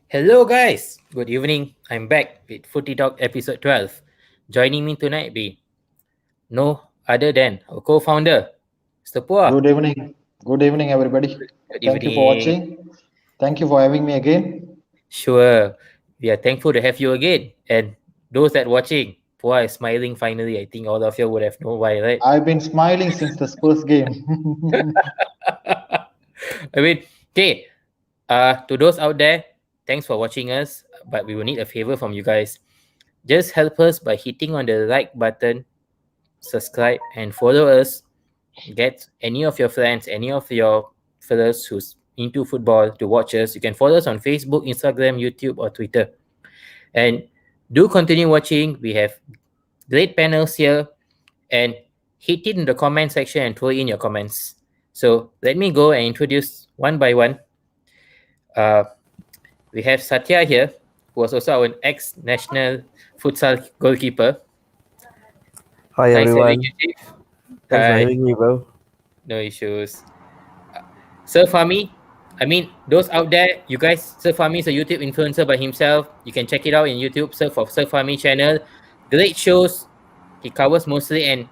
Hello, guys. Good evening. I'm back with Footy Talk episode 12. Joining me tonight be no other than our co-founder, Mr. Pua. Good evening. Good evening, everybody. Good Thank you for evening. watching. Thank you for having me again. Sure, we are thankful to have you again. And those that watching, Pua is smiling finally. I think all of you would have known why, right? I've been smiling since the Spurs game. I mean, okay. To those out there, thanks for watching us. But we will need a favor from you guys. Just help us by hitting on the like button, subscribe, and follow us. Get any of your friends, any of your fellows who's into football to watch us. You can follow us on Facebook, Instagram, YouTube, or Twitter. And do continue watching. We have great panels here. And hit it in the comment section and throw in your comments. So let me go and introduce one by one. Uh, we have Satya here, who was also our ex-national futsal goalkeeper. Hi Nice having everyone. you, Chief. Thanks for Hi, having me, bro. no issues. Sir Fahmi, I mean, those out there, you guys, Sir Fahmi is a YouTube influencer by himself. You can check it out in YouTube. Search for Sir Fahmi channel. Great shows. He covers mostly and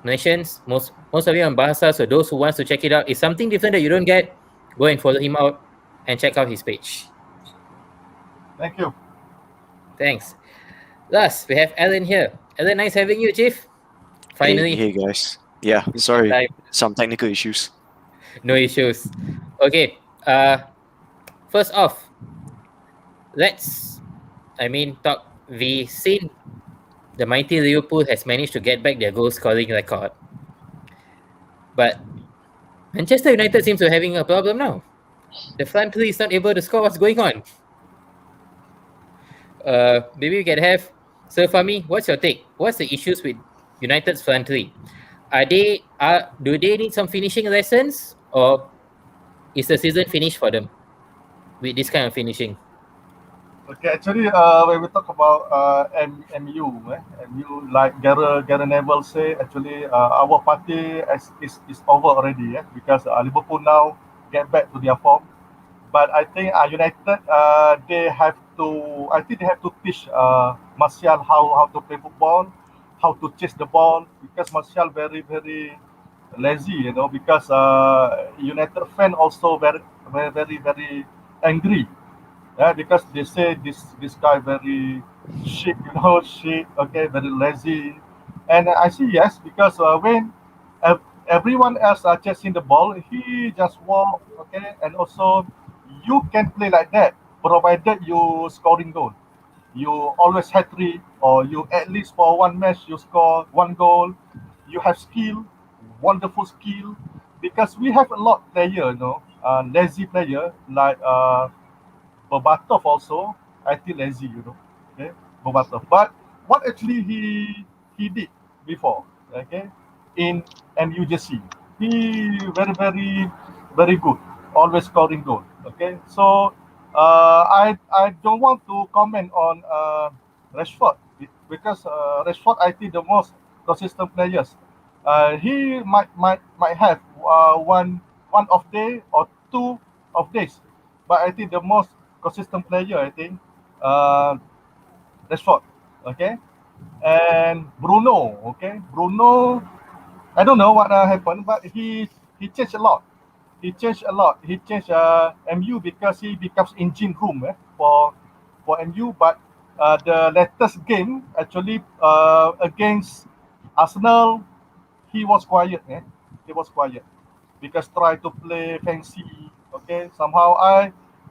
Malaysians, most of you on Bahasa. So those who wants to check it out, it's something different that you don't get. Go and follow him out and check out his page. Thank you. Thanks. Last, we have Alan here. Alan, nice having you, Chief. Finally, Hey guys. Yeah, it's sorry, time. some technical issues. No issues. Okay. First off, let's talk. We seen the mighty Liverpool has managed to get back their goal scoring record, but Manchester United seems to be having a problem now. The front three is not able to score. What's going on? Maybe we can have Sir Fahmi. What's your take? What's the issues with United's front three? Do they need some finishing lessons, or is the season finished for them with this kind of finishing? Okay, actually, when we talk about MU, MU, like Gary Neville say, actually, our party is over already, because Liverpool now get back to their form. But I think United, I think they have to teach Martial how to play football, how to chase the ball, because Martial very, very lazy, because United fan also very angry. Yeah, because they say this guy very shit, shit. Okay, very lazy, and I see yes because when everyone else are chasing the ball, he just walk. Okay, and also you can play like that provided you scoring goal. You always hat trick, or you at least for one match you score one goal. You have skill, wonderful skill, because we have a lot player, lazy player like Berbatov also, I feel lazy, Okay, Berbatov. But what actually he did before, okay, in MUJC, he very good, always scoring goal. Okay, so I don't want to comment on Rashford because Rashford I think the most consistent players. He might have one off day or two off days, but I think the most consistent player, I think, uh, Rashford. Okay, and Bruno. Okay, Bruno. I don't know what happened, but he changed a lot. He changed a lot. He changed MU because he becomes engine room for MU. But the latest game actually against Arsenal, he was quiet. He was quiet because try to play fancy. Okay, somehow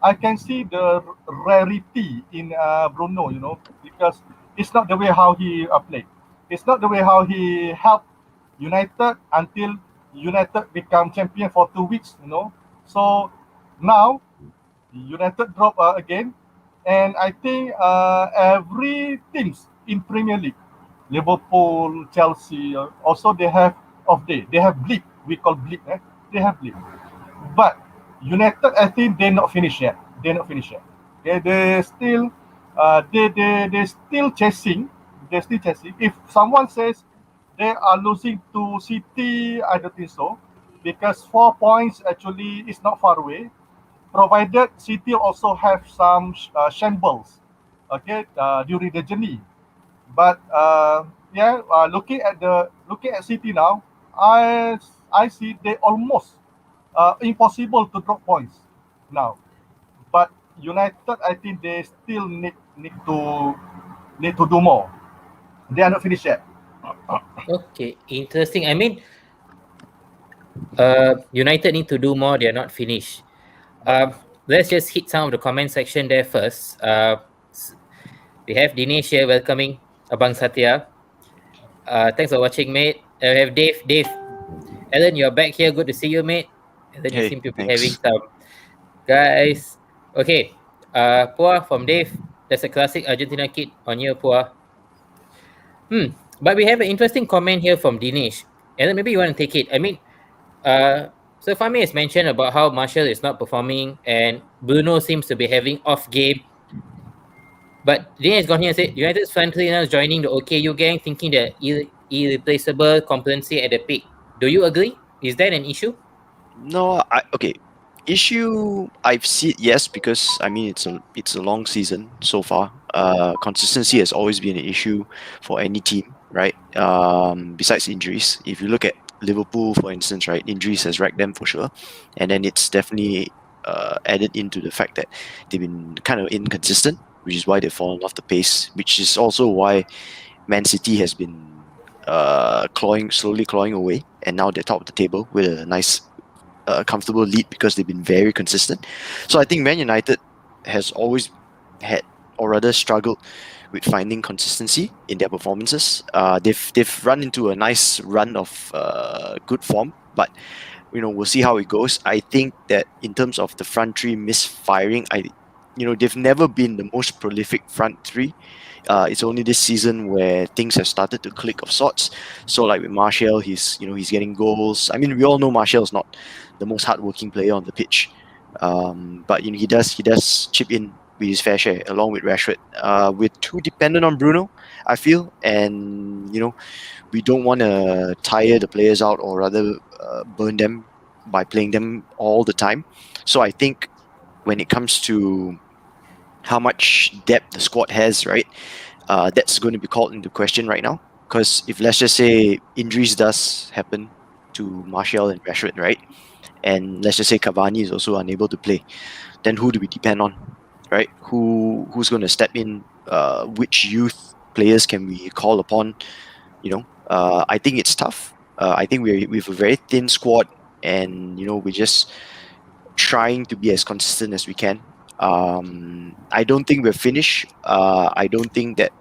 I can see the rarity in Bruno. Because it's not the way how he played. It's not the way how he helped United until United become champion for 2 weeks. So now United drop again, and I think every teams in Premier League, Liverpool, Chelsea, also they have off day. They have blip. We call blip. They have blip. But United, I think they're not finished yet. They're not finished yet. Okay, they still, they still chasing. They're still chasing. If someone says they are losing to City, I don't think so, because 4 points actually is not far away. provided City also have some shambles, okay, during the journey. But looking at City now, I see they almost impossible to drop points now. But United, I think they still need to do more. They are not finished yet. Okay, interesting. I mean, United need to do more. They're not finished. Let's just hit some of the comment section there first. We have Dinesh here welcoming Abang Satya. Thanks for watching, mate. We have Dave. Alan, you're back here. Good to see you, mate. Alan, you Hey, seem to be having thanks. some guys. Okay. Pua from Dave. That's a classic Argentina kid on you, Pua. But we have an interesting comment here from Dinesh. Alan, maybe you want to take it. I mean, so Fami has mentioned about how Marshall is not performing and Bruno seems to be having off game. But Dinesh has gone here and said United's front three now is joining the OKU gang, thinking they're irreplaceable competency at the peak. Do you agree? Is that an issue? No, okay. Issue I've seen, yes, because I mean it's a long season so far. Consistency has always been an issue for any team, right? Besides injuries, if you look at Liverpool, for instance, right, injuries has wrecked them for sure, and then it's definitely added into the fact that they've been kind of inconsistent, which is why they've fallen off the pace. Which is also why Man City has been slowly clawing away, and now they're top of the table with a nice comfortable lead because they've been very consistent. So I think Man United has always had, or rather struggled, with finding consistency in their performances. They've run into a nice run of good form, but we'll see how it goes. I think that in terms of the front three misfiring, they've never been the most prolific front three. It's only this season where things have started to click of sorts. So like with Martial, he's getting goals. I mean, we all know Martial's not the most hardworking player on the pitch, but he does chip in with his fair share along with Rashford. We're too dependent on Bruno, I feel, and we don't want to tire the players out, or rather burn them by playing them all the time. So I think when it comes to how much depth the squad has, right, that's going to be called into question right now. Because if, let's just say, injuries does happen to Martial and Rashford, right, and let's just say Cavani is also unable to play, then who do we depend on, right? Who's going to step in? Which youth players can we call upon? I think it's tough. I think we've a very thin squad, and we're just trying to be as consistent as we can. I don't think we're finished. I don't think that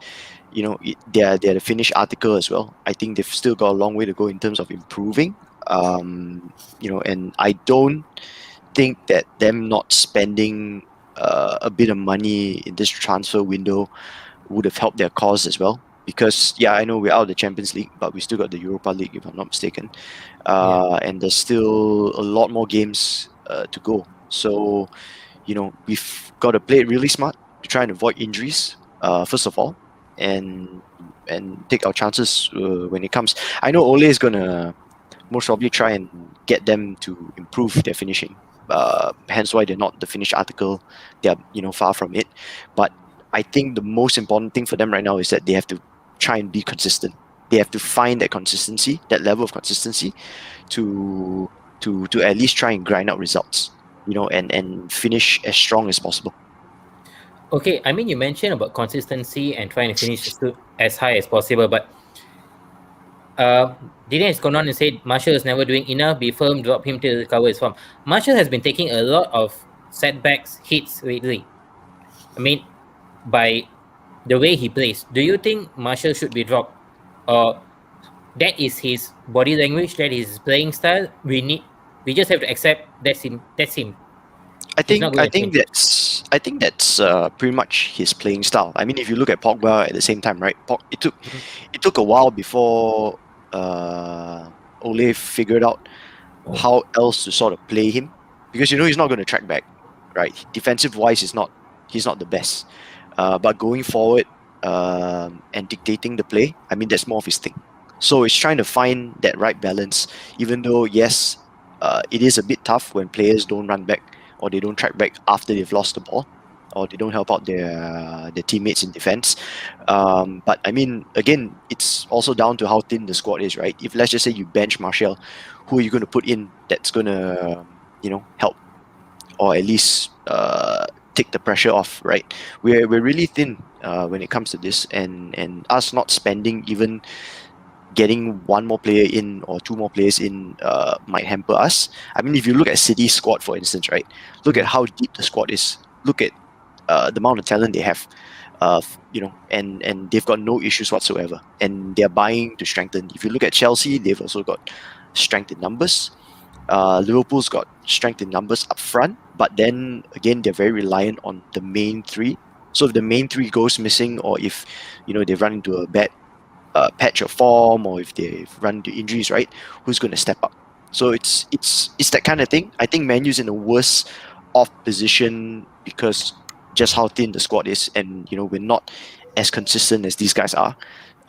they're the finished article as well. I think they've still got a long way to go in terms of improving. And I don't think that them not spending a bit of money in this transfer window would have helped their cause as well. Because I know we're out of the Champions League, but we still got the Europa League, if I'm not mistaken. And there's still a lot more games to go. So we've got to play it really smart to try and avoid injuries, first of all, and take our chances when it comes. I know Ole is gonna most probably try and get them to improve their finishing. Hence why they're not the finished article. They're far from it. But I think the most important thing for them right now is that they have to try and be consistent. They have to find that consistency, that level of consistency, to at least try and grind out results. And finish as strong as possible. Okay, I mean, you mentioned about consistency and trying to finish as high as possible, but Dinesh has gone on and said Marshall is never doing enough. Be firm, drop him to recover his form. Marshall has been taking a lot of setbacks, hits lately. I mean, by the way he plays, do you think Marshall should be dropped, or that is his body language, that is his playing style? We just have to accept that's him. That's him. I think that's pretty much his playing style. I mean, if you look at Pogba at the same time, right? It took a while before Ole figured out how else to sort of play him, because he's not going to track back, right? Defensive wise, he's not the best, but going forward and dictating the play, I mean, that's more of his thing. So it's trying to find that right balance. Even though yes, it is a bit tough when players don't run back or they don't track back after they've lost the ball, or they don't help out their teammates in defense. But I mean, again, it's also down to how thin the squad is, right? If let's just say you bench Martial, who are you going to put in that's going to help, or at least take the pressure off, right? We're really thin when it comes to this, and us not spending, even getting one more player in or two more players in might hamper us. I mean, if you look at City's squad, for instance, right? Look at how deep the squad is. Look at the amount of talent they have, and they've got no issues whatsoever. And they're buying to strengthen. If you look at Chelsea, they've also got strength in numbers. Liverpool's got strength in numbers up front, but then again, they're very reliant on the main three. So if the main three goes missing, or if they run into a bad patch of form, or if they've run into injuries, right? Who's going to step up? So it's that kind of thing. I think Man U's in a worse off position because just how thin the squad is, and we're not as consistent as these guys are.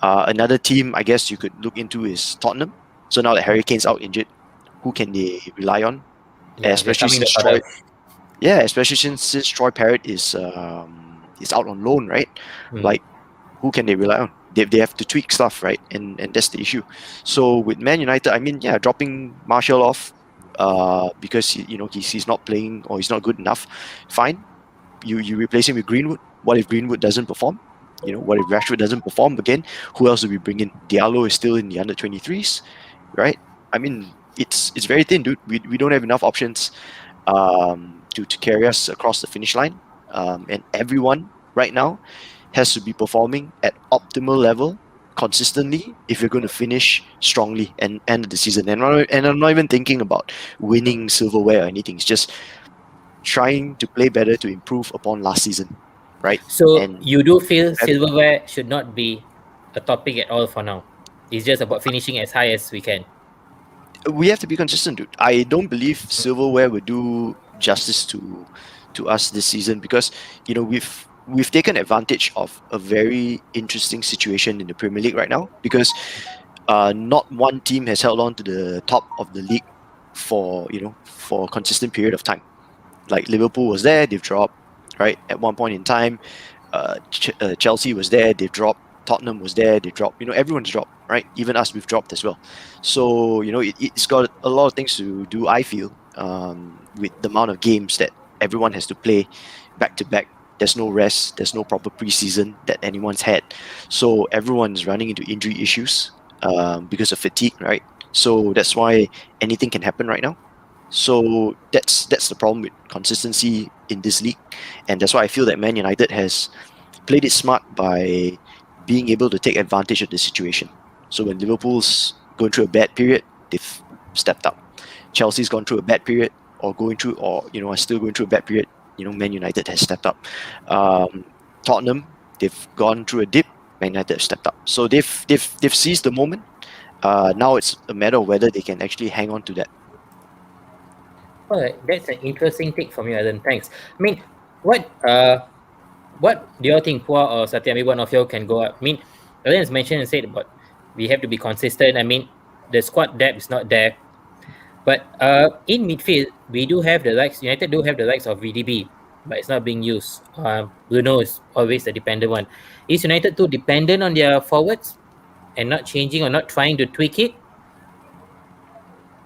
Another team I guess you could look into is Tottenham. So now that Harry Kane's out injured, who can they rely on? Especially since Troy Parrott is out on loan, right? Like, who can they rely on? They have to tweak stuff, right? And that's the issue. So with Man United, I mean, yeah, dropping Martial off because he's not playing or he's not good enough, fine. You replace him with Greenwood. What if Greenwood doesn't perform? What if Rashford doesn't perform again? Who else do we bring in? Diallo is still in the under 23s, right? I mean, it's very thin, dude. We don't have enough options to carry us across the finish line, and everyone right now has to be performing at optimal level consistently if you're going to finish strongly and end the season. And I'm not even thinking about winning silverware or anything. It's just trying to play better to improve upon last season, right? So And you do feel silverware should not be a topic at all for now? It's just about finishing as high as we can. we have to be consistent, dude. I don't believe silverware will do justice to us this season, because we've taken advantage of a very interesting situation in the Premier League right now, because not one team has held on to the top of the league for a consistent period of time. Like Liverpool was there, they've dropped, right? At one point in time, Chelsea was there, they've dropped. Tottenham was there, they dropped. Everyone's dropped, right? Even us, we've dropped as well. So it's got a lot of things to do, I feel, with the amount of games that everyone has to play back to back. There's no rest, there's no proper preseason that anyone's had. So everyone's running into injury issues because of fatigue, right? So that's why anything can happen right now. So that's the problem with consistency in this league. And that's why I feel that Man United has played it smart by being able to take advantage of the situation. So when Liverpool's going through a bad period, they've stepped up. Chelsea's gone through a bad period, or are still going through a bad period. Man United has stepped up. Tottenham, they've gone through a dip. Man United have stepped up. So they've seized the moment. Now it's a matter of whether they can actually hang on to that. All right, that's an interesting take from you, Alan. Thanks. I mean, what do you all think, Pua or Satya, maybe one of you can go up? I mean, Alan has mentioned and said about we have to be consistent. I mean, the squad depth is not there. But in midfield, we do have the likes, United do have the likes of VDB, but it's not being used. Bruno is always the dependent one. Is United too dependent on their forwards and not changing or not trying to tweak it?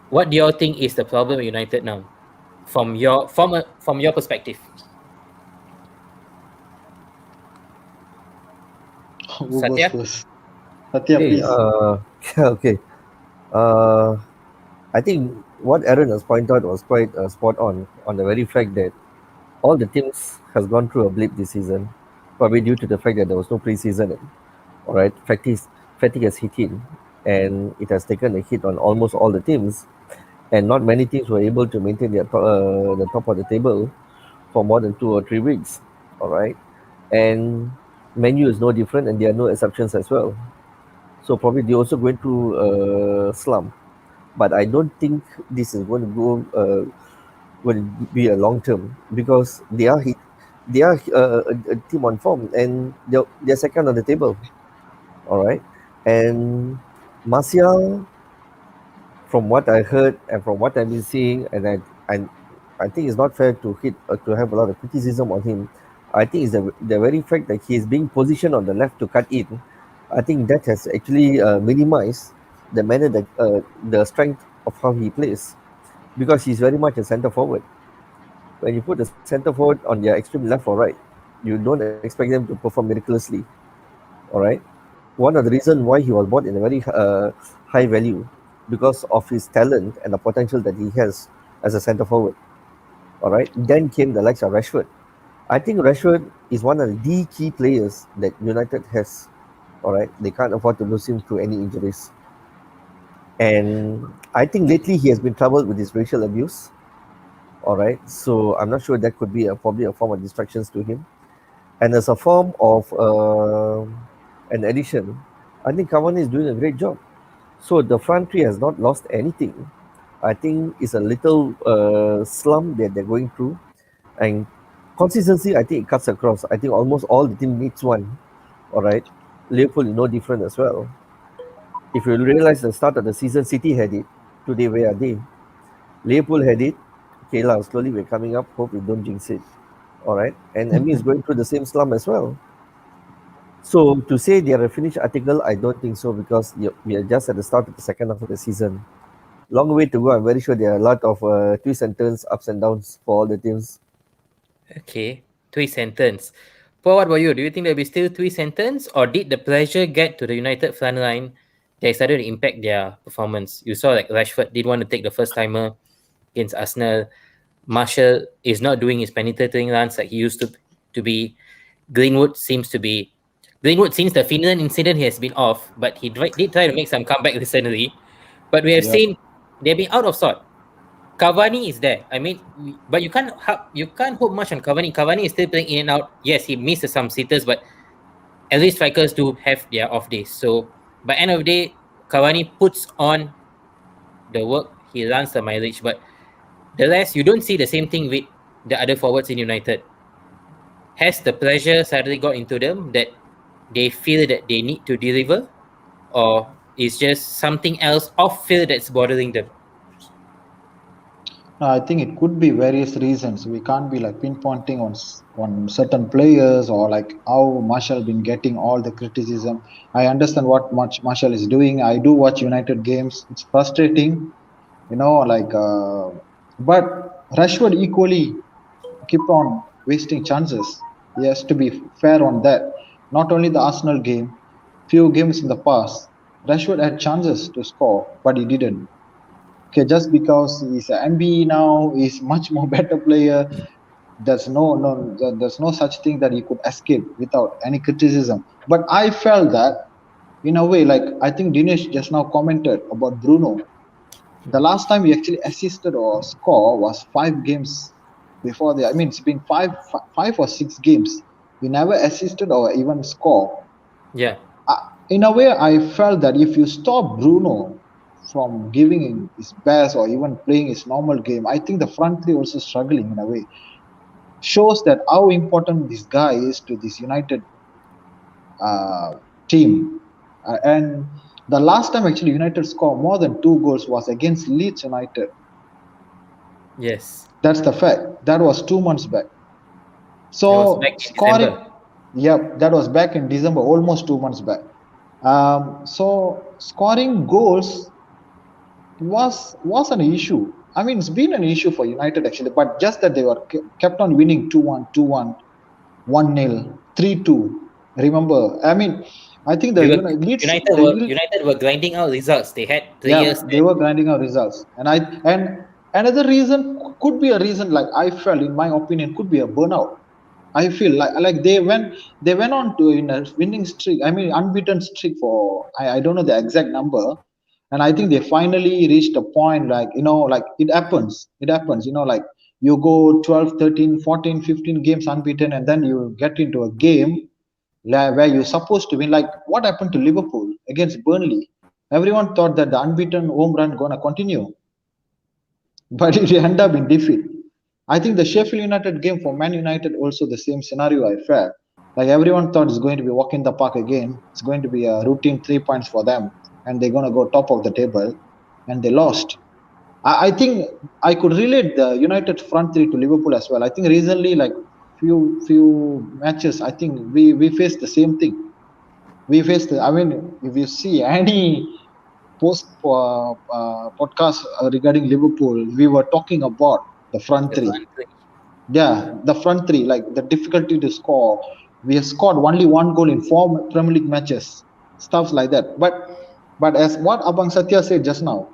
What do you all think is the problem with United now, from your perspective? Who goes Satya? first? Satya, Okay, please. okay. I think what Aaron has pointed out was quite spot on the very fact that all the teams has gone through a blip this season, probably due to the fact that there was no preseason. All right, fatigue has hit in, and it has taken a hit on almost all the teams, and not many teams were able to maintain the top of the table for more than 2 or 3 weeks. All right, and Man U is no different, and there are no exceptions as well. So probably they're also going through a slump, but I don't think this is going to go will be a long term, because they are a team on form, and they're second on the table. All right, and Martial, from what I heard and from what I've been seeing, and I think it's not fair to have a lot of criticism on him. I think it's the very fact that he is being positioned on the left to cut in. I think that has actually minimized the manner that the strength of how he plays, because he's very much a centre forward. When you put the centre forward on their extreme left or right, you don't expect them to perform miraculously. All right. One of the reasons why he was bought in a very high value, because of his talent and the potential that he has as a centre forward. All right. Then came the likes of Rashford. I think Rashford is one of the key players that United has. All right. They can't afford to lose him through any injuries. And I think lately he has been troubled with his racial abuse. All right. So I'm not sure that could be probably a form of distractions to him. And as a form of an addition, I think Cavani is doing a great job. So the front three has not lost anything. I think it's a little slump that they're going through, and consistency. I think it cuts across. I think almost all the team needs one. All right, Liverpool is no different as well. If you realize the start of the season, City had it. Today, where are they? Liverpool had it. Okay, lah. Slowly we're coming up. Hope we don't jinx it. All right, and Emmy is going through the same slump as well. So to say they are a finished article, I don't think so, because we are just at the start of the second half of the season. Long way to go. I'm very sure there are a lot of twists and turns, ups and downs for all the teams. Okay, twist sentence. Paul, what about you? Do you think there'll be still twist sentence, or did the pressure get to the United front line that started to impact their performance? You saw like Rashford did want to take the first timer against Arsenal. Marshall is not doing his penetrating runs like he used to be. Greenwood seems to be. Greenwood, since the Finland incident, he has been off, but he did try to make some comeback recently. But we have Yep. seen they've been out of sort. Cavani is there. I mean, but you can't hope much on Cavani. Cavani is still playing in and out. Yes, he missed some sitters, but at least strikers do have their off days. So by end of the day, Cavani puts on the work. He runs the mileage, but the rest you don't see the same thing with the other forwards in United. Has the pressure suddenly got into them that they feel that they need to deliver, or is just something else off field that's bothering them? I think it could be various reasons. We can't be like pinpointing on certain players, or like how Marshall been getting all the criticism. I understand what much Marshall is doing. I do watch United games. It's frustrating, but Rashford equally keep on wasting chances. He has to be fair on that. Not only the Arsenal game, few games in the past, Rashford had chances to score, but he didn't. Okay, just because he's an MBE now, he's much more better player. There's no such thing that he could escape without any criticism. But I felt that in a way, like I think Dinesh just now commented about Bruno. The last time he actually assisted or score was 5 games before the. I mean, it's been five or 6 games. He never assisted or even score. Yeah. In a way, I felt that if you stop Bruno from giving his best or even playing his normal game, I think the front three also struggling in a way. Shows that how important this guy is to this United team. And the last time actually United scored more than 2 goals was against Leeds United. Yes. That's the fact. That was 2 months back. That was So back in scoring, December. yep, that was back in December, almost 2 months back. So scoring goals was an issue. I mean, it's been an issue for United actually, but just that they were kept on winning 2-1, 2-1, 1-0, 3-2. Remember, I mean, I think the Leeds, United were grinding out results. They had players yeah, they that were grinding out results, and another reason could be a reason, like I felt, in my opinion, could be a burnout. I feel like they went on to in a winning streak. I mean, unbeaten streak for I don't know the exact number, and I think they finally reached a point, like like it happens. It happens. Like you go 12, 13, 14, 15 games unbeaten, and then you get into a game where you're supposed to win. Like what happened to Liverpool against Burnley? Everyone thought that the unbeaten home run gonna continue, but it ended up in defeat. I think the Sheffield United game for Man United also the same scenario I felt. Like everyone thought it's going to be walk in the park again. It's going to be a routine 3 points for them, and they're gonna go top of the table, and they lost. I think I could relate the United front three to Liverpool as well. I think recently, like few matches, I think we faced the same thing. We faced. I mean, if you see any podcast regarding Liverpool, we were talking about the front The three. front three. Yeah, the front three, like the difficulty to score. We have scored only one goal in four Premier League matches, stuff like that. But as what Abang Satya said just now,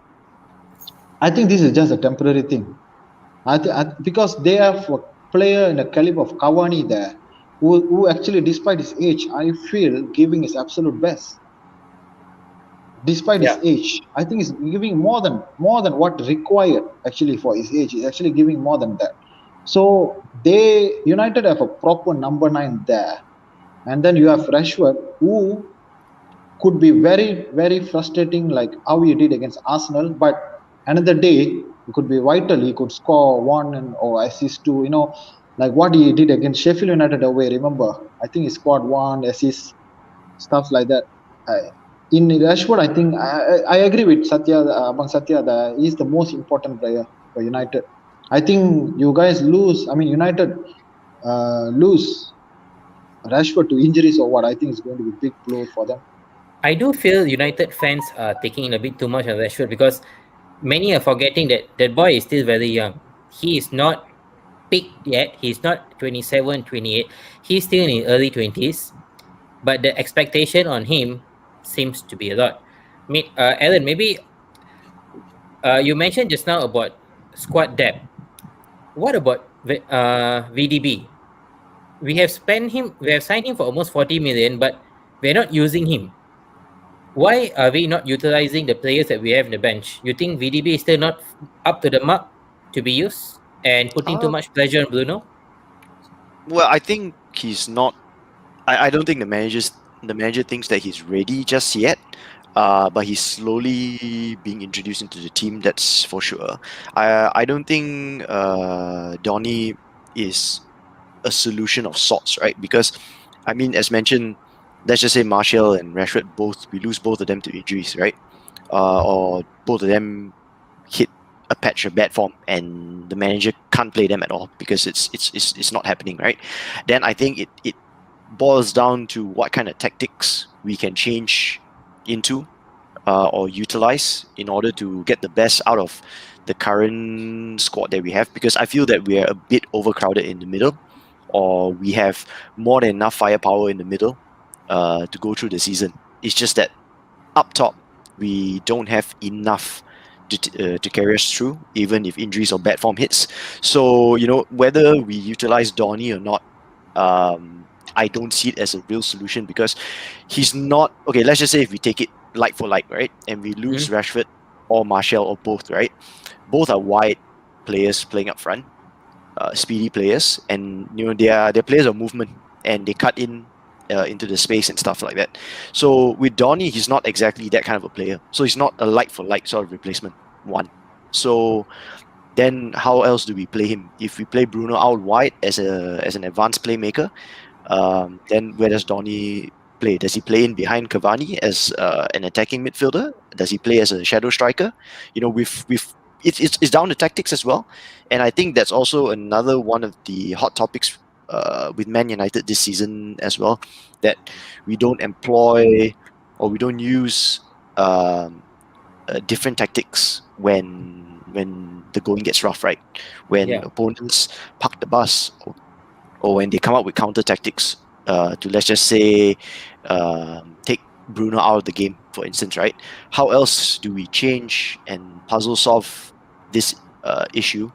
I think this is just a temporary thing. Because they have a player in the caliber of Cavani there, who actually, despite his age, I feel giving his absolute best. Despite his Yeah, age, I think he's giving more than what required actually for his age. He's actually giving more than that. So they United have a proper number nine there, and then you have Rashford, who could be very very frustrating, like how he did against Arsenal. But another day, he could be vital. He could score one and or assist two. Like what he did against Sheffield United away. Remember, I think he scored one assist, stuff like that. In Rashford, I think I agree with Satya, Abang Satya, that he's the most important player for United. I think you guys lose. I mean, United lose Rashford to injuries or what. I think it's going to be big blow for them. I do feel United fans are taking a bit too much on Rashford because many are forgetting that that boy is still very young. He is not peaked yet. He's not 27, 28. He's still in his early 20s. But the expectation on him seems to be a lot. Alan, maybe you mentioned just now about squad depth. What about VDB? We have spent him. We have signed him for almost 40 million, but we're not using him. Why are we not utilizing the players that we have in the bench? You think VDB is still not up to the mark to be used and putting too Uh, much pressure on Bruno? well, I think he's not. I don't think the manager thinks that he's ready just yet. But he's slowly being introduced into the team. That's for sure. I don't think Donny is a solution of sorts, right? Because I mean, as mentioned, let's just say Martial and Rashford we lose both of them to injuries, right? Or both of them hit a patch of bad form and the manager can't play them at all because it's not happening, right? Then I think it boils down to what kind of tactics we can change into or utilize in order to get the best out of the current squad that we have, because I feel that we're a bit overcrowded in the middle, or we have more than enough firepower in the middle to go through the season. It's just that up top we don't have enough to carry us through, even if injuries or bad form hits. So whether we utilize Donny or not, I don't see it as a real solution because he's not okay. Let's just say if we take it like for like, right, and we lose Rashford or Martial or both, right? Both are wide players playing up front, speedy players, and they're players of movement and they cut in into the space and stuff like that. So with Donny, he's not exactly that kind of a player. So he's not a like for like sort of replacement one. So then how else do we play him? If we play Bruno out wide as an advanced playmaker, then where does Donny play? Does he play in behind Cavani as an attacking midfielder? Does he play as a shadow striker? It's down to tactics as well, and I think that's also another one of the hot topics with Man United this season as well, that we don't employ or we don't use different tactics when the going gets rough, right? When Yeah. opponents park the bus, or when they come up with counter tactics to, let's just say, take Bruno out of the game, for instance, right? How else do we change and puzzle solve this issue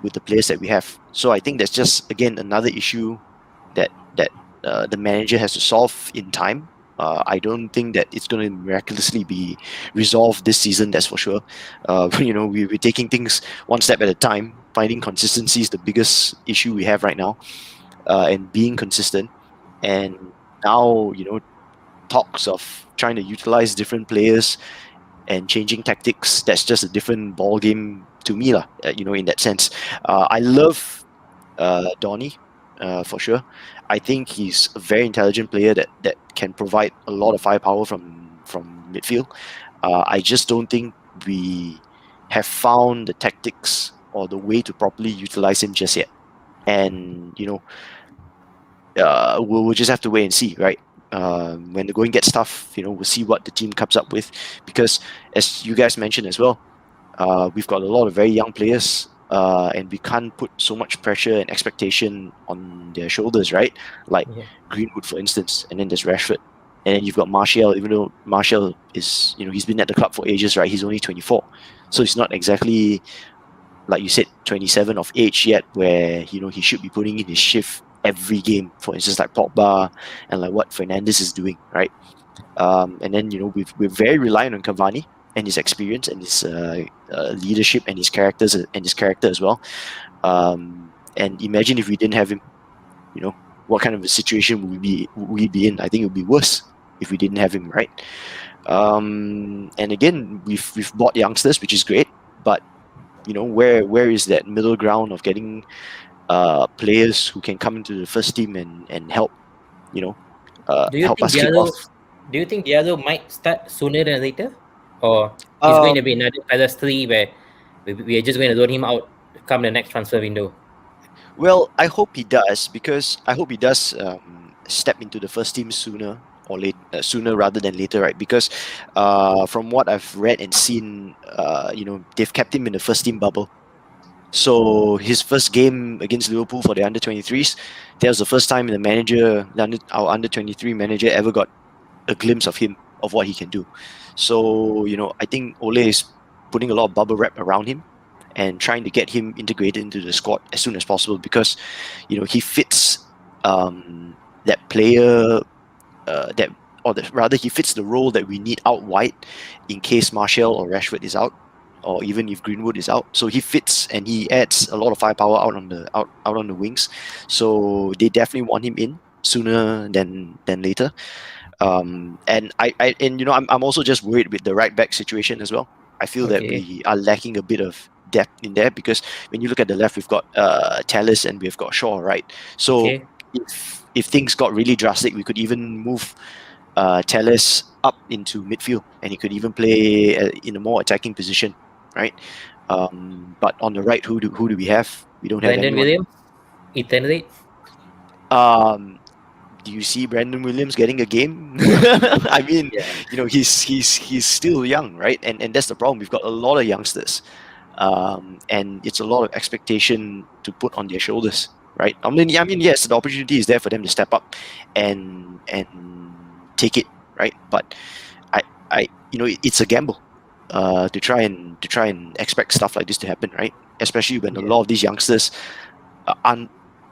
with the players that we have? So I think that's just again another issue that the manager has to solve in time. I don't think that it's going to miraculously be resolved this season. That's for sure. We're taking things one step at a time. Finding consistency is the biggest issue we have right now, and being consistent. And now, talks of trying to utilize different players and changing tactics. That's just a different ball game to me, lah. In that sense, I love Donny, for sure. I think he's a very intelligent player that can provide a lot of firepower from midfield. I just don't think we have found the tactics or the way to properly utilize him just yet. And we'll just have to wait and see, right? When the going gets tough, we'll see what the team comes up with. Because as you guys mentioned as well, we've got a lot of very young players, and we can't put so much pressure and expectation on their shoulders, right? Like Yeah. Greenwood, for instance, and then there's Rashford, and then you've got Martial. Even though Martial is, he's been at the club for ages, right? He's only 24, so he's not exactly, like you said, 27 of age yet, where he should be putting in his shift every game. For instance, like Pogba and like what Fernandes is doing, right? And then we're very reliant on Cavani and his experience and his leadership and his character as well. And imagine if we didn't have him, what kind of a situation would we be in? I think it would be worse if we didn't have him, right? And again, we've bought youngsters, which is great, but where is that middle ground of getting players who can come into the first team and help help us kick off. Do you think Diallo might start sooner than later, or it's going to be another Palestri where we are just going to loan him out come the next transfer window? Well, I hope he does, because I hope he does step into the first team sooner sooner rather than later, right? Because from what I've read and seen, they've kept him in the first team bubble. So his first game against Liverpool for the under-23s, that was the first time our under-23 manager ever got a glimpse of him, of what he can do. So I think Ole is putting a lot of bubble wrap around him and trying to get him integrated into the squad as soon as possible, because he fits that player rather he fits the role that we need out wide in case Martial or Rashford is out, or even if Greenwood is out. So he fits and he adds a lot of firepower out on the wings. So they definitely want him in sooner than later. And I'm also just worried with the right back situation as well. I feel that we are lacking a bit of depth in there, because when you look at the left, we've got Tallis and we've got Shaw, right? So if things got really drastic, we could even move Tallis up into midfield, and he could even play in a more attacking position, right? But on the right, who do we have? We don't have Brandon anyone. Williams, Ethan Reid. Do you see Brandon Williams getting a game? I mean, he's still young, right? And that's the problem. We've got a lot of youngsters, and it's a lot of expectation to put on their shoulders, right? I mean, yes, the opportunity is there for them to step up and take it, right? But it's a gamble to try and expect stuff like this to happen, right? Especially when a lot of these youngsters aren't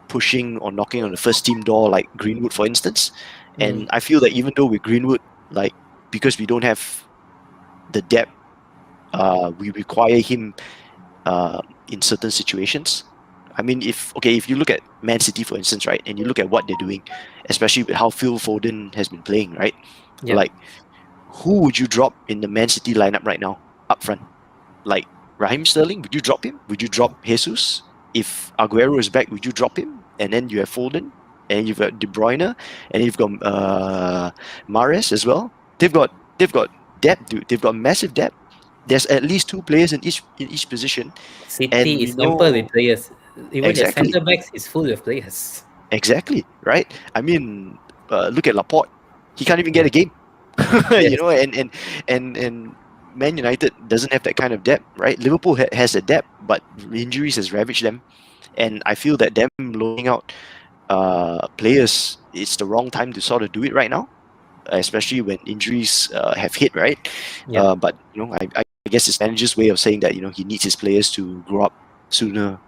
pushing or knocking on the first team door, like Greenwood, for instance. And I feel that even though with Greenwood, like, because we don't have the depth, we require him in certain situations. I mean, if you look at Man City, for instance, right, and you look at what they're doing, especially with how Phil Foden has been playing, right? Like, who would you drop in the Man City lineup right now up front? Like Raheem Sterling, would you drop him? Would you drop Jesus? If Aguero is back, would you drop him? And then you have Foden, and you've got De Bruyne, and you've got Mahrez as well. They've got depth, dude. They've got massive depth. There's at least 2 players in each position. City is ample with players. Even the centre backs is full of players. Exactly, right? I mean, look at Laporte. He can't even get a game. And Man United doesn't have that kind of depth, right? Liverpool has a depth, but injuries has ravaged them, and I feel that them loaning out players, it's the wrong time to sort of do it right now, especially when injuries have hit, right? But I guess it's manager's way of saying that he needs his players to grow up sooner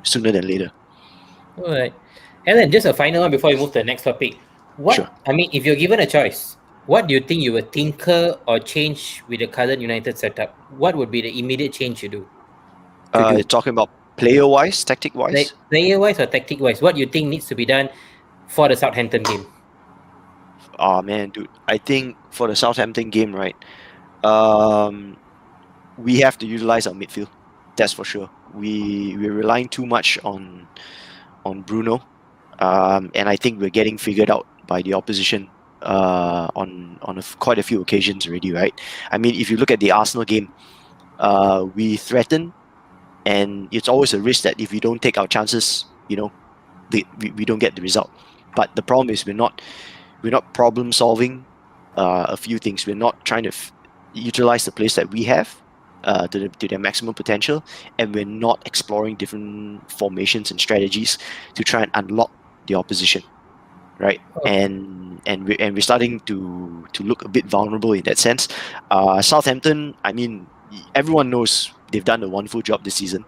than later. All right, and then just a final one before we move to the next topic. I mean, if you're given a choice, what do you think you would tinker or change with the current United setup? What would be the immediate change you do? You're talking about player-wise, tactic-wise? Player-wise or tactic-wise, what do you think needs to be done for the Southampton game? Oh man, dude, I think for the Southampton game, right, we have to utilize our midfield. That's for sure. We're relying too much on Bruno, and I think we're getting figured out by the opposition on quite a few occasions already, right? I mean, if you look at the Arsenal game, We threaten, and it's always a risk that if we don't take our chances, we don't get the result. But the problem is we're not problem solving a few things. We're not trying to utilize the players that we have to their maximum potential, and we're not exploring different formations and strategies to try and unlock the opposition, right? Oh. And we're starting to look a bit vulnerable in that sense. Southampton, I mean, everyone knows they've done a wonderful job this season,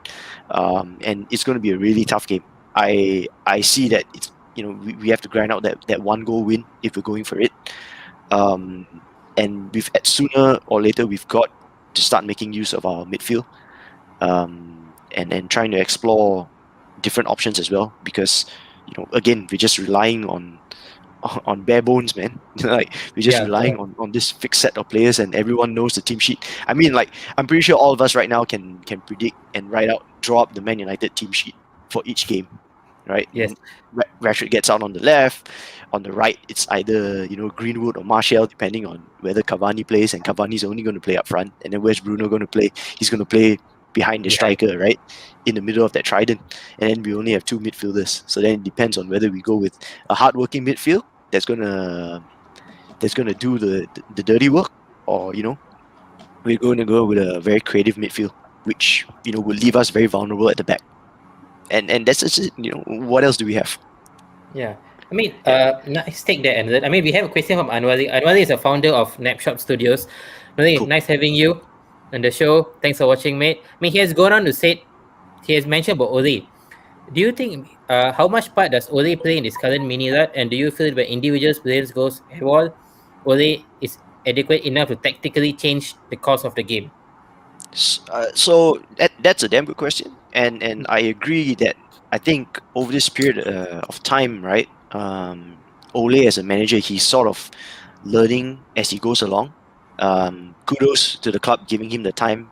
and it's going to be a really tough game. I see that it's we have to grind out that one goal win if we're going for it. Um, and sooner or later we've got to start making use of our midfield, and trying to explore different options as well, because again, we're just relying on bare bones, man. Like, we're just Yeah, relying correct. on this fixed set of players, and everyone knows the team sheet. I mean, like, I'm pretty sure all of us right now can predict and draw up the Man United team sheet for each game, right? Yes. Rashford gets out on the left. On the right, it's either Greenwood or Martial, depending on whether Cavani plays, and Cavani's only going to play up front. And then where's Bruno going to play? He's going to play behind the Behind. striker, right, in the middle of that trident. And then we only have two midfielders. So then it depends on whether we go with a hardworking midfield that's gonna do the dirty work, or we're going to go with a very creative midfield, which will leave us very vulnerable at the back. And that's just it. What else do we have? Yeah. I mean, nice take that, and I mean, we have a question from Anwali. Anwali is a founder of Napshop Studios. Anwali, Cool. nice having you on the show. Thanks for watching, mate. I mean, he has gone on to say, he has mentioned about Ole. Do you think, how much part does Ole play in this current mini rut, and do you feel when individuals players goes AWOL, Ole is adequate enough to tactically change the course of the game? So that's a damn good question, and I agree that I think over this period of time, right? Ole as a manager, he's sort of learning as he goes along. Kudos to the club giving him the time.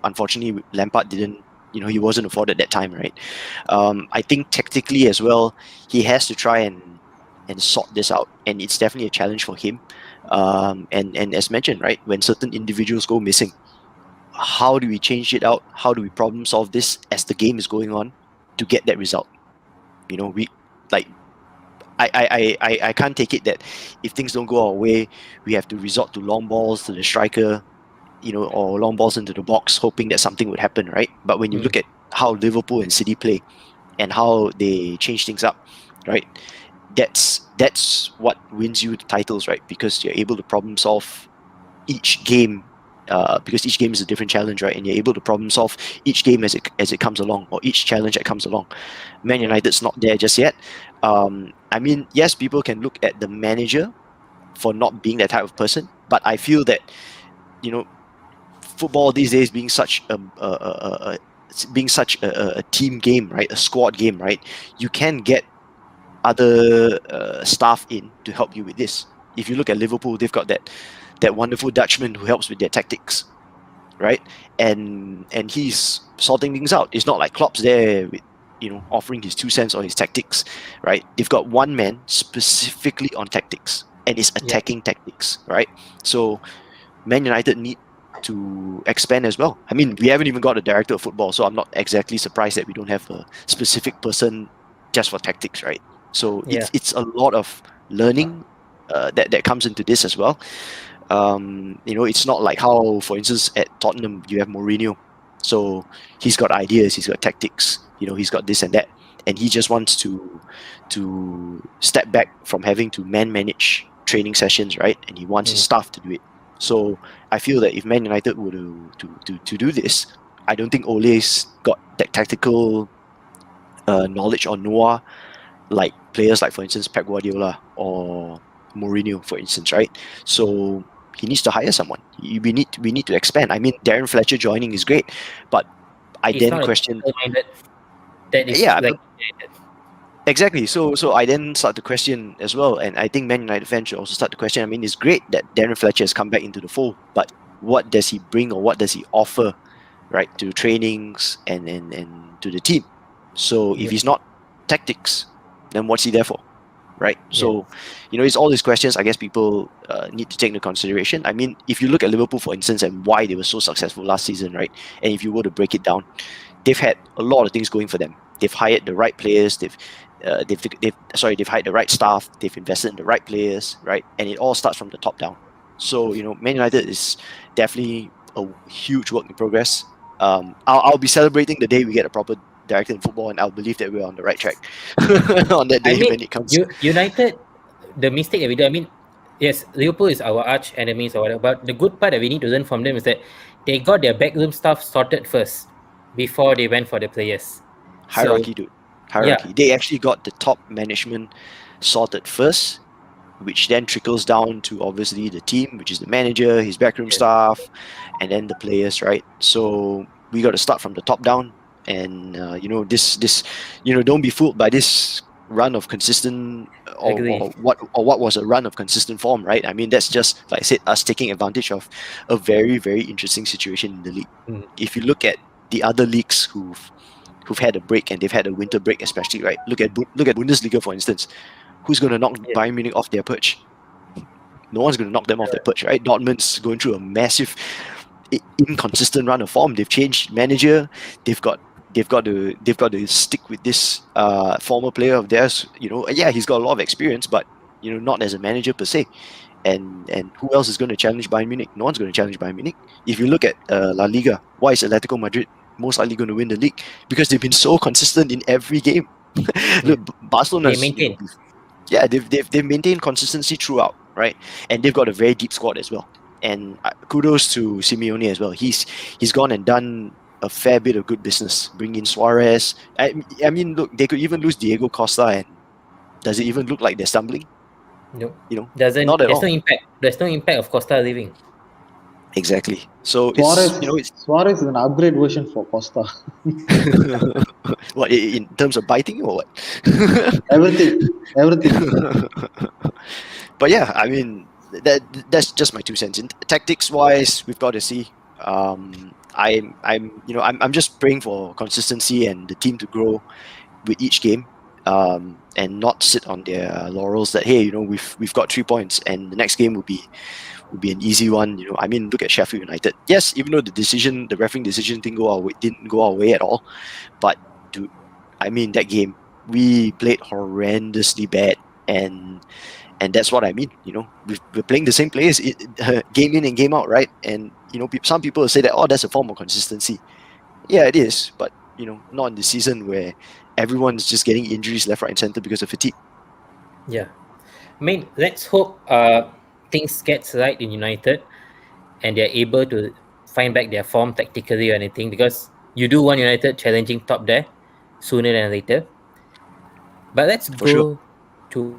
Unfortunately, Lampard didn't. He wasn't afforded that time, right? I think tactically as well, he has to try and sort this out, and it's definitely a challenge for him. And as mentioned, right, when certain individuals go missing, how do we change it out? How do we problem solve this as the game is going on to get that result? We like I can't take it that if things don't go our way, we have to resort to long balls to the striker, or long balls into the box, hoping that something would happen, right? But when you look at how Liverpool and City play and how they change things up, right? That's what wins you the titles, right? Because you're able to problem solve each game, because each game is a different challenge, right? And you're able to problem solve each game as it comes along, or each challenge that comes along. Man United's not there just yet. I mean, yes, people can look at the manager for not being that type of person, but I feel that football these days being such a team game, right? A squad game, right? You can get other staff in to help you with this. If you look at Liverpool, they've got that wonderful Dutchman who helps with their tactics, right? And he's sorting things out. It's not like Klopp's there with offering his 2 cents on his tactics, right? They've got one man specifically on tactics, and it's attacking tactics, right? So Man United need to expand as well. I mean, we haven't even got a director of football, so I'm not exactly surprised that we don't have a specific person just for tactics, right? So it's a lot of learning that comes into this as well. It's not like how, for instance, at Tottenham you have Mourinho, so he's got ideas, he's got tactics, he's got this and that, and he just wants to step back from having to manage training sessions, right? And he wants his staff to do it. So I feel that if Man United were to do this, I don't think Ole's got that tactical knowledge or know like players like, for instance, Pep Guardiola or Mourinho, for instance, right? So he needs to hire someone. We need to expand. I mean, Darren Fletcher joining is great, but I He's then not question. That is like Exactly. So I then start to question as well, and I think Man United fans should also start to question. I mean, it's great that Darren Fletcher has come back into the fold, but what does he bring, or what does he offer, right, to trainings and to the team? So if he's not tactics, then what's he there for, right? So, it's all these questions I guess people need to take into consideration. I mean, if you look at Liverpool, for instance, and why they were so successful last season, right? And if you were to break it down, they've had a lot of things going for them. They've hired the right players. They've hired the right staff. They've invested in the right players, right? And it all starts from the top down. So Man United is definitely a huge work in progress. I'll be celebrating the day we get a proper director in football, and I'll believe that we're on the right track on that I day mean, when it comes. United, the mistake that we do. I mean, yes, Liverpool is our arch enemies or whatever. But the good part that we need to learn from them is that they got their backroom stuff sorted first before they went for the players. Hierarchy, dude. Hierarchy. Yeah. They actually got the top management sorted first, which then trickles down to obviously the team, which is the manager, his backroom staff, and then the players, right? So we got to start from the top down, and don't be fooled by this run of consistent Agree. what was a run of consistent form, right? I mean, that's just like I said, us taking advantage of a very very interesting situation in the league. Mm. If you look at the other leagues who've had a break, and they've had a winter break especially, right? Look at Bundesliga, for instance. Who's going to knock Bayern Munich off their perch? No one's going to knock them off their perch, right? Dortmund's going through a massive inconsistent run of form. They've changed manager. They've got to stick with this former player of theirs. Yeah, he's got a lot of experience, but not as a manager per se. And who else is going to challenge Bayern Munich? No one's going to challenge Bayern Munich. If you look at La Liga, why is Atletico Madrid most likely going to win the league? Because they've been so consistent in every game. Look, Barcelona, They maintain. they've maintained consistency throughout, right? And they've got a very deep squad as well. And kudos to Simeone as well. He's gone and done a fair bit of good business. Bring in Suarez. I mean, look, they could even lose Diego Costa, and does it even look like they're stumbling? No. Not at There's all. no impact. There's no impact of Costa leaving. Exactly. So Suarez is an upgrade version for Costa. What, in terms of biting or what? Everything. But yeah, I mean, that's just my 2 cents. In tactics wise, we've got to see. I'm just praying for consistency and the team to grow with each game, and not sit on their laurels that, hey, we've got 3 points and the next game will be an easy one. I mean, look at Sheffield United. Yes, even though the refereeing decision didn't go our way at all, but dude, I mean, that game we played horrendously bad, and that's what I mean. We're playing the same players game in and game out, right? And some people say that, oh, that's a form of consistency. Yeah, it is, but not in the season where everyone's just getting injuries left, right, and center because of fatigue. Yeah. I mean, let's hope things gets right in United and they're able to find back their form tactically or anything, because you do want United challenging top there sooner than later. But let's For go sure. to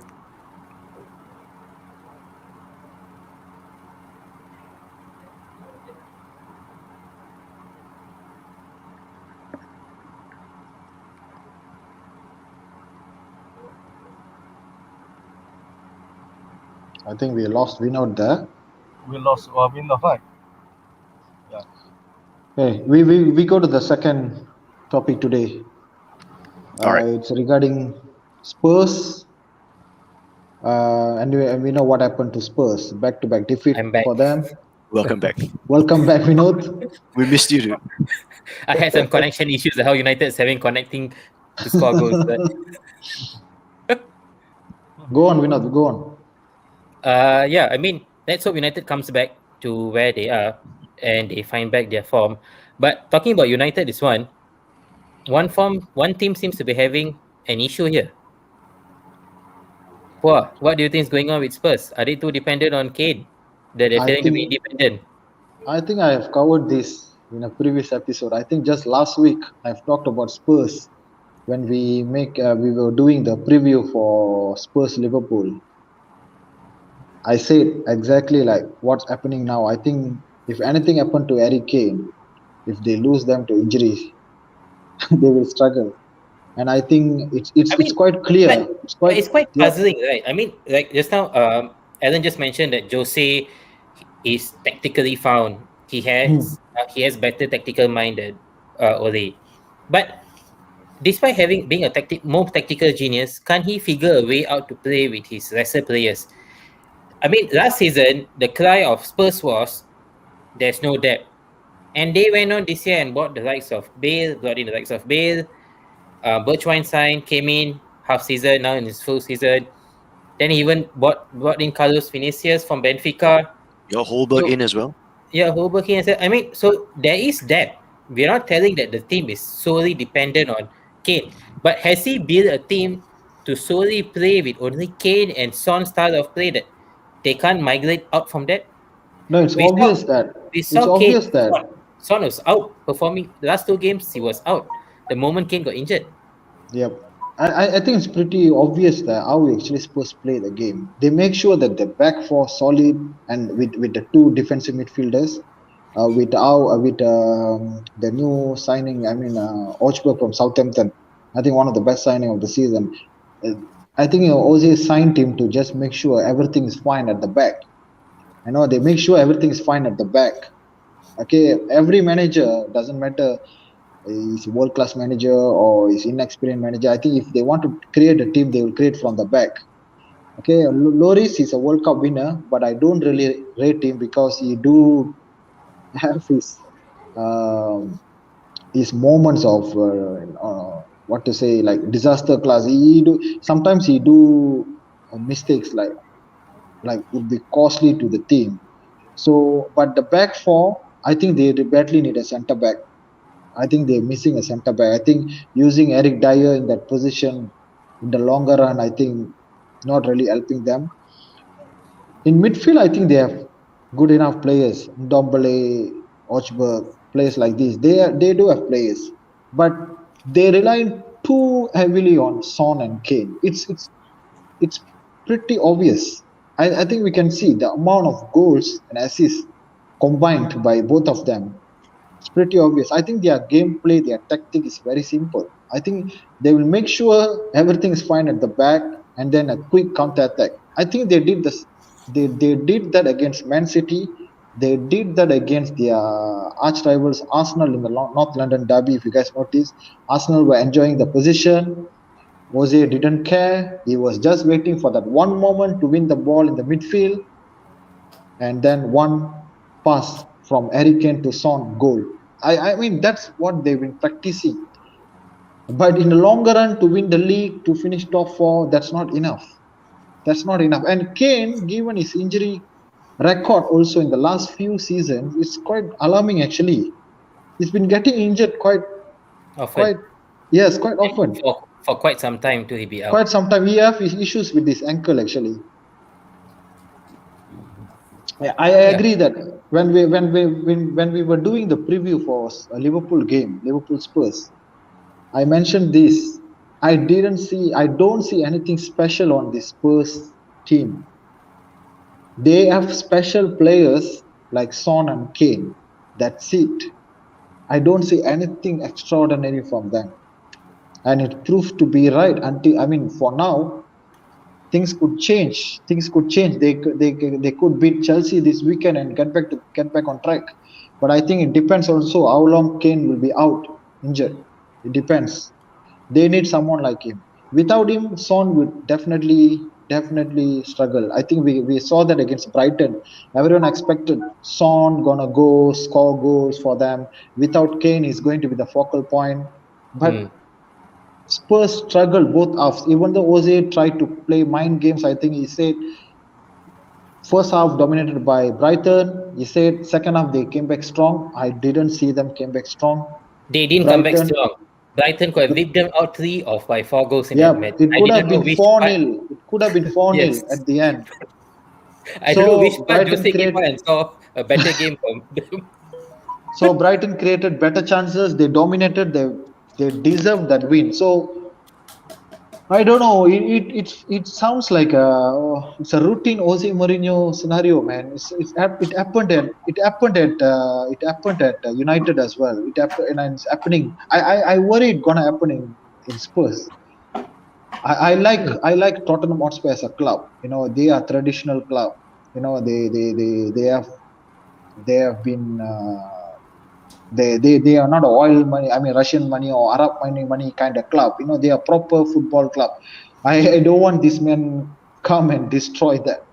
I think we lost Vinod there. We lost Winner, right? Yeah. Okay, we go to the second topic today. All right. It's regarding Spurs. And we know what happened to Spurs. Back-to-back defeat I'm back. for them. Welcome back. Welcome back, Vinod. We missed you, dude. I had some connection issues. How United is having connecting to score goals. But Go on, Vinod. Go on. yeah, I mean, let's hope United comes back to where they are and they find back their form. But talking about United, this one team seems to be having an issue here. What do you think is going on with Spurs? Are they too dependent on Kane? That they're I failing to be think independent? I think I have covered this in a previous episode. I think just last week I've talked about Spurs when we were doing the preview for Spurs Liverpool. I said exactly like what's happening now. I think if anything happened to Harry Kane, if they lose them to injuries, they will struggle. And I think it's quite clear. It's quite puzzling, right? I mean, like just now, Alan just mentioned that Jose is tactically found. He has better tactical mind than Ole. But despite being a more tactical genius, can't he figure a way out to play with his lesser players? I mean, last season the cry of Spurs was there's no depth, and they went on this year and brought in the likes of Bale. Bergwijn came in half season, now in his full season. Then he even brought in Carlos Vinicius from Benfica. Your Holberg So in as well. yeah, Holberg and I mean, so there is depth. We're not telling that the team is solely dependent on Kane, but has he built a team to solely play with only Kane and Son style of play that they can't migrate out from that? No, it's We saw obvious that we it's saw Kane. obvious that Son was out performing the last 2 games. He was out the moment Kane got injured. Yep. I think it's pretty obvious that how we actually supposed to play the game. They make sure that the back four solid and with the two defensive midfielders, with the new signing. I mean, Ochberg from Southampton. I think one of the best signing of the season. Uh, I think Ozil signed him to just make sure everything is fine at the back. I know they make sure everything is fine at the back. Okay, every manager doesn't matter is a world class manager or is inexperienced manager. I think if they want to create a team, they will create from the back. Okay, Loris is a World Cup winner, but I don't really rate him because he do have um, his moments of what to say, like disaster class. He do sometimes he do mistakes like would be costly to the team. So, but the back four, I think they badly need a centre back. I think they're missing a centre back. I think using Eric Dyer in that position in the longer run, I think not really helping them. In midfield, I think they have good enough players. Ndombele, Ochberg, players like this. They do have players, but they rely too heavily on Son and Kane. It's pretty obvious. I think we can see the amount of goals and assists combined by both of them. It's pretty obvious. I think their gameplay, their tactic is very simple. I think they will make sure everything is fine at the back and then a quick counter attack. I think they did this. They did that against Man City. They did that against their arch rivals Arsenal in the North London derby. If you guys notice, Arsenal were enjoying the position. Jose didn't care. He was just waiting for that one moment to win the ball in the midfield, and then one pass from Harry Kane to Son goal. I mean that's what they've been practicing. But in the longer run, to win the league, to finish top four, that's not enough. That's not enough. And Kane, given his injury record also in the last few seasons, it's quite alarming actually. He's been getting injured quite Often. quite often. For quite some time to be out. Quite some time. He have his issues with his ankle actually. I agree that when we were doing the preview for a Liverpool game, Liverpool Spurs, I mentioned this. I don't see anything special on this Spurs team. They have special players like Son and Kane. That's it. I don't see anything extraordinary from them. And it proved to be right for now, things could change. They could beat Chelsea this weekend and get back on track. But I think it depends also how long Kane will be out injured. It depends. They need someone like him. Without him, Son would definitely struggle. I think we saw that against Brighton. Everyone expected Son gonna go score goals for them. Without Kane, he's going to be the focal point. But Spurs struggled both halves. Even though Ozil tried to play mind games, I think he said first half dominated by Brighton. He said second half they came back strong. I didn't see them came back strong. They didn't come back strong. Brighton could have whipped them out 3 or by 4 goals in that match. It could have been 4-0. It could have been 4-0 at the end. I don't know which part Jose came out and saw a better game from them. So Brighton created better chances. They dominated. They deserved that win. So I don't know. It sounds like it's a routine Jose Mourinho scenario, man. It happened at United as well. And it's happening. I worry it's gonna happen in Spurs. I like Tottenham Hotspur as a club. They are a traditional club. They have been They are not oil money. I mean Russian money or Arab money kind of club. They are proper football club. I don't want this man come and destroy that.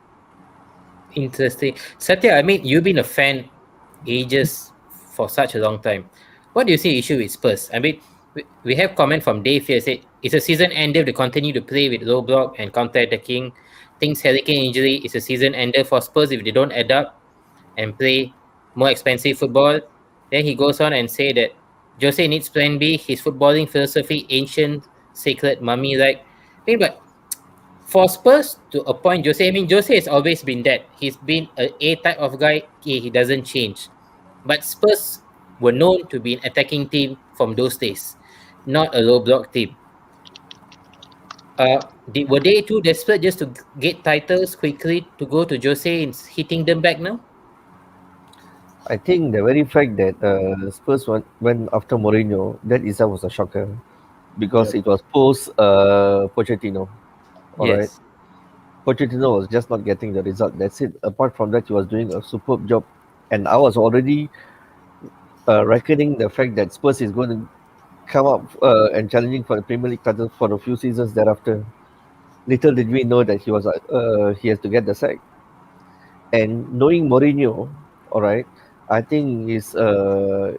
Interesting. Satya, I mean, you've been a fan ages for such a long time. What do you see issue with Spurs? I mean, we have comment from Dave here said it's a season ender to continue to play with low block and counter attacking. Thinks Harry Kane injury is a season ender for Spurs if they don't adapt and play more expensive football. Then he goes on and say that Jose needs plan B. His footballing philosophy ancient, sacred, mummy like. I mean, but for Spurs to appoint Jose, I mean, Jose has always been that. He's been a type of guy. He doesn't change. But Spurs were known to be an attacking team from those days, not a low block team. Were they too desperate just to get titles quickly to go to Jose and hitting them back now? I think the very fact that Spurs went after Mourinho, that itself was a shocker because Yep. it was post Pochettino. All right, Yes. Pochettino was just not getting the result. That's it. Apart from that, he was doing a superb job, and I was already reckoning the fact that Spurs is going to come up and challenging for the Premier League title for a few seasons thereafter. Little did we know that he has to get the sack. And knowing Mourinho, all right, I think is a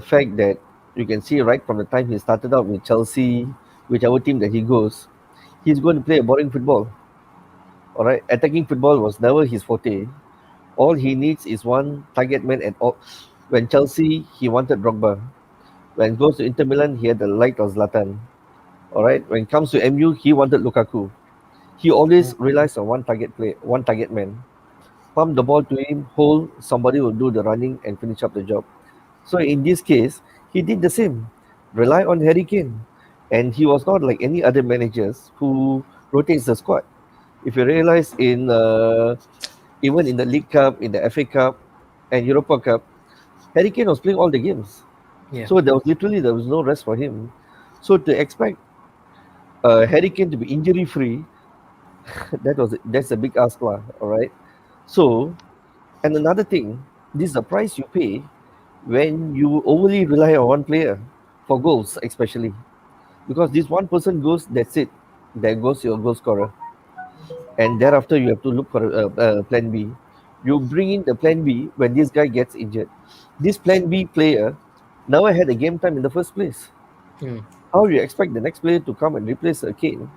fact that you can see right from the time he started out with Chelsea, whichever team that he goes, he's going to play a boring football. All right, attacking football was never his forte. All he needs is one target man at all. When Chelsea, he wanted Drogba. When he goes to Inter Milan, he had the light of Zlatan. All right, when it comes to MU, he wanted Lukaku. He always relies on one target man. Pump the ball to him, hold, somebody will do the running and finish up the job. So in this case, he did the same. Rely on Harry Kane. And he was not like any other managers who rotates the squad. If you realize even in the League Cup, in the FA Cup, and Europa Cup, Harry Kane was playing all the games. Yeah. So there was no rest for him. So to expect Harry Kane to be injury free, that's a big ask lah. All right. So and another thing, this is the price you pay when you overly rely on one player for goals, especially because this one person goes, that's it. There goes your goal scorer, and thereafter you have to look for a plan B. You bring in the plan B when this guy gets injured. This plan B player never had a game time in the first place. Hmm. How do you expect the next player to come and replace a Kane?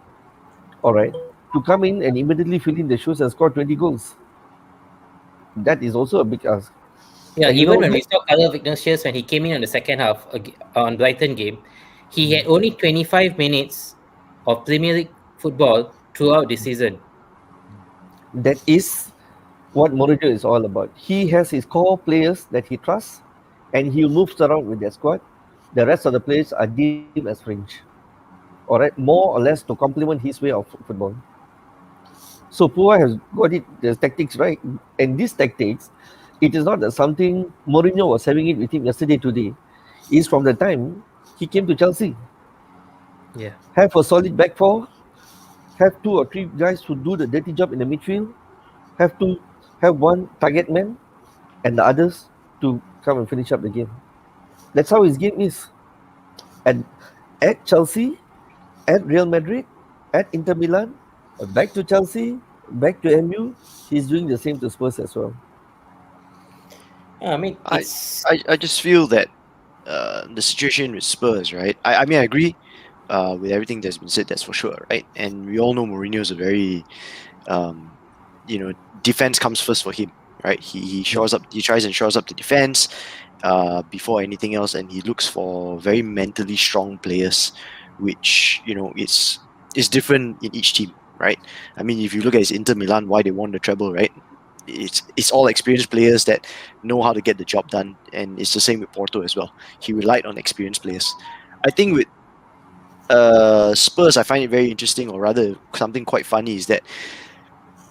All right, to come in and immediately fill in the shoes and score 20 goals. That is also a big ask. Yeah, And you even know, when we saw Carlo Ignatius when he came in on the second half on Brighton game, he had only 25 minutes of Premier League football throughout the season. that is what Mourinho is all about. He has his core players that he trusts, and he moves around with their squad. The rest of the players are deemed as fringe, all right, more or less to complement his way of football. So Pua has got the tactics right, and these tactics, it is not that something Mourinho was having it with him yesterday, today. Is from the time he came to Chelsea. Yeah. Have a solid back four, have two or three guys who do the dirty job in the midfield, have to have one target man, and the others to come and finish up the game. That's how his game is. And at Chelsea, at Real Madrid, at Inter Milan, back to Chelsea, back to MU, he's doing the same to Spurs as well. I mean, I, it's I just feel that the situation with Spurs, right? I mean, I agree with everything that's been said, that's for sure, right? And we all know Mourinho's a very, um, defense comes first for him, right? He shores up, he tries and shores up the defense before anything else, and he looks for very mentally strong players, which is different in each team, right? I mean, if you look at his Inter Milan, why they won the treble, right? It's all experienced players that know how to get the job done, and it's the same with Porto as well. He relied on experienced players. I think with Spurs, I find it very interesting, or rather something quite funny, is that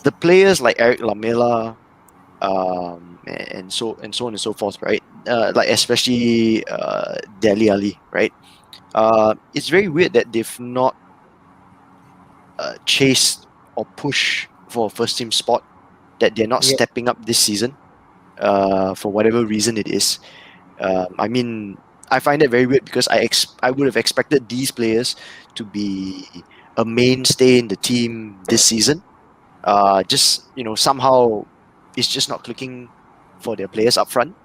the players like Eric Lamela, and so on and so forth, right? Like especially Dele Ali, right? It's very weird that they've not chased or pushed for a first team spot, that they're not yeah. stepping up this season, for whatever reason it is. I mean, I find it very weird because I would have expected these players to be a mainstay in the team this season. Just somehow it's just not clicking for their players up front,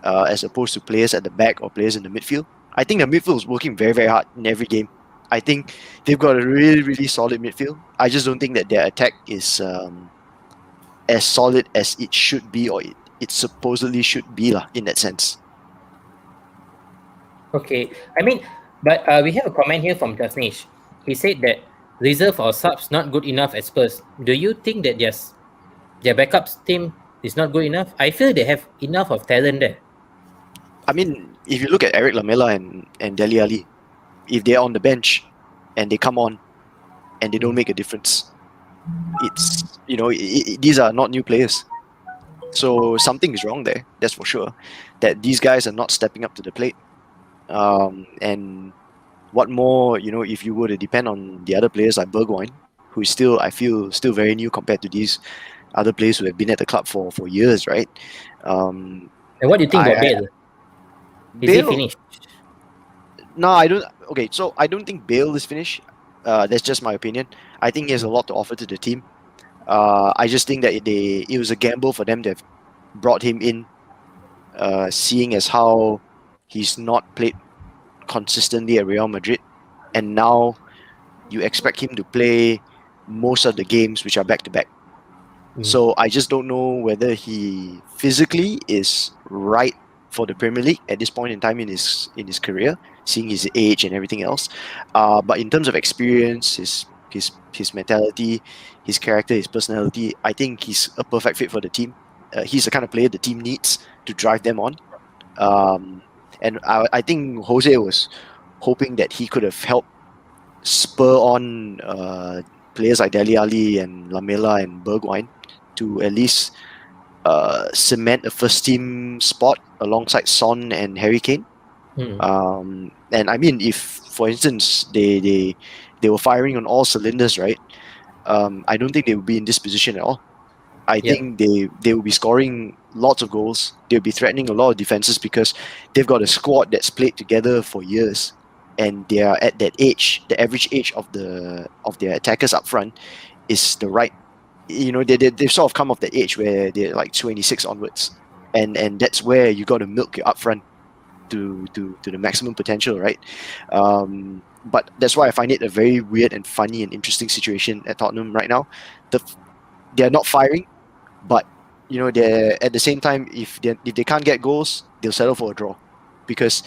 as opposed to players at the back or players in the midfield. I think the midfield is working very very hard in every game. I think they've got a really really solid midfield. I just don't think that their attack is as solid as it should be, or it supposedly should be lah, in that sense. Okay, I mean, but we have a comment here from Jasnish. He said that reserve or subs not good enough at Spurs. Do you think that their backups team is not good enough? I feel they have enough of talent there. I mean, if you look at Eric Lamela and Dele Alli, if they're on the bench and they come on and they don't make a difference, it's these are not new players. So something is wrong there. That's for sure. That these guys are not stepping up to the plate. And what more, if you were to depend on the other players like Bergwijn, who is still, I feel, still very new compared to these other players who have been at the club for years, right? And what do you think about Bale? Is he Bale, finished? no, I don't. Okay, so I don't think Bale is finished. That's just my opinion. I think he has a lot to offer to the team. I just think that it was a gamble for them to have brought him in, seeing as how he's not played consistently at Real Madrid, and now you expect him to play most of the games which are back to back. So I just don't know whether he physically is right for the Premier League at this point in time in his career, seeing his age and everything else. But in terms of experience, his mentality, his character, his personality, I think he's a perfect fit for the team. He's the kind of player the team needs to drive them on. And I think Jose was hoping that he could have helped spur on players like Dele Alli and Lamela and Bergwijn to at least cement a first team spot alongside Son and Harry Kane. And I mean, if for instance they were firing on all cylinders, right? I don't think they would be in this position at all. I think they will be scoring lots of goals. They'll be threatening a lot of defenses because they've got a squad that's played together for years, and they are at that age. The average age of their attackers up front is the right. They've sort of come off the age where they're like 26 onwards, and that's where you got to milk your up front to the maximum potential, right? But that's why I find it a very weird and funny and interesting situation at Tottenham right now. They're not firing, but they're at the same time, if they can't get goals, they'll settle for a draw, because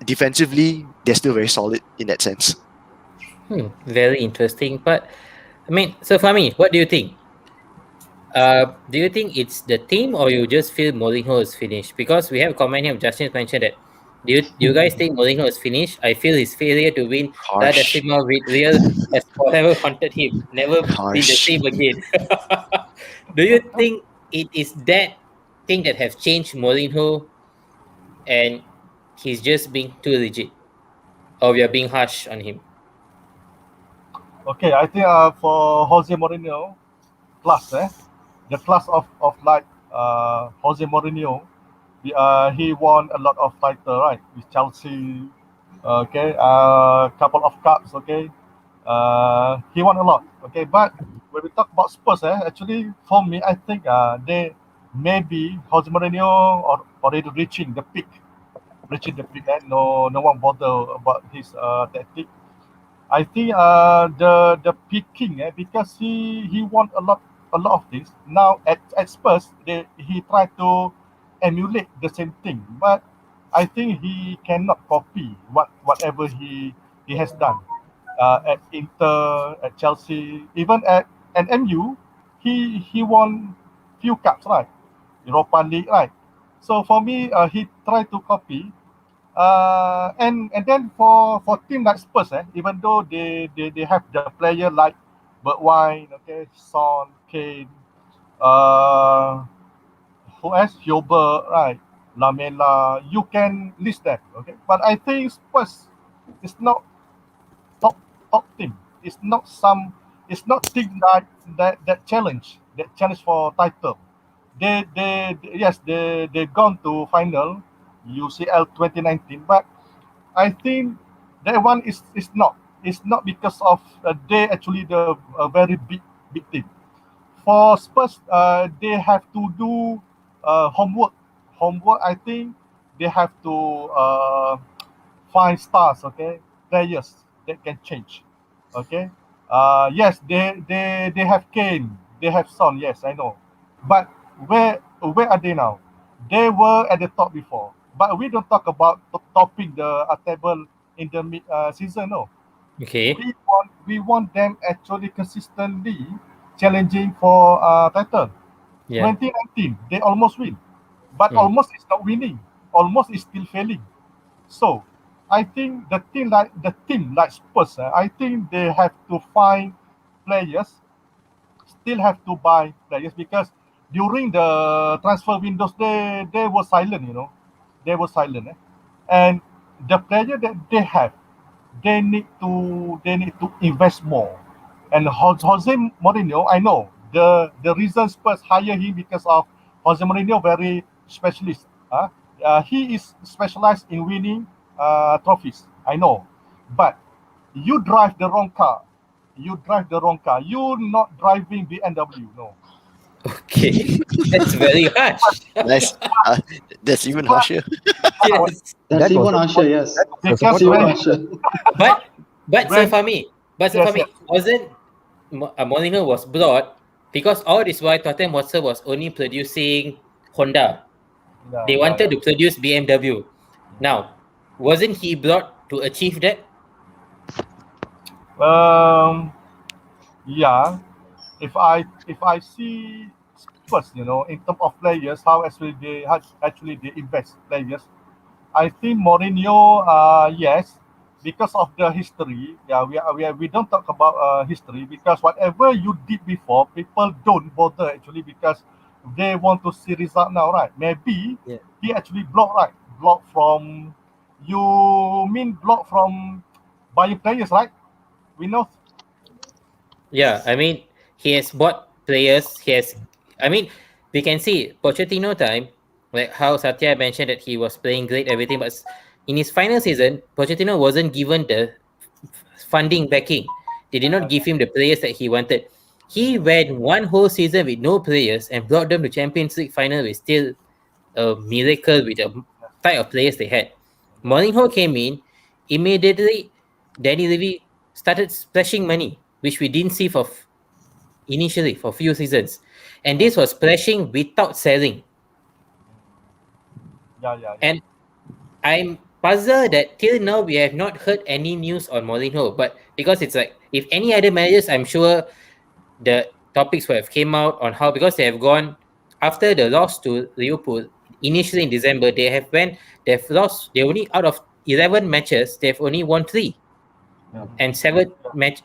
defensively they're still very solid in that sense. Very interesting. But I mean, so Fahmi, what do you think? Do you think it's the team, or you just feel Mourinho is finished? Because we have a comment here. Justin mentioned that. Do you guys think Mourinho is finished? I feel his failure to win La Harsh. Decima with Real has forever haunted him. Never be the Harsh. same again. Do you think it is that thing that have changed Mourinho, and he's just being too rigid, or we are being harsh on him? Okay, I think for Jose Mourinho, the class of like Jose Mourinho, he won a lot of title, right, with Chelsea. Okay, couple of cups. Okay, he won a lot. Okay, but when we talk about Spurs, actually for me, I think they maybe Jose Mourinho already reaching the peak. No one bother about his tactic. I think the picking, because he won a lot of things. Now at Spurs, he tried to emulate the same thing, but I think he cannot copy whatever he has done at Inter, at Chelsea, even at MU. He won few cups, right? Europa League, right? So for me, he tried to copy, and then for team like Spurs, even though they have the player like Bergwijn, okay, Son, Kane, uh, who else? Hubert, right? Lamela, you can list that, okay. But I think Spurs is not top team. It's not team that challenge for title. They yes they gone to final, UCL 2019. But I think that one is not. It's not because of they actually the very big team. For Spurs, they have to do homework. Homework, I think they have to find stars, okay, players that can change, okay. Yes, they have Kane, they have Son. Yes, I know, but where are they now? They were at the top before, but we don't talk about topping the table in the mid season. No, Okay. we want them actually consistently challenging for title. Yeah. 2019 they almost win, but Mm. almost is not winning. Almost is still failing. So I think the team like Spurs, I think they have to find players, still have to buy players because during the transfer windows they were silent, they were silent, and the player that they have, they need to invest more. And Jose Mourinho, I know the reason Spurs hire him because of Jose Mourinho very specialist. He is specialized in winning trophies. I know, but you drive the wrong car. You drive the wrong car. You're not driving BMW. No. Okay. That's very harsh. Nice. Uh, that's even But harsher. Yes. That's That was even a harsher. spot. Yes, That was a because that's spot even on. when harsher. But Sir when Fahmi, yes, yes, wasn't Mourinho was brought because all this while Tottenham Hotspur was only producing Honda. yeah, They yeah, wanted to produce BMW. Now, wasn't he brought to achieve that? yeah. Yeah. If I see Spurs, in terms of players, how actually they invest players. I think Mourinho, yes, because of the history. Yeah, we don't talk about history because whatever you did before, people don't bother actually because they want to see result now, right? Maybe Yeah. he actually block, right? Block from, you mean block from buying players, right? We know. Yeah, I mean, he has bought players. I mean, we can see Pochettino time, like how Satya mentioned that he was playing great, everything, but in his final season, Pochettino wasn't given the funding backing. They did not Yeah, give him the players that he wanted. He went one whole season with no players and brought them to Champions League final with still a miracle with the type of players they had. yeah, Mourinho came in, immediately Danny Levy started splashing money, which we didn't see initially for few seasons. And yeah, this was splashing without selling. yeah, yeah, yeah. And I'm puzzled that till now we have not heard any news on Mourinho. But because it's like if any other managers, I'm sure the topics would have came out on how because they have gone after the loss to Liverpool initially in December, they've lost they only out of 11 matches, they've only won 3. Yeah. And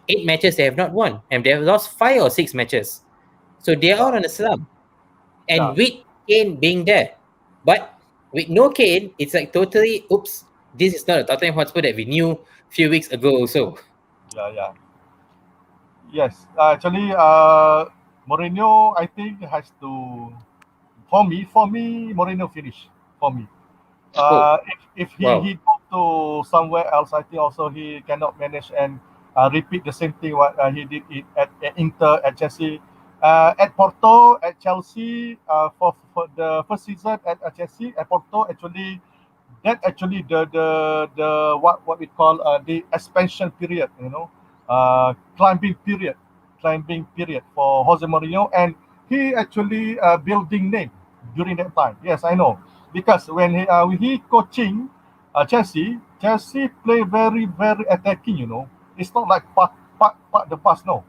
8 matches they have not won. And they have lost 5 or 6 matches. So they are Yeah, all on a slump. And yeah, with Kane being there. But with no Kane, it's like totally oops, this is not a Tottenham Hotspur that we knew few weeks ago also. yeah, yeah. Yes, actually, Mourinho, I think has to. For me, Mourinho finish. For me, Oh, if he wow. go to somewhere else, I think also he cannot manage and repeat the same thing what he did at Inter, at Chelsea, at Porto, at Chelsea, for the first season at Chelsea, at Porto. Actually, that actually the what we call the expansion period, climbing period for Jose Mourinho, and he actually building name during that time. Yes, I know, because when he coaching Chelsea play very very attacking. It's not like part the bus. No,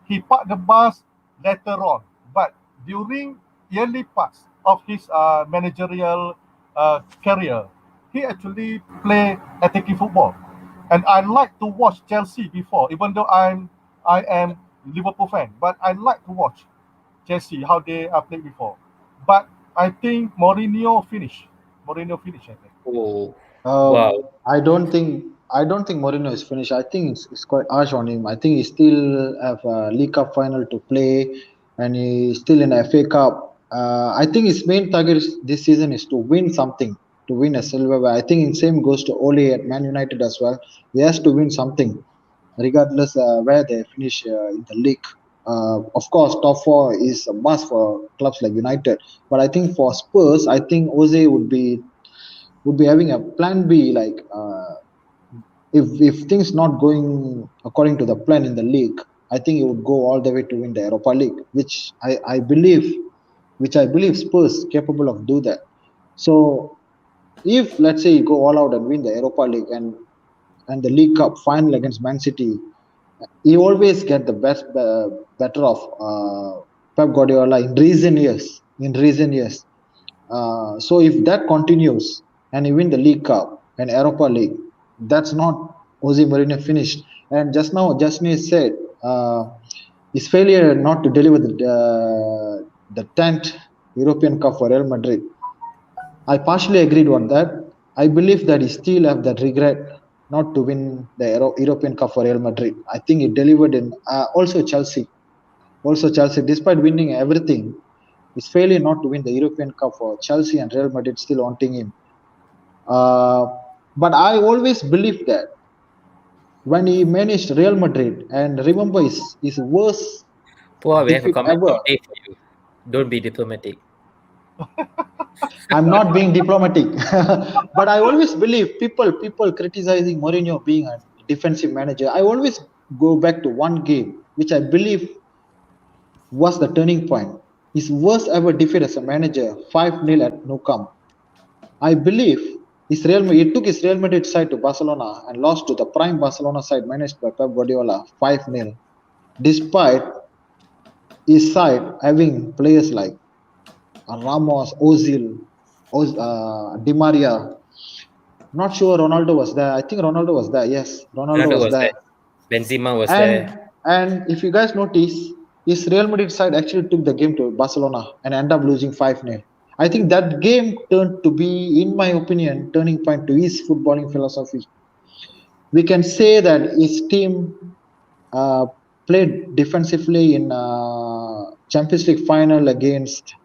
he parked the bus later on, but during early parts of his managerial career, he actually play attacking football. And I like to watch Chelsea before, even though I am Liverpool fan, but I like to watch Chelsea how they played before. But I think Mourinho finish. Mourinho finish, I think. Oh, wow. Um, I don't think Mourinho is finished. I think it's quite harsh on him. I think he still have a League Cup final to play, and he's still in a FA Cup. I think his main target this season is to win something. to win a silverware. I think in same goes to Ole at Man United as well. He has to win something, regardless where they finish in the league. Of course, top four is a must for clubs like United. But I think for Spurs, I think Jose would be having a plan B, like if things not going according to the plan in the league, I think he would go all the way to win the Europa League, which I believe Spurs capable of do that. So if let's say you go all out and win the Europa League and the League Cup final against Man City, he always get the better of Pep Guardiola in recent years. So if that continues and he win the League Cup and Europa League, that's not Jose Mourinho finished. And just now, Jasmine said his failure not to deliver the 10th European Cup for Real Madrid. I partially agreed on that. I believe that he still have that regret not to win the European Cup for Real Madrid. I think he delivered in also Chelsea. Also Chelsea, despite winning everything, his failure not to win the European Cup for Chelsea and Real Madrid still haunting him. But I always believe that when he managed Real Madrid, and remember his worst Poor, we have a defeat comment ever. from Dave for you. Don't be diplomatic. I'm not being diplomatic, but I always believe people criticizing Mourinho being a defensive manager. I always go back to one game, which I believe was the turning point. His worst ever defeat as a manager, 5-0 at Nou Camp. I believe he took his Real Madrid side to Barcelona and lost to the prime Barcelona side managed by Pep Guardiola 5-0, despite his side having players like Ramos, Ozil, Di Maria. Not sure Ronaldo was there. I think Ronaldo was there. Yes, Ronaldo was there. Benzema was And there. and if you guys notice, his Real Madrid side actually took the game to Barcelona and ended up losing 5-0. I think that game turned to be, in my opinion, turning point to his footballing philosophy. We can say that his team uh, played defensively in Champions League final against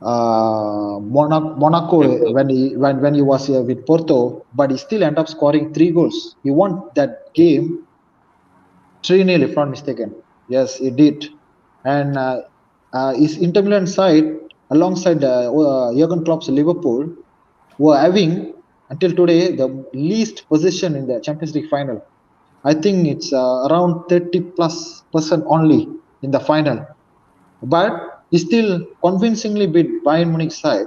Monaco when he was with Porto, but he still ended up scoring 3 goals. He won that game 3-0, if not mistaken. Yes, he did. And his Inter Milan side, alongside Jurgen Klopp's Liverpool, were having until today the least possession in the Champions League final. I think it's around 30+% only in the final. But he still convincingly beat Bayern Munich side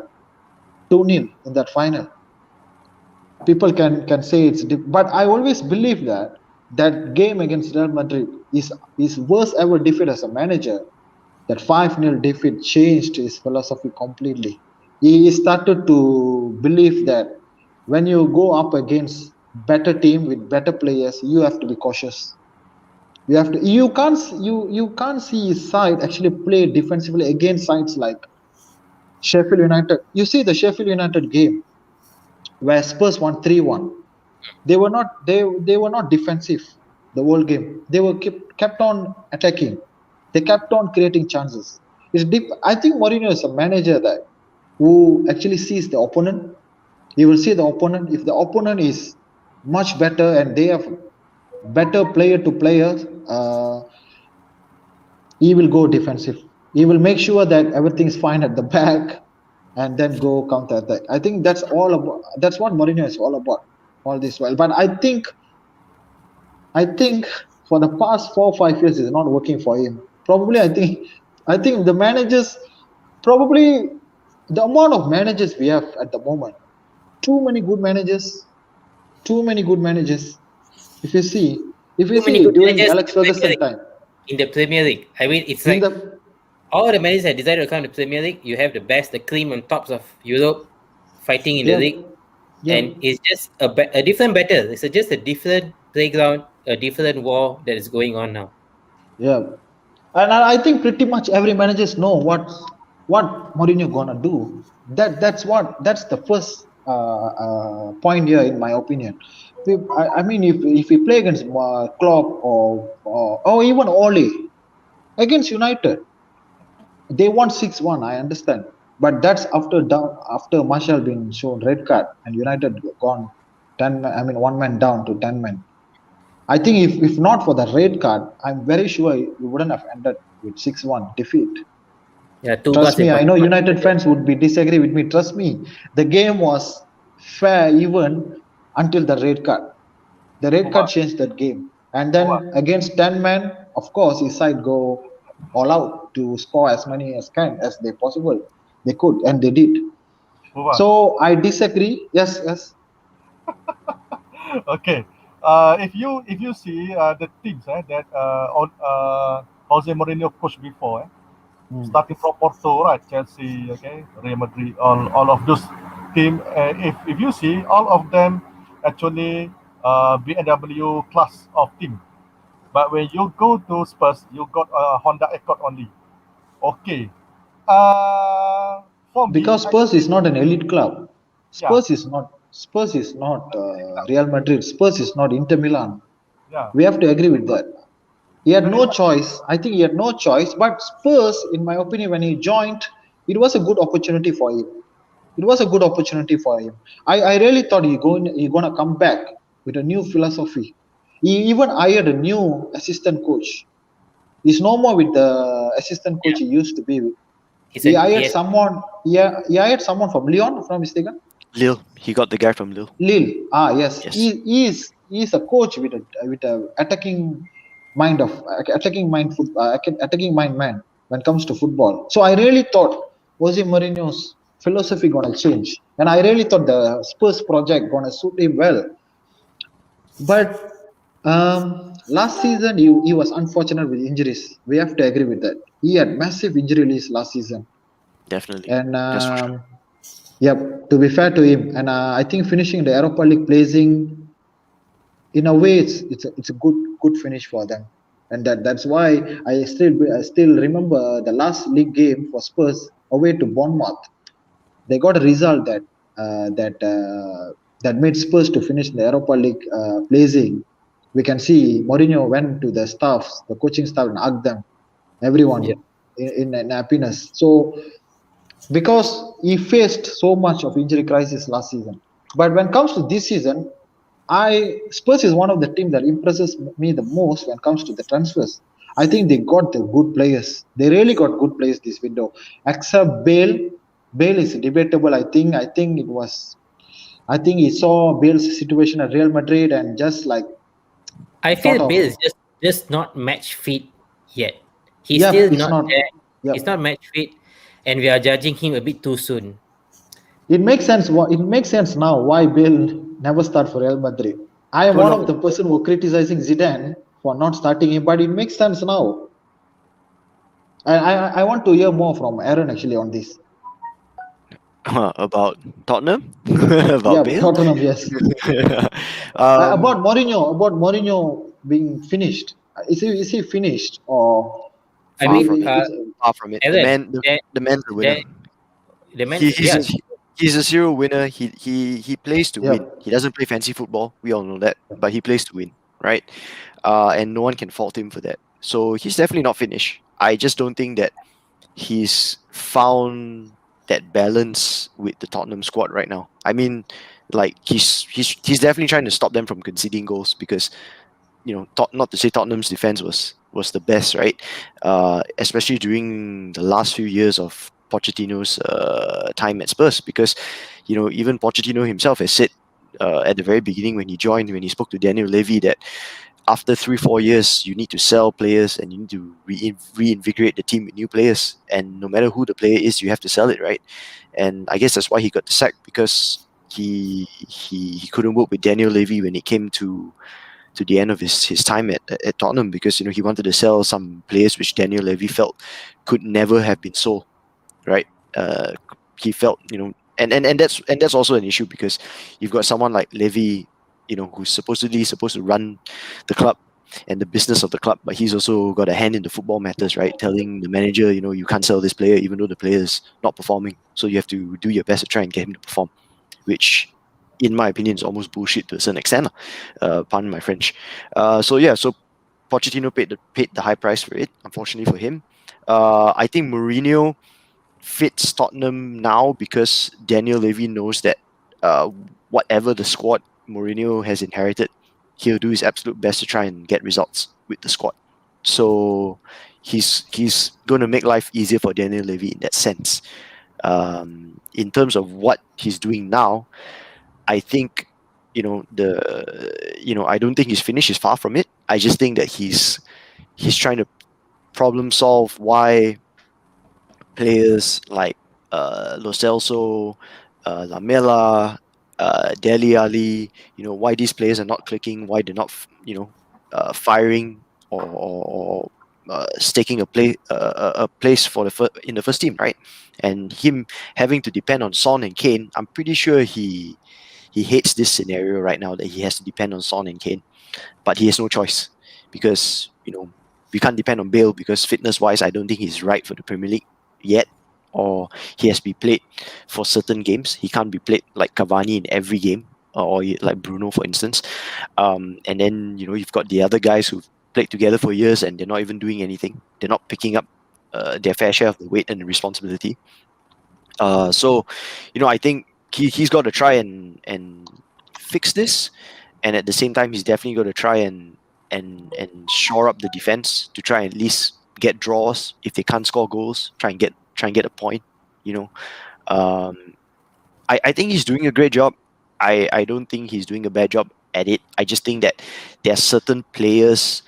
2-0 in that final. People can say but I always believe that game against Real Madrid is his worst ever defeat as a manager. That 5-0 defeat changed his philosophy completely. He started to believe that when you go up against better team with better players, you have to be cautious. You can't see his side actually play defensively against sides like Sheffield United. You see the Sheffield United game where Spurs won 3-1. They were not defensive the whole game. They were kept on attacking. They kept on creating chances. It's deep. I think Mourinho is a manager that who actually sees the opponent. He will see the opponent. If the opponent is much better and they have better player to player, he will go defensive. He will make sure that everything is fine at the back and then go counter attack. I think that's what Mourinho is all about all this while. But I think for the past 4 or 5 years it's not working for him. Probably I think the managers, probably the amount of managers we have at the moment, too many good managers. If you see Too many good during managers Alex Ferguson time in the Premier League. I mean, it's in like the all the managers have decided to come to the Premier League. You have the best, the cream on tops of Europe fighting in the yeah league. yeah And it's just a different battle. It's just a different playground, a different war that is going on now. yeah and I think pretty much every managers know what Mourinho gonna do. That's the first point here, in my opinion. I mean, if we play against Klopp or even Ole against United, they won 6-1. I understand. But that's after Marshall been shown red card and United gone 10. I mean 1 man down to 10 men. I think if not for the red card, I'm very sure we wouldn't have ended with 6-1 defeat. Yeah, two Trust goals in me, I know consecutive. United fans would be disagree with me. Trust me, the game was fair even until the red card. The red card Mubat, changed that game. And Mubat, then against 10 men, of course, his side go all out to score as many as they possible. They could and they did. Mubat. So I disagree. Yes, yes. Okay. If you see the teams that Jose Mourinho coached before, Hmm. starting from Porto, right? Chelsea, okay, Real Madrid, all of those team. If you see all of them actually BMW class of team. But when you go to Spurs, you got a Honda Accord only. Okay. Uh, for me, Because Spurs is not an elite club. yeah, Spurs is not Real Madrid. Spurs is not Inter Milan. yeah, We have to agree with that. He had very no much. choice. I think he had no choice. But Spurs, in my opinion, when he joined, it was a good opportunity for him. It was a good opportunity for him. I really thought he gonna come back with a new philosophy. He even hired a new assistant coach. He's no more with the assistant coach Yeah, he used to be with. he He said hired yes. someone. Yeah, he hired someone from Lyon, if I'm not mistaken. Lille. He got the guy from Lille. Lille. Ah, yes. Yes. He is a coach with a attacking mind attacking mind man when it comes to football. So I really thought Jose Mourinho's philosophy gonna change, and I really thought the Spurs project gonna suit him well. But last season he was unfortunate with injuries. We have to agree with that. He had massive injury list last season, Definitely. and That's for sure. yep. To be fair to him, and I think finishing the Europa League placing in a way it's a good finish for them, and that's why I still remember the last league game for Spurs away to Bournemouth. They got a result that made Spurs to finish the Europa League placing. We can see Mourinho went to the staffs, the coaching staff, and hugged them, Yeah. everyone in happiness. So because he faced so much of injury crisis last season. But when it comes to this season, I Spurs is one of the team that impresses me the most when it comes to the transfers. I think they got the good players. They really got good players this window. Except Bale. Bale is debatable. I think it was. I think he saw Bale's situation at Real Madrid and just like I thought feel of, Bill is just not match fit yet. He's yep, still it's not not. there. He's Yep. not match fit, and we are judging him a bit too soon. It makes sense. It makes sense now why Bale never start for Real Madrid. I am Oh one no, of the person who criticizing Zidane for not starting him, but it makes sense now. I want to hear more from Aaron actually on this. About Tottenham? Yeah, About Bale? Tottenham, yes. um, About Mourinho being finished. Is he finished or I far he, from mean, it. is Far from it. The Aaron, man, the man's a winner. there, the man, He, he's yeah, a he's a serial winner. He plays to yeah. win. He doesn't play fancy football. We all know that, but he plays to win, right? And no one can fault him for that. So he's definitely not finished. I just don't think that he's found that balance with the Tottenham squad right now. I mean, like he's definitely trying to stop them from conceding goals because not to say Tottenham's defense was the best, right? Especially during the last few years of Pochettino's time at Spurs, because even Pochettino himself has said at the very beginning when he spoke to Daniel Levy, that after 3-4 years you need to sell players and you need to reinvigorate the team with new players, and no matter who the player is, you have to sell it, right? And I guess that's why he got the sack, because he couldn't work with Daniel Levy when it came to the end of his time at Tottenham, because he wanted to sell some players which Daniel Levy felt could never have been sold, right? He felt and that's also an issue, because you've got someone like Levy, who's supposedly supposed to run the club and the business of the club, but he's also got a hand in the football matters, right? Telling the manager, you can't sell this player even though the player is not performing, so you have to do your best to try and get him to perform, which in my opinion is almost bullshit to a certain extent. Pardon my French. So Pochettino paid the high price for it, unfortunately for him. I think Mourinho, fits Tottenham now because Daniel Levy knows that uh, whatever the squad Mourinho has inherited, he'll do his absolute best to try and get results with the squad. So he's going to make life easier for Daniel Levy in that sense. In terms of what he's doing now, I think I don't think he's finished. He's far from it. I just think that he's trying to problem solve why players like Lo Celso, Lamela, Dele Ali, why these players are not clicking, why they're not, firing or staking a place for in the first team, right? And him having to depend on Son and Kane, I'm pretty sure he hates this scenario right now that he has to depend on Son and Kane, but he has no choice because we can't depend on Bale because fitness wise, I don't think he's right for the Premier League yet, or he has to be played for certain games. He can't be played like Cavani in every game, or like Bruno, for instance. And then you've got the other guys who've played together for years and they're not even doing anything. They're not picking up their fair share of the weight and the responsibility. So I think he's got to try and fix this, and at the same time, he's definitely got to try and shore up the defense to try and at least get draws. If they can't score goals, try and get a point. I think he's doing a great job. I don't think he's doing a bad job at it. I just think that there are certain players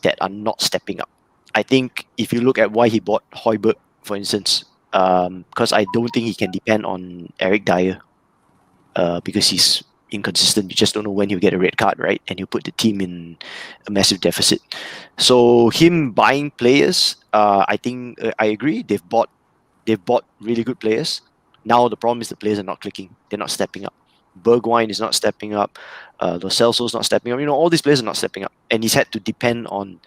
that are not stepping up. I think if you look at why he bought Højbjerg, for instance, because I don't think he can depend on Eric Dyer because he's inconsistent. You just don't know when he'll get a red card, right? And he'll put the team in a massive deficit. So him buying players, I think I agree. They've bought really good players. Now the problem is the players are not clicking. They're not stepping up. Bergwijn is not stepping up. Lo Celso is not stepping up. All these players are not stepping up, and he's had to depend on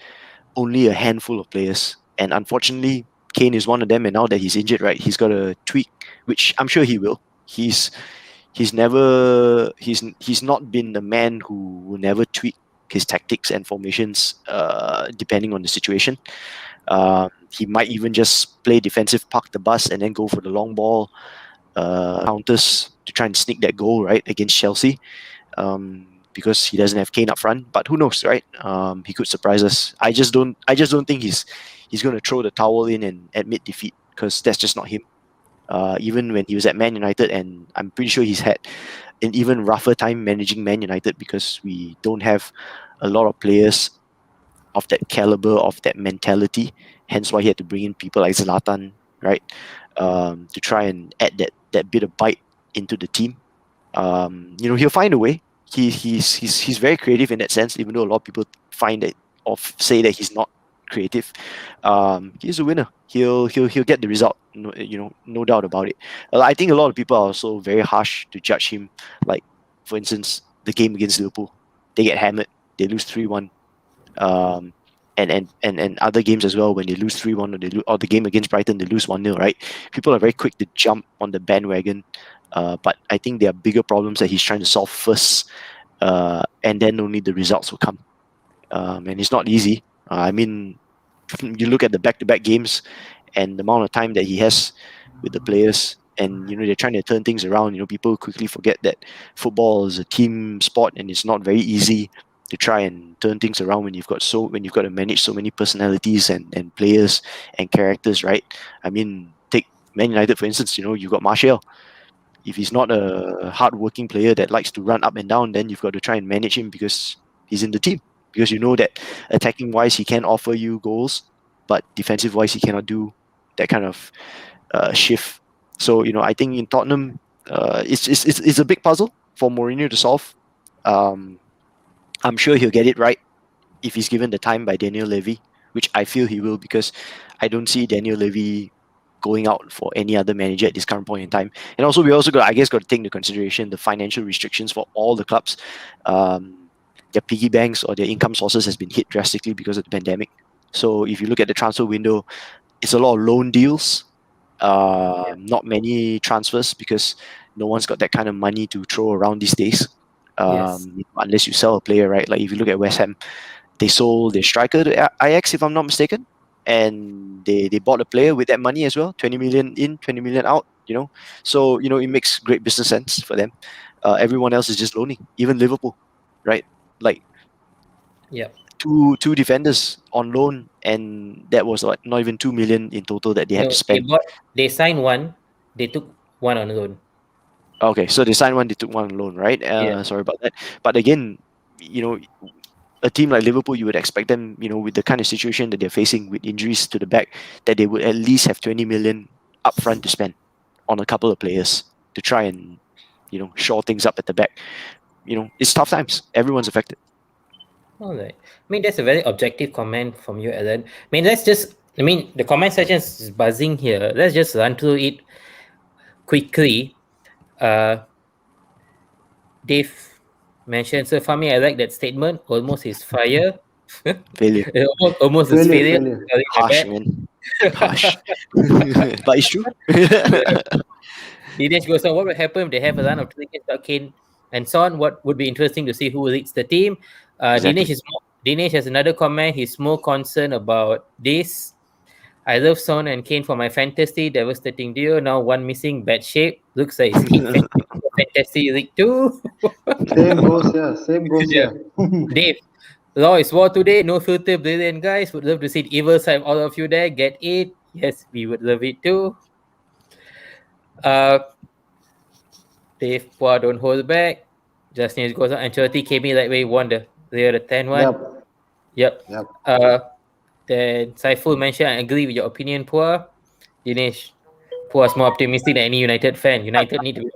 only a handful of players. And unfortunately, Kane is one of them. And now that he's injured, right, he's got to tweak, which I'm sure he will. He's not been the man who will never tweak his tactics and formations depending on the situation. He might even just play defensive, park the bus, and then go for the long ball counters to try and sneak that goal, right, against Chelsea. Because he doesn't have Kane up front, but who knows, right? He could surprise us. I just don't think he's going to throw the towel in and admit defeat, because that's just not him. Even when he was at Man United, and I'm pretty sure he's had an even rougher time managing Man United because we don't have a lot of players of that caliber, of that mentality. Hence why he had to bring in people like Zlatan, right, to try and add that bit of bite into the team. He'll find a way. He's very creative in that sense, even though a lot of people find that or say that he's not creative. He's a winner. He'll get the result. No doubt about it. I think a lot of people are also very harsh to judge him. Like, for instance, the game against Liverpool, they get hammered. They lose 3-1. And other games as well, when they lose 3-1, or the game against Brighton, they lose 1-0, right? People are very quick to jump on the bandwagon. But I think there are bigger problems that he's trying to solve first, and then only the results will come. And it's not easy. You look at the back-to-back games and the amount of time that he has with the players, and they're trying to turn things around. People quickly forget that football is a team sport, and it's not very easy to try and turn things around when you've got to manage so many personalities and players and characters, right? Take Man United for instance. You've got Martial. If he's not a hard-working player that likes to run up and down, then you've got to try and manage him because he's in the team. Because you know that attacking-wise, he can offer you goals, but defensive-wise, he cannot do that kind of shift. So, I think in Tottenham, it's a big puzzle for Mourinho to solve. I'm sure he'll get it right if he's given the time by Daniel Levy, which I feel he will, because I don't see Daniel Levy going out for any other manager at this current point in time. And also, we also got to take into consideration the financial restrictions for all the clubs. Their piggy banks or their income sources has been hit drastically because of the pandemic. So if you look at the transfer window, it's a lot of loan deals, not many transfers, because no one's got that kind of money to throw around these days. Unless you sell a player, right? Like if you look at West Ham, they sold their striker to Ajax, if I'm not mistaken, and they bought a player with that money as well, 20 million in, 20 million out. So it makes great business sense for them. Everyone else is just loaning, even Liverpool, right? Like Yeah. two defenders on loan, and that was like not even 2 million in total that they had to No, they spend. bought. They signed one. They took one on loan. Okay, so they signed one, they took one on loan, right? Yeah. Sorry about that. But again, you know, a team like Liverpool, you would expect them, with the kind of situation that they're facing with injuries to the back, that they would at least have 20 million upfront to spend on a couple of players to try and, shore things up at the back. It's tough times. Everyone's affected. All right. I mean, that's a very objective comment from you, Alan. I mean, the comment section is buzzing here. Let's just run through it quickly. Dave mentioned, so for me, I like that statement. Almost is fire. Failure. Almost is Failure, failure. failure. Sorry, my Harsh, bad. man. Harsh. But it's true. Dinesh goes on, what will happen if they have a run of 3 games without Kane and Son? What would be interesting to see who leads the team. Exactly. Dinesh has another comment. He's more concerned about this. I love Son and Kane for my fantasy, devastating duo. Now one missing, bad shape. Looks like it's hit fantasy league 2. Same goes here. Same goes Yeah. here. Dave, law is war today. No filter, brilliant guys. Would love to see the evil side of all of you there. Get it? Yes, we would love it too. Uh, Dave Pua, don't hold back. Justin goes on. Ancelotti came in like way won the Rio the 10 one. Yep. Yep. Yep. Then Saiful mentioned, I agree with your opinion, Pua. Dinesh, Pua's more optimistic than any United fan. United need to be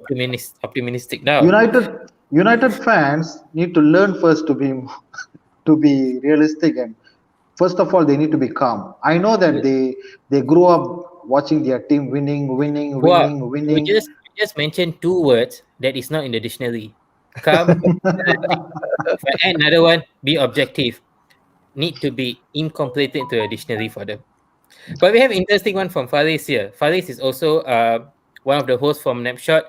optimistic now. United fans need to learn first to be to be realistic, and first of all they need to be calm. I know that they grew up watching their team winning, winning, Pua, winning, you winning. just mentioned 2 words that is not in the dictionary. Calm. And another one, be objective. Need to be incompleted into a dictionary for them. But we have interesting one from Faris here. Faris is also one of the hosts from Napshot.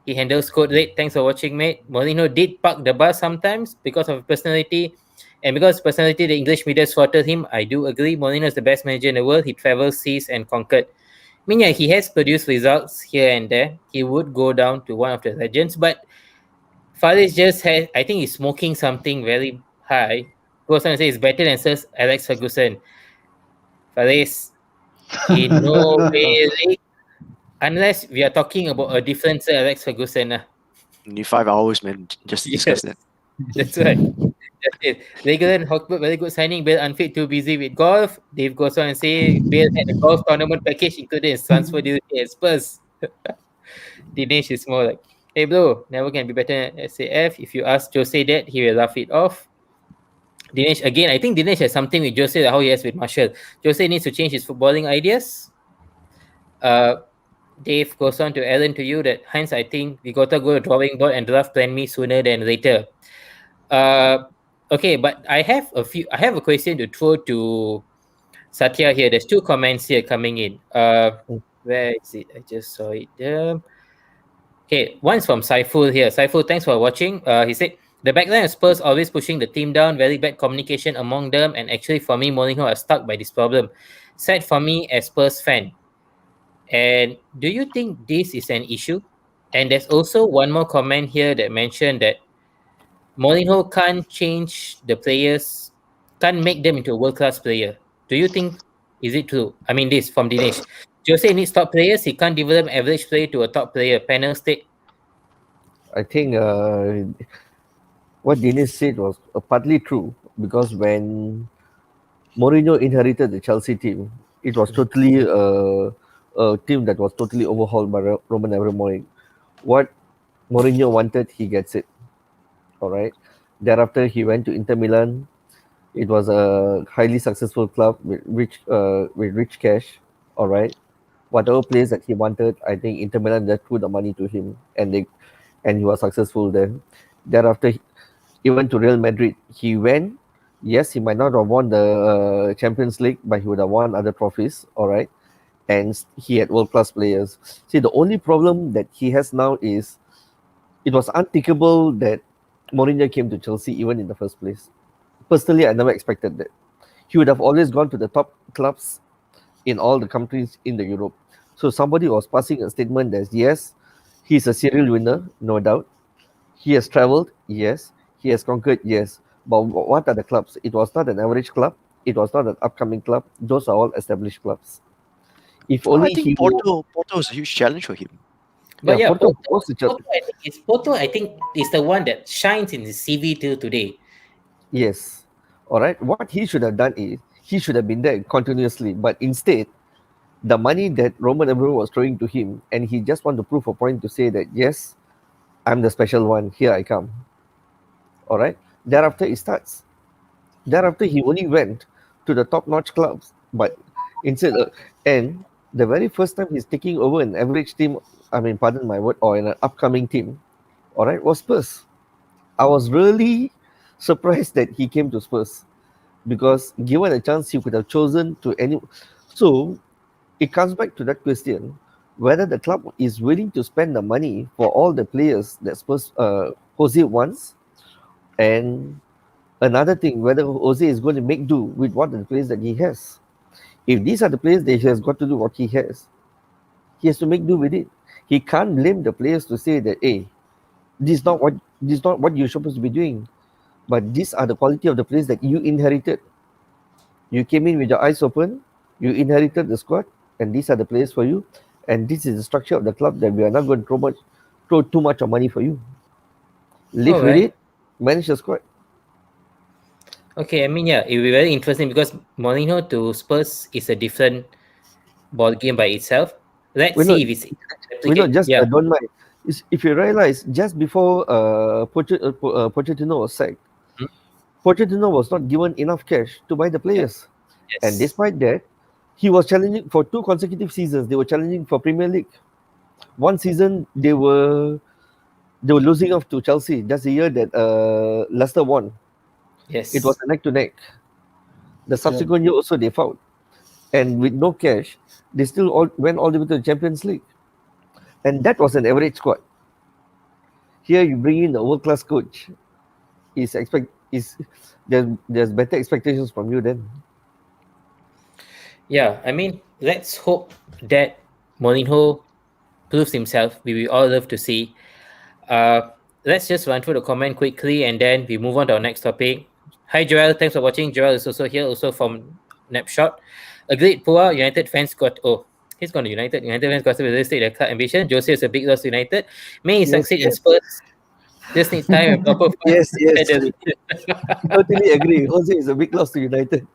He handles code rate. Thanks for watching, mate. Mourinho did park the bus sometimes because of personality. And because personality, the English media slaughtered him. I do agree. Mourinho is the best manager in the world. He travels, sees, and conquered. I mean, yeah, he has produced results here and there. He would go down to one of the legends. But Faris just has, I think he's smoking something very high. Goes on to say it's better than Sir Alex Ferguson. Faris, in no way, unless we are talking about a different Sir Alex Ferguson. Only 5 hours, man, just to discuss that. That's right. That's it. Regular and Hotspur, very good signing. Bale unfit, too busy with golf. Dave goes on and say Bale had a golf tournament package included in transfer deal at Spurs. Dinesh is more like, hey bro, never can be better than SAF. If you ask Jose that, he will laugh it off. Dinesh, again, I think Dinesh has something with Jose, like how he has with Marshall. Jose needs to change his footballing ideas. Dave goes on to Alan to you that hence I think we got to go to drawing board and draft plan me sooner than later. Okay, but I have a question to throw to Satya here. There's 2 comments here coming in. Where is it? I just saw it there. Okay, one's from Saiful here. Saiful, thanks for watching. He said the backline of Spurs always pushing the team down, very bad communication among them, and actually for me, Mourinho are stuck by this problem. Sad for me as Spurs fan. And do you think this is an issue? And there's also one more comment here that mentioned that Mourinho can't change the players, can't make them into a world-class player. Do you think, is it true? I mean, this from Dinesh. Jose needs top players. He can't develop average player to a top player. Panel state. I think what Dinesh said was partly true, because when Mourinho inherited the Chelsea team, it was totally a team that was totally overhauled by Roman Abramovich. What Mourinho wanted, he gets it. All right. Thereafter, he went to Inter Milan. It was a highly successful club with rich cash. All right. Whatever players that he wanted, I think Inter Milan just threw the money to him, and he was successful there. Thereafter, he went to Real Madrid. He went. Yes, he might not have won the Champions League, but he would have won other trophies. All right. And he had world-class players. See, the only problem that he has now is it was unthinkable that Mourinho came to Chelsea even in the first place. Personally, I never expected that. he would have always gone to the top clubs in all the countries in the Europe. So somebody was passing a statement that yes, he's a serial winner, no doubt. He has traveled, yes. He has conquered, yes. But what are the clubs? It was not an average club. It was not an upcoming club. Those are all established clubs. If I only think Porto is a huge challenge for him. But yeah, Porto was the Porto, I think, is the one that shines in his CV till today. yes. All right. What he should have done is he should have been there continuously, but instead, the money that Roman Abramovich was throwing to him, and he just want to prove a point to say that yes, I'm the special one. Here I come. All right. Thereafter, it starts. Thereafter, he only went to the top-notch clubs, but instead, and the very first time he's taking over an average team, I mean, pardon my word, or an upcoming team, all right, was Spurs. I was really surprised that he came to Spurs because given a chance, he could have chosen to any. So it comes back to that question whether the club is willing to spend the money for all the players that Spurs Jose wants, and another thing whether Jose is going to make do with what the players that he has. If these are the players that he has got to do what he has to make do with it. He can't blame the players to say that hey, this is not what you're supposed to be doing. But these are the quality of the players that you inherited. You came in with your eyes open, you inherited the squad, and these are the players for you. And this is the structure of the club that we are not going to throw too much of money for you. Live with it, manage the squad. Okay, I mean, yeah, it will be very interesting because Mourinho to Spurs is a different ball game by itself. Let's see if it's don't mind. If you realize, just before Pochettino was sacked, Pochettino was not given enough cash to buy the players. Yes. And despite that, he was challenging for 2 consecutive seasons. They were challenging for Premier League. One season they were losing off to Chelsea. That's the year that Leicester won. Yes. It was a neck to neck. The subsequent year also they fought. And with no cash, they still went all the way to the Champions League. And that was an average squad. Here you bring in a world-class coach. There's better expectations from you then. Yeah, I mean, let's hope that Mourinho proves himself. We will all love to see. Let's just run through the comment quickly and then we move on to our next topic. Hi Joel, thanks for watching. Joel is also here, also from Napshot. Agreed, poor United fans got he's gone to United. United fans got to realistic their club ambition. Jose is a big loss to United. May he succeed in Spurs. Just need time and proper yes. Totally agree. Jose is a big loss to United.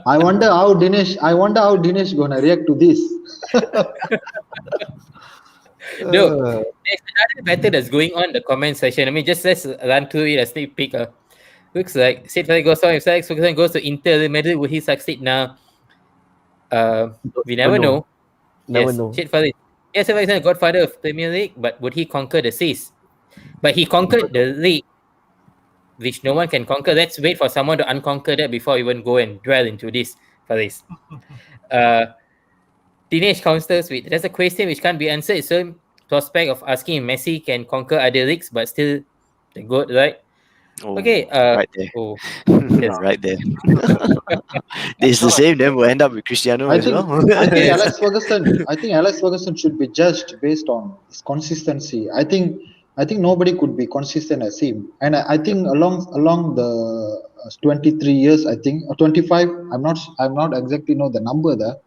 I wonder how Dinesh gonna react to this. No, there's another matter that's going on in the comment section. I mean, just let's run through it, a sneak peek. Looks like Sid Fali goes on. If Alex Ferguson goes to Inter Madrid, will he succeed now? We never know. Never know. Sid Fali. Yes, Ferguson is the godfather of Premier League, but would he conquer the seas? But he conquered the league, which no one can conquer. Let's wait for someone to unconquer that before we even go and dwell into this, Faris. Teenage counters with there's a question which can't be answered. So prospect of asking if Messi can conquer other leagues but still the GOAT, right? Okay. Right there. Right there. It's the same. Then we'll end up with Cristiano as well. I think Alex Ferguson should be judged based on his consistency. I think nobody could be consistent as him. And I think along the 23 years, I think, or 25, I'm not exactly know the number there.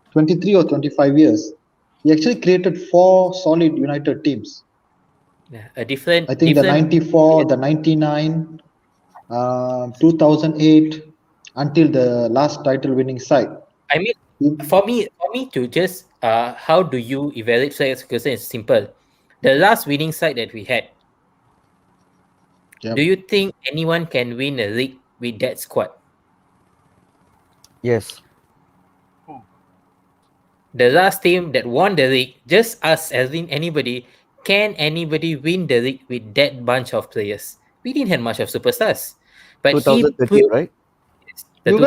23 or 25 years, he actually created 4 solid United teams. Yeah, a different. I think the 94, the 99, 2008, until the last title-winning side. I mean, for me to just how do you evaluate Alex Ferguson is simple. The last winning side that we had. Yep. Do you think anyone can win a league with that squad? Yes. The last team that won the league, just us as in anybody, can anybody win the league with that bunch of players? We didn't have much of superstars. But 2013, right? You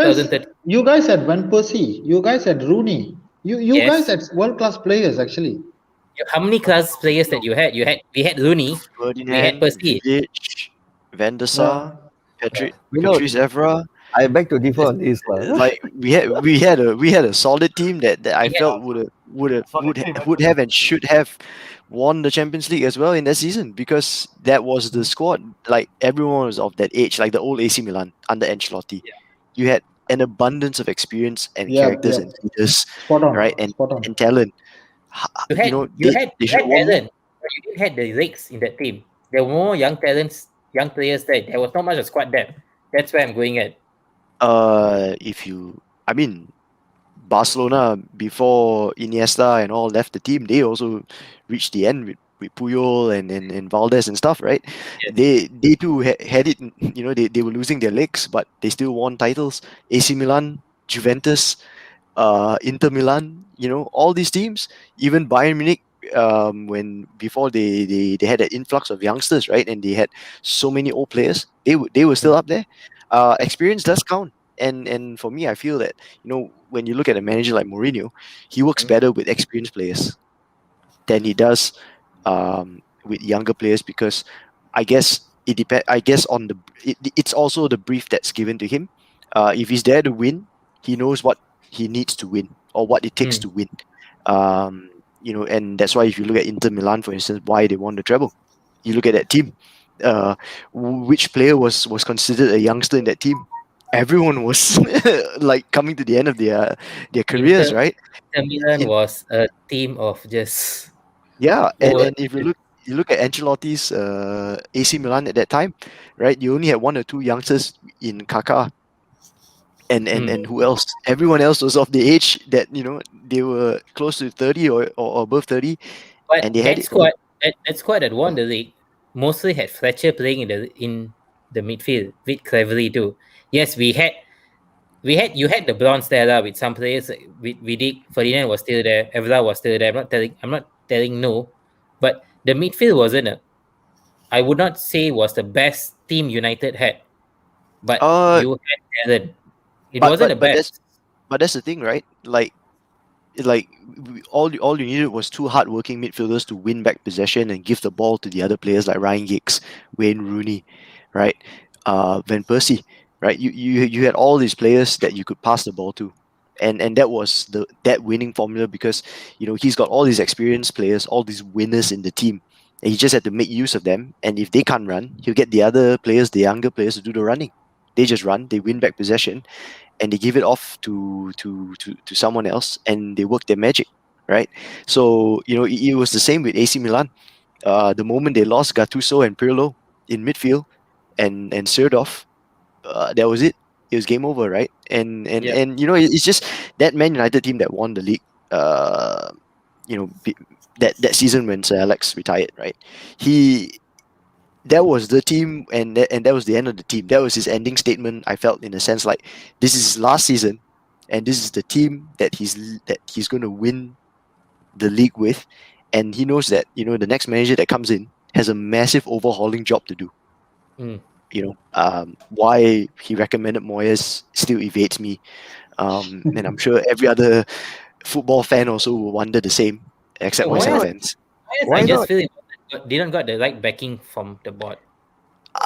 guys had Van Persie, you guys had Rooney. You guys had world-class players actually. How many class players that you had? We had Rooney, we had Persie, Van der Sar, Patrice Evra, I beg to differ on this, lah. Like we had a solid team that I We had felt Uh, would solid team would actually. have and should have won the Champions League as well in that season, because that was the squad. Like everyone was of that age, like the old AC Milan under Ancelotti. You had an abundance of experience and Yeah, characters yeah. and leaders, Spot right? on, And spot on. and talent. you You had know, you they had they you should had have won more. talent, but you didn't have the legs in that team. There were more young talents, young players there. There was not much of squad depth. That's where I'm going at. If you, I mean, Barcelona before Iniesta and all left the team, they also reached the end with Puyol and Valdez and stuff, right? Yes. They too had it, they were losing their legs, but they still won titles. AC Milan, Juventus, Inter Milan, all these teams, even Bayern Munich, when before they had an influx of youngsters, right, and they had so many old players, they were still Mm. up there. Experience does count, and for me, I feel that when you look at a manager like Mourinho, he works Mm. better with experienced players than he does with younger players, because I guess it depend. I guess it's also the brief that's given to him. If he's there to win, he knows what he needs to win or what it takes Mm. to win. Um, and that's why if you look at Inter Milan, for instance, why they won the treble, you look at that team. Uh, which player was considered a youngster in that team? Everyone was like coming to the end of their careers, Inter, right? Inter Milan In was a team of just Yeah, and over. and if you look at Ancelotti's AC Milan at that time, right? You only had one or two youngsters in Kaká and Mm. and who else? Everyone else was of the age that they were close to 30 or above 30, But and they had that it. squad, that squad that won the league, mostly had Fletcher playing in the midfield with cleverly too. Yes, we had you had the bronze there lah, with some players. We did. Ferdinand was still there. Evra was still there. I'm not telling no, but the midfield wasn't a. I would not say was the best team United had, but Uh, you had talent. It but wasn't but the but that's best. but that's the thing, right? Like all you needed was two hardworking midfielders to win back possession and give the ball to the other players like Ryan Giggs, Wayne Rooney, right? Van Persie, right? You had all these players that you could pass the ball to, and that was that winning formula, because he's got all these experienced players, all these winners in the team, and he just had to make use of them. And if they can't run, he'll get the other players, the younger players, to do the running. They just run, they win back possession, and they give it off to someone else, and they work their magic, right? So it was the same with AC Milan. The moment they lost Gattuso and Pirlo in midfield and Serdov, that was it. It was game over, right? Yeah. It's just that Man United team that won the league. Uh, you know, be- that season when Sir Alex retired, right? He That was the team, and that was the end of the team. That was his ending statement. I felt, in a sense, like this is his last season, and this is the team that he's going to win the league with, and he knows that the next manager that comes in has a massive overhauling job to do. Mm. Why he recommended Moyes still evades me, and I'm sure every other football fan also will wonder the same, except So Why Arsenal Moyes, not? fans. Moyes, I Why just not? feel didn't got the right backing from the board.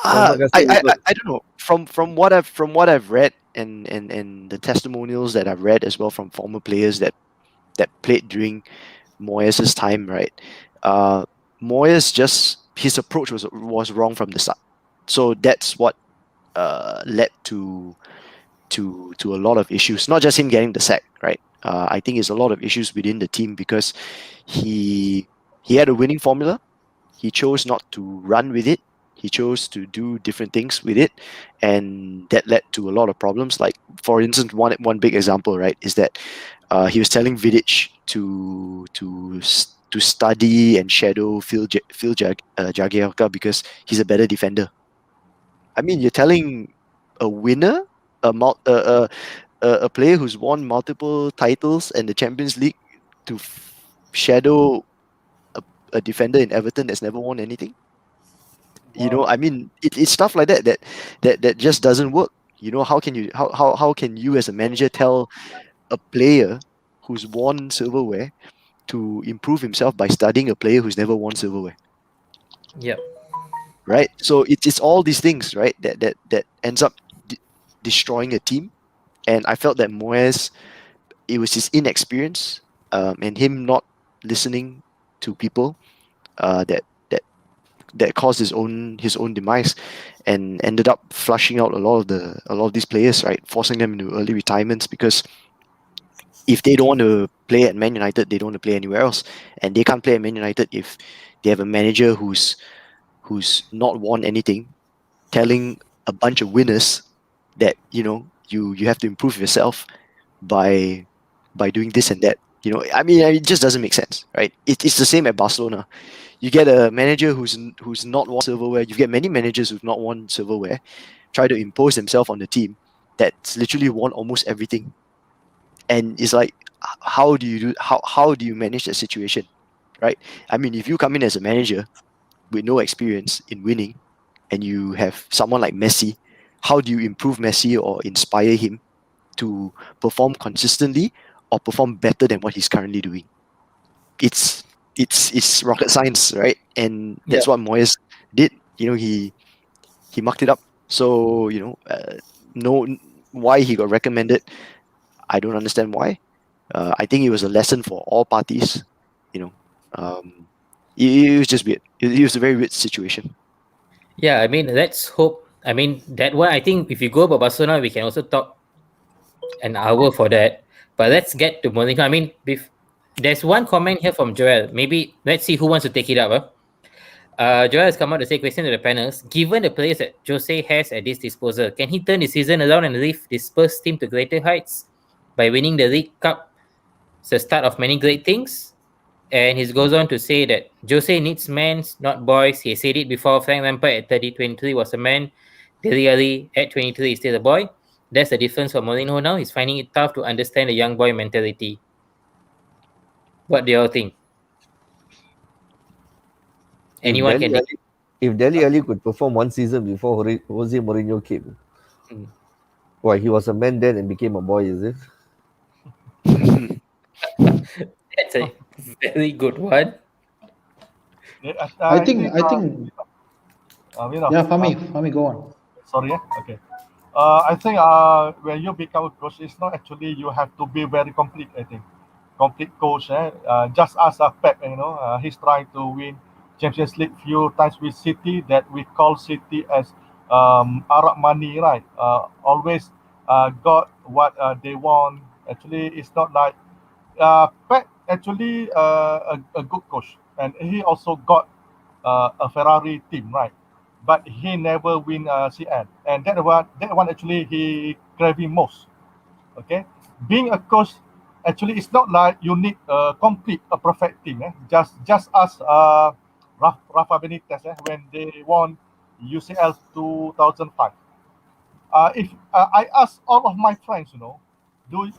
Why not I, Gasly I I good? I don't know, from what I've read, and the testimonials that I've read as well from former players that played during Moyes' time, right? Uh, Moyes, just his approach was wrong from the start, so that's what led to a lot of issues. Not just him getting the sack, right? I think it's a lot of issues within the team, because he he had a winning formula. He chose not to run with it. He chose to do different things with it, and that led to a lot of problems. Like, for instance, one big example, right, is that he was telling Vidic to study and shadow Jagielka because he's a better defender. I mean, you're telling a winner, a mul- a player who's won multiple titles and the Champions League, to shadow a, a defender in Everton that's never won anything. Wow. I mean, it's stuff like that just doesn't work. How can you as a manager tell a player who's won silverware to improve himself by studying a player who's never won silverware, Yep. right? So it's all these things, right, that ends up destroying a team. And I felt that Moyes, it was his inexperience and him not listening to people that that caused his own demise, and ended up flushing out a lot of these players, right, forcing them into early retirements, because if they don't want to play at Man United, they don't want to play anywhere else, and they can't play at Man United if they have a manager who's not won anything, telling a bunch of winners that you have to improve yourself by doing this and that. I mean, it just doesn't make sense, right? It's the same at Barcelona. You get a manager who's not won silverware. You get many managers who've not won silverware try to impose themselves on the team that's literally won almost everything. And it's like, how do you how do you manage that situation, right? I mean, if you come in as a manager with no experience in winning, and you have someone like Messi, how do you improve Messi or inspire him to perform consistently or perform better than what he's currently doing? It's it's rocket science, right? And that's Yeah. what Moyes did. He mucked it up. So no, why he got recommended, I don't understand why. I think it was a lesson for all parties. You know, um, it was just weird. It was a very weird situation. Yeah, I mean, let's hope. I mean, that one, I think if you go about Barcelona, we can also talk an hour for that. But let's get to Mourinho. I mean, there's one comment here from Joel. Maybe let's see who wants to take it up. Joel has come out to say, question to the panels. Given the players that Jose has at his disposal, can he turn the season around and lift the Spurs team to greater heights by winning the League Cup? It's the start of many great things. And he goes on to say that Jose needs men, not boys. He said it before. Frank Lampard at 23 was a man. Dele Alli at 23 is still a boy. That's the difference for Mourinho now. He's finding it tough to understand the young boy mentality. What do you all think? If Anyone Deli can take Ali, if Deli Ali could perform one season before Jose Mourinho came, it. why he was a man then and became a boy, is it? That's a very good one. I I think think, I think yeah, Fami, go on. sorry, okay. I think when you become a coach, it's not actually you have to be very complete. I think complete coach. Just as a Pep, he's trying to win Champions League few times with City. That we call City as Arab money, right? Always got what they want. Actually, it's not like Pep actually a good coach, and he also got a Ferrari team, right? But he never win CN, and that one actually he craving most. Okay, being a coach actually it's not like you need a complete a perfect team. Just as Rafa Benitez when they won UCL 2005. If I ask all of my friends, do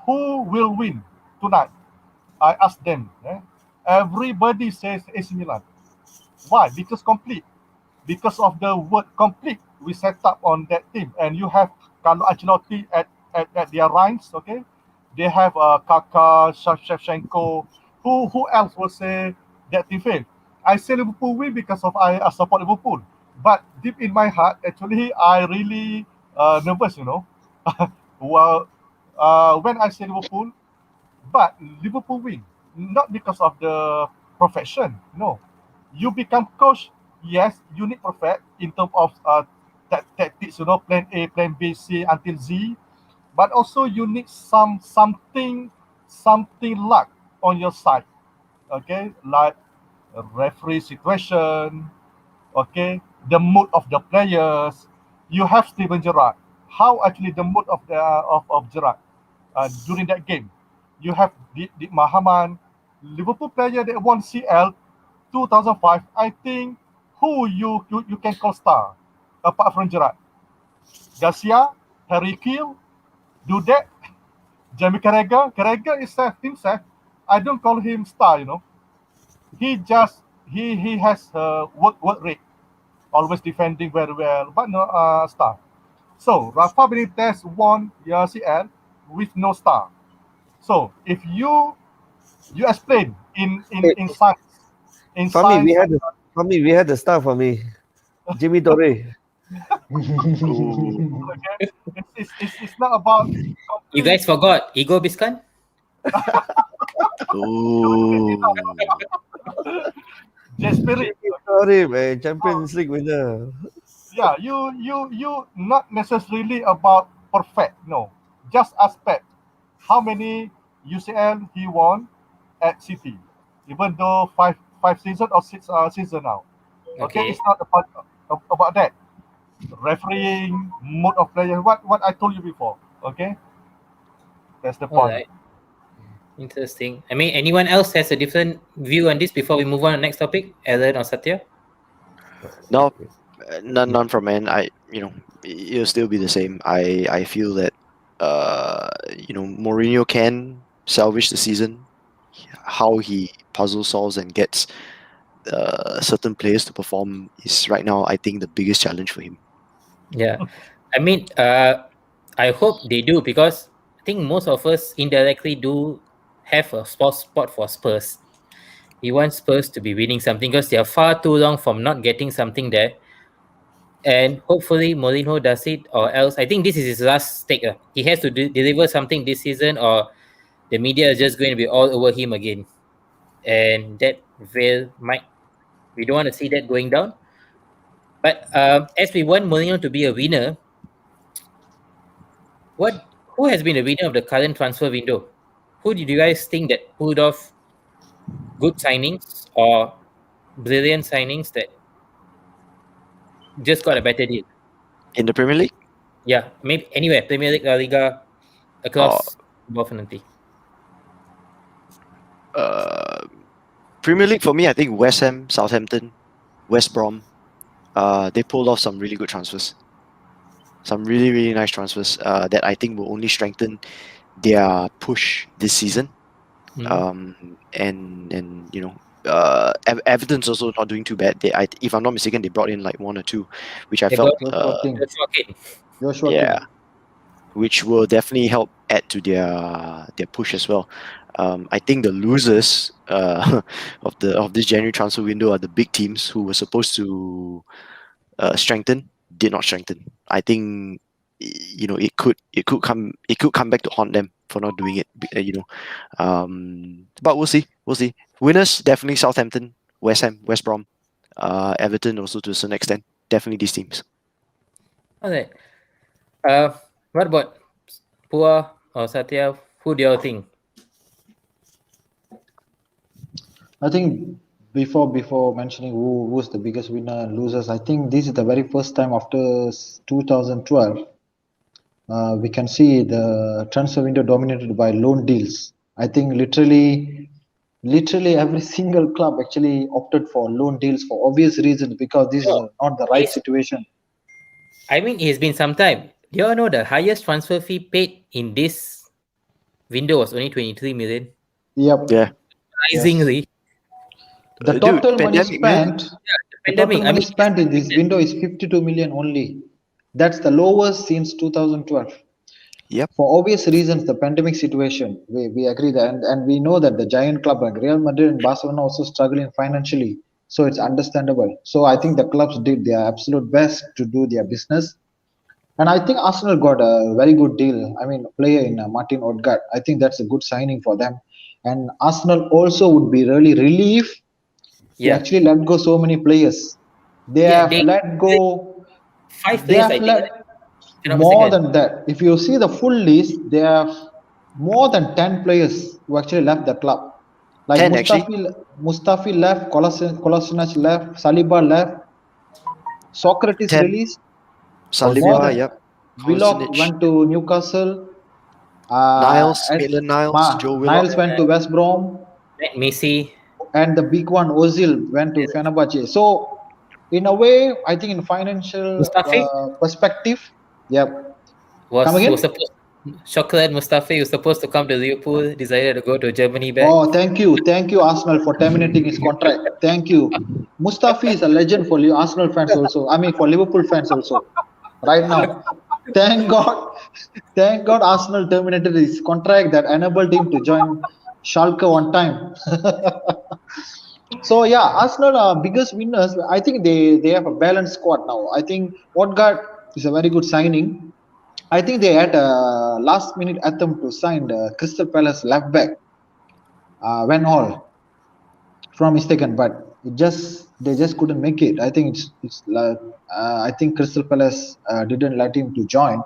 who will win tonight? I ask them. Everybody says AC Milan. Why? Because complete. Because of the word complete, we set up on that team, and you have Carlo Ancelotti at their ranks. Okay, they have Kaká, Shevchenko. Who else will say that team fail? I say Liverpool win because of I support Liverpool. But deep in my heart, actually, I really nervous. Well, when I say Liverpool, but Liverpool win, not because of the profession. No, you become coach. Yes, you need perfect in terms of tactics. Plan A, Plan B, C until Z. But also you need something luck on your side. Okay, like a referee situation. Okay, the mood of the players. You have Steven Gerrard. How actually the mood of the of Gerrard during that game? You have the Mahaman, Liverpool player that won CL 2005. I think who you can call star apart from Gerrard? Garcia, Harry Keel, do that. Jamie Carragher. Carragher is himself. I don't call him star. He just he has work rate, always defending very well, but no star. So Rafa Benitez won the CL with no star. So if you explain Hey, in Fami, science, we had the star for me, Jimmy Torre. Ooh. Okay, it's not about You complete. guys forgot Ego Biscan? Ooh. Desperate. Sorry, man. Champions League winner. Yeah, you not necessarily about perfect. No, just aspect. How many UCL he won at City, even though five season or six season now. Okay, Okay. it's not about that. Refereeing, mode of player. What I told you before. Okay, that's the All point. right. Interesting. I mean, anyone else has a different view on this before we move on to the next topic? Alan or Satya? No, none from man. It'll still be the same. I feel that Mourinho can salvage the season. How he puzzle solves and gets certain players to perform is right now, I think, the biggest challenge for him. Yeah. I mean, I hope they do because I think most of us indirectly do have a spot for Spurs. We want Spurs to be winning something because they are far too long from not getting something there. And hopefully Mourinho does it, or else I think this is his last stake. He has to deliver something this season, or the media is just going to be all over him again. And that will might we don't want to see that going down. But as we want Mourinho to be a winner, who has been the winner of the current transfer window? Who did you guys think that pulled off good signings or brilliant signings that just got a better deal? In the Premier League, Yeah, maybe anywhere, Premier League, La Liga, uh, across both nanti. uh, Premier League for me, I think West Ham, Southampton, West Brom, they pulled off some really good transfers. Some really, really nice transfers that I think will only strengthen their push this season. And Everton's also not doing too bad. If I'm not mistaken, they brought in like one or two, which I They felt, got Joshua King. Joshua Kane. Joshua yeah, King. which will definitely help add to their push as well. I think the losers of this January transfer window are the big teams who were supposed to strengthen, did not strengthen. I think it could come back to haunt them for not doing it. But we'll see. We'll see. Winners definitely Southampton, West Ham, West Brom, Everton also to a certain extent. Definitely these teams. All right. What about Pua or Satya? Who do you all think? I think before mentioning who's the biggest winner and losers, I think this is the very first time after 2012 we can see the transfer window dominated by loan deals. I think literally every single club actually opted for loan deals for obvious reasons because this is No, not the right situation. I mean, it's been some time. Do you all know the highest transfer fee paid in this window was only 23 million? Yep. Yeah. Yes. Surprisingly, The Dude, total money pandemic, man. spent, the the total pandemic. I money mean, spent in this window is 52 million only. That's the lowest since 2012. Yep. For obvious reasons, the pandemic situation, we agree that, and we know that the giant club like Real Madrid and Barcelona also struggling financially. So it's understandable. So I think the clubs did their absolute best to do their business. And I think Arsenal got a very good deal. I mean, player in Martin Odegaard. I think that's a good signing for them. And Arsenal also would be really relieved to yeah, actually let go so many players. They yeah, have they let go. five They players. have I think, let if I'm not more mistaken. than that. If you see the full list, there are more than 10 players who actually left the club. Like 10 actually. Mustafi left, Kolasinac left, Saliba left, Socrates 10. released. More Saliba, than yep. Willock Kolasinac, went to Newcastle. Niles, And Maitland-Niles, Joe Willock. Niles went to West Brom, Messi. and the big one Ozil went to Fenerbahce. So, in a way, I think in financial Mustafi perspective, yep. Come was again? supposed. Chocolate Mustafi was supposed to come to Liverpool. Decided to go to Germany back. Oh, thank you, Arsenal, for terminating his contract. Thank you. Mustafi is a legend for Arsenal fans also. I mean, for Liverpool fans also. Right now, thank God, thank God, Arsenal terminated his contract that enabled him to join Schalke on time. So yeah, Arsenal are biggest winners. I think they have a balanced squad now. I think Odegaard is a very good signing. I think they had a last minute attempt to sign the Crystal Palace left back, Van Hall, from mistaken, but they just couldn't make it. I think it's like I think Crystal Palace didn't let him to join,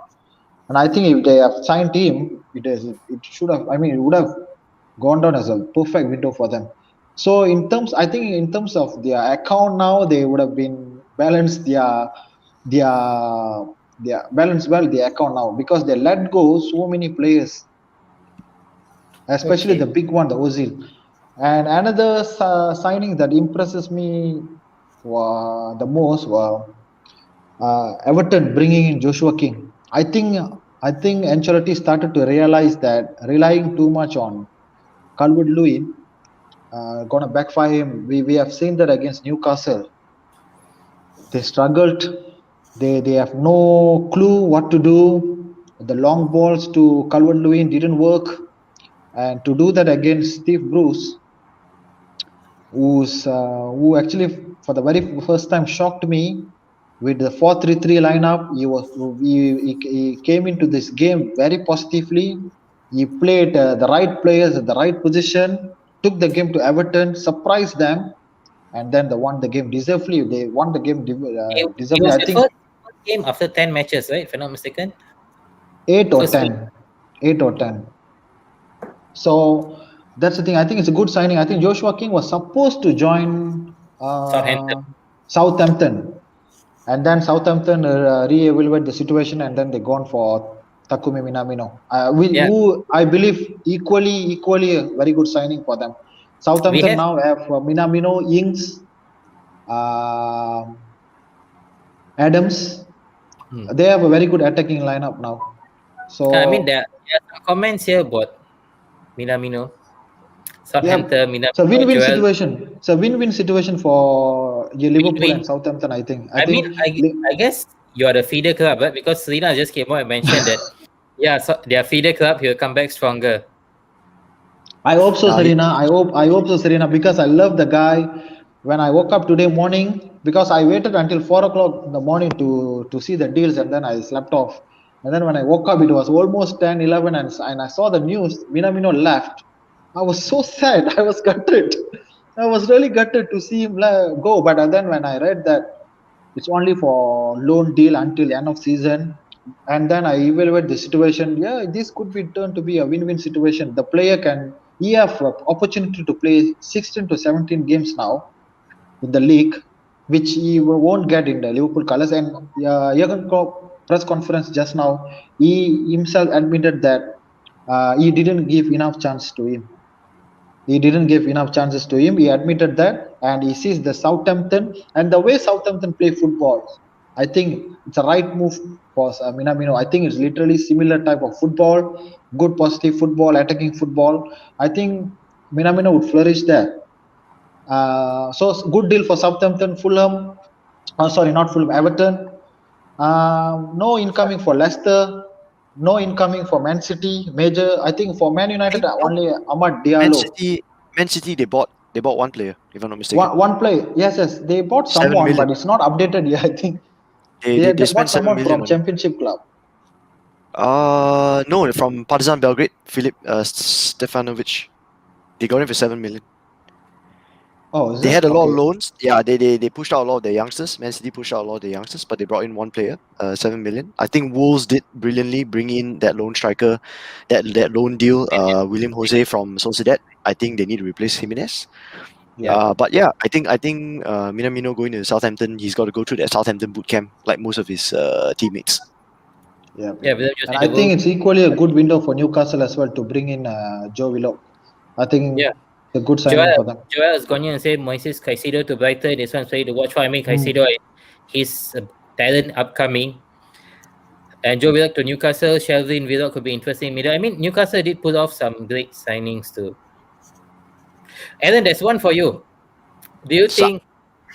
and I think if they have signed him, it should have. I mean, it would have gone down as a perfect window for them. So I think in terms of their account now, they would have been balanced their their balance well their account now because they let go so many players, especially Okay. the big one, the Ozil. And another signing that impresses me the most were Everton bringing in Joshua King. I think Ancelotti started to realize that relying too much on Calvert-Lewin gonna backfire him. We have seen that against Newcastle. They struggled. They have no clue what to do. The long balls to Calvert-Lewin didn't work, and to do that against Steve Bruce, who actually for the very first time shocked me with the 4-3-3 lineup. He came into this game very positively. He played the right players at the right position, took the game to Everton, surprised them, and then they won the game deservedly. They won the game It deservedly. was I the think first game after 10 matches, right? If I'm not mistaken. eight or First win. ten, 8 or 10. So that's the thing. I think it's a good signing. I think Joshua King was supposed to join Southampton. Southampton, and then Southampton re-evaluate the situation, and then they gone for Takumi Minamino, Yeah. who I believe equally a very good signing for them. We Southampton have now have Minamino, Ings, uh, Adams. hmm. They have a very good attacking lineup now. I mean, So there are some comments here about Minamino, yeah, Southampton, it's a Minamino, win-win Joel. situation. It's a win-win situation for Liverpool Win-win. and Southampton. I think. I I mean, think. I guess you are the feeder club, right? Because Serena just came out and mentioned that, yeah, so their feeder club, he'll come back stronger. I hope so, Now he, Serena. I hope so, Serena, because I love the guy. When I woke up today morning, because I waited until 4 o'clock in the morning to see the deals, and then I slept off. And then when I woke up, it was almost 10, 11, and I saw the news. Minamino left. I was so sad. I was gutted. I was really gutted to see him go. But then when I read that it's only for loan deal until end of season, and then I evaluate the situation. Yeah, this could be turned to be a win-win situation. The player can he have opportunity to play 16 to 17 games now in the league, which he won't get in the Liverpool colours. And Jurgen Klopp press conference just now, he himself admitted that he didn't give enough chance to him. He didn't give enough chances to him. He admitted that, and he sees the Southampton and the way Southampton play football. I think it's a right move for Minamino. I think it's literally similar type of football, good positive football, attacking football. I think Minamino would flourish there. So good deal for Southampton, Fulham. Sorry, not Fulham, Everton. No incoming for Leicester. No incoming for Man City. Major, I think for Man hey, United no, only Ahmad Man Diallo. City, Man City, they bought one player, if I'm not mistaken. One play, yes, they bought 7 million. someone, but it's not updated yet. I think They they bought spent seven someone million from on him. Championship club. No, from Partizan Belgrade, Filip Stefanovic. They got him for 7 million. Oh, is They it had a lot of okay? loans. Yeah, they pushed out a lot of their youngsters. Man City pushed out a lot of their youngsters, but they brought in one player, 7 million. I think Wolves did brilliantly bring in that loan striker, that loan deal, William Jose from Sociedad. I think they need to replace Jimenez. Yeah. But yeah, I think Minamino going to Southampton, he's got to go through that Southampton boot camp like most of his teammates. Yeah, Yeah, yeah. without And using I the think Wolves. it's equally a good window for Newcastle as well to bring in Joe Willock. I think Yeah. it's a good signing Joel for them. Joel has gone in and said Moises Caicedo to Brighton. This one's ready to watch for. I mean, Mm. Caicedo, his talent upcoming. And Joe Willock to Newcastle. Shelvin Willock could be interesting in middle. I mean, Newcastle did pull off some great signings too. Alan, there's one for you. Do you So, think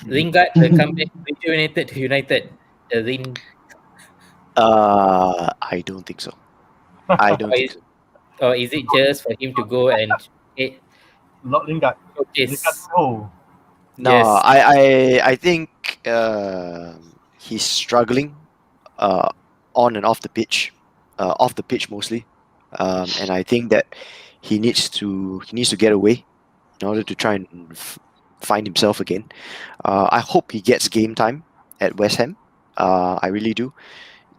Lingard will come back rejuvenated to United? The Ring, I don't think so. I don't or think is, so. or is it just for him to go and eh, Not Lingard. Lingard, showcase? go. No, Yes. I think he's struggling uh, on and off the pitch mostly, and I think that he needs to get away in order to try and find himself again. I hope he gets game time at West Ham. I really do.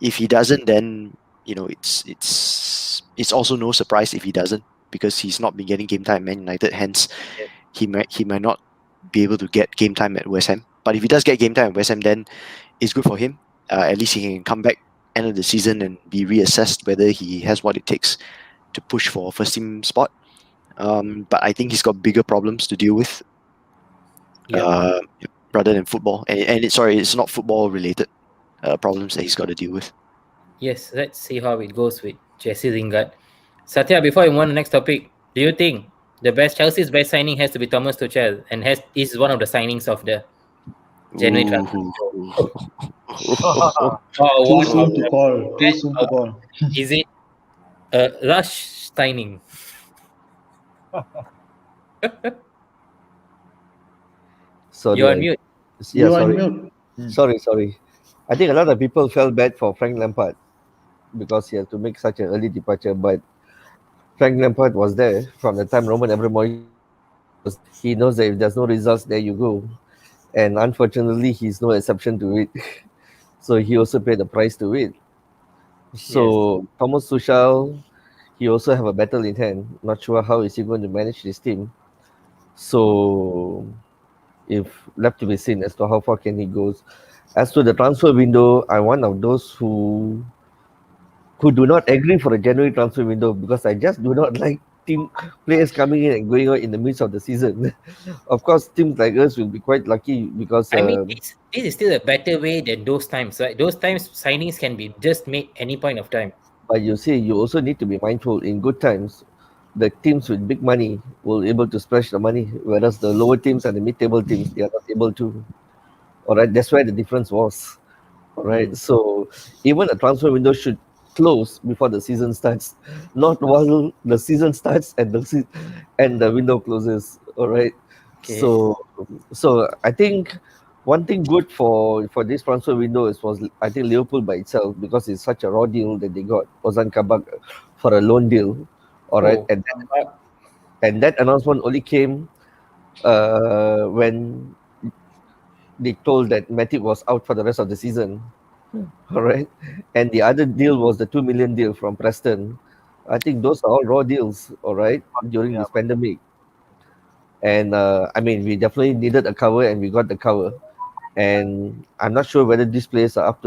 If he doesn't, then it's also no surprise if he doesn't, because he's not been getting game time at Man United. Hence, Yes. he might not be able to get game time at West Ham. But if he does get game time at West Ham, then it's good for him. At least he can come back end of the season and be reassessed whether he has what it takes to push for a first team spot. But I think he's got bigger problems to deal with Yep. uh, rather than football. And it's not football related problems that he's got to deal with. Yes, let's see how it goes with Jesse Lingard. Satya, before we move on to the next topic, do you think Chelsea's best signing has to be Thomas Tuchel, and is one of the signings of the January transfer window? Ooh. Or Too one soon of to the call. Too best, soon to or call. is it a rush signing? Sorry, You're on mute. yeah, You are in sorry, mute. sorry. I think a lot of people felt bad for Frank Lampard because he had to make such an early departure. But Frank Lampard was there from the time Roman Abramovich was. He knows that if there's no results, there you go. And unfortunately, he's no exception to it. So he also paid the price to it. Yes. So Thomas Tuchel, he also have a battle in hand. Not sure how is he going to manage this team. So if left to be seen as to how far can he goes. As to the transfer window, I'm one of those who do not agree for a January transfer window because I just do not like team players coming in and going out in the midst of the season. Of course, teams like us will be quite lucky because I mean, this is still a better way than those times, right? Those times signings can be just made any point of time. but you see, you also need to be mindful in good times. The teams with big money will able to splash the money, whereas the lower teams and the mid-table teams they are not able to. All right, that's where the difference was. All right, so even a transfer window should close before the season starts, not while the season starts and and the window closes. All right, Okay. so I think one thing good for this transfer window was I think Liverpool by itself because it's such a raw deal that they got Ozan Kabak for a loan deal. All right, Oh, and that announcement only came when they told that Matip was out for the rest of the season. All right. And the other deal was the 2 million deal from Preston. I think those are all raw deals, all right, during Yeah. this pandemic. And I mean, we definitely needed a cover and we got the cover. And I'm not sure whether these players are up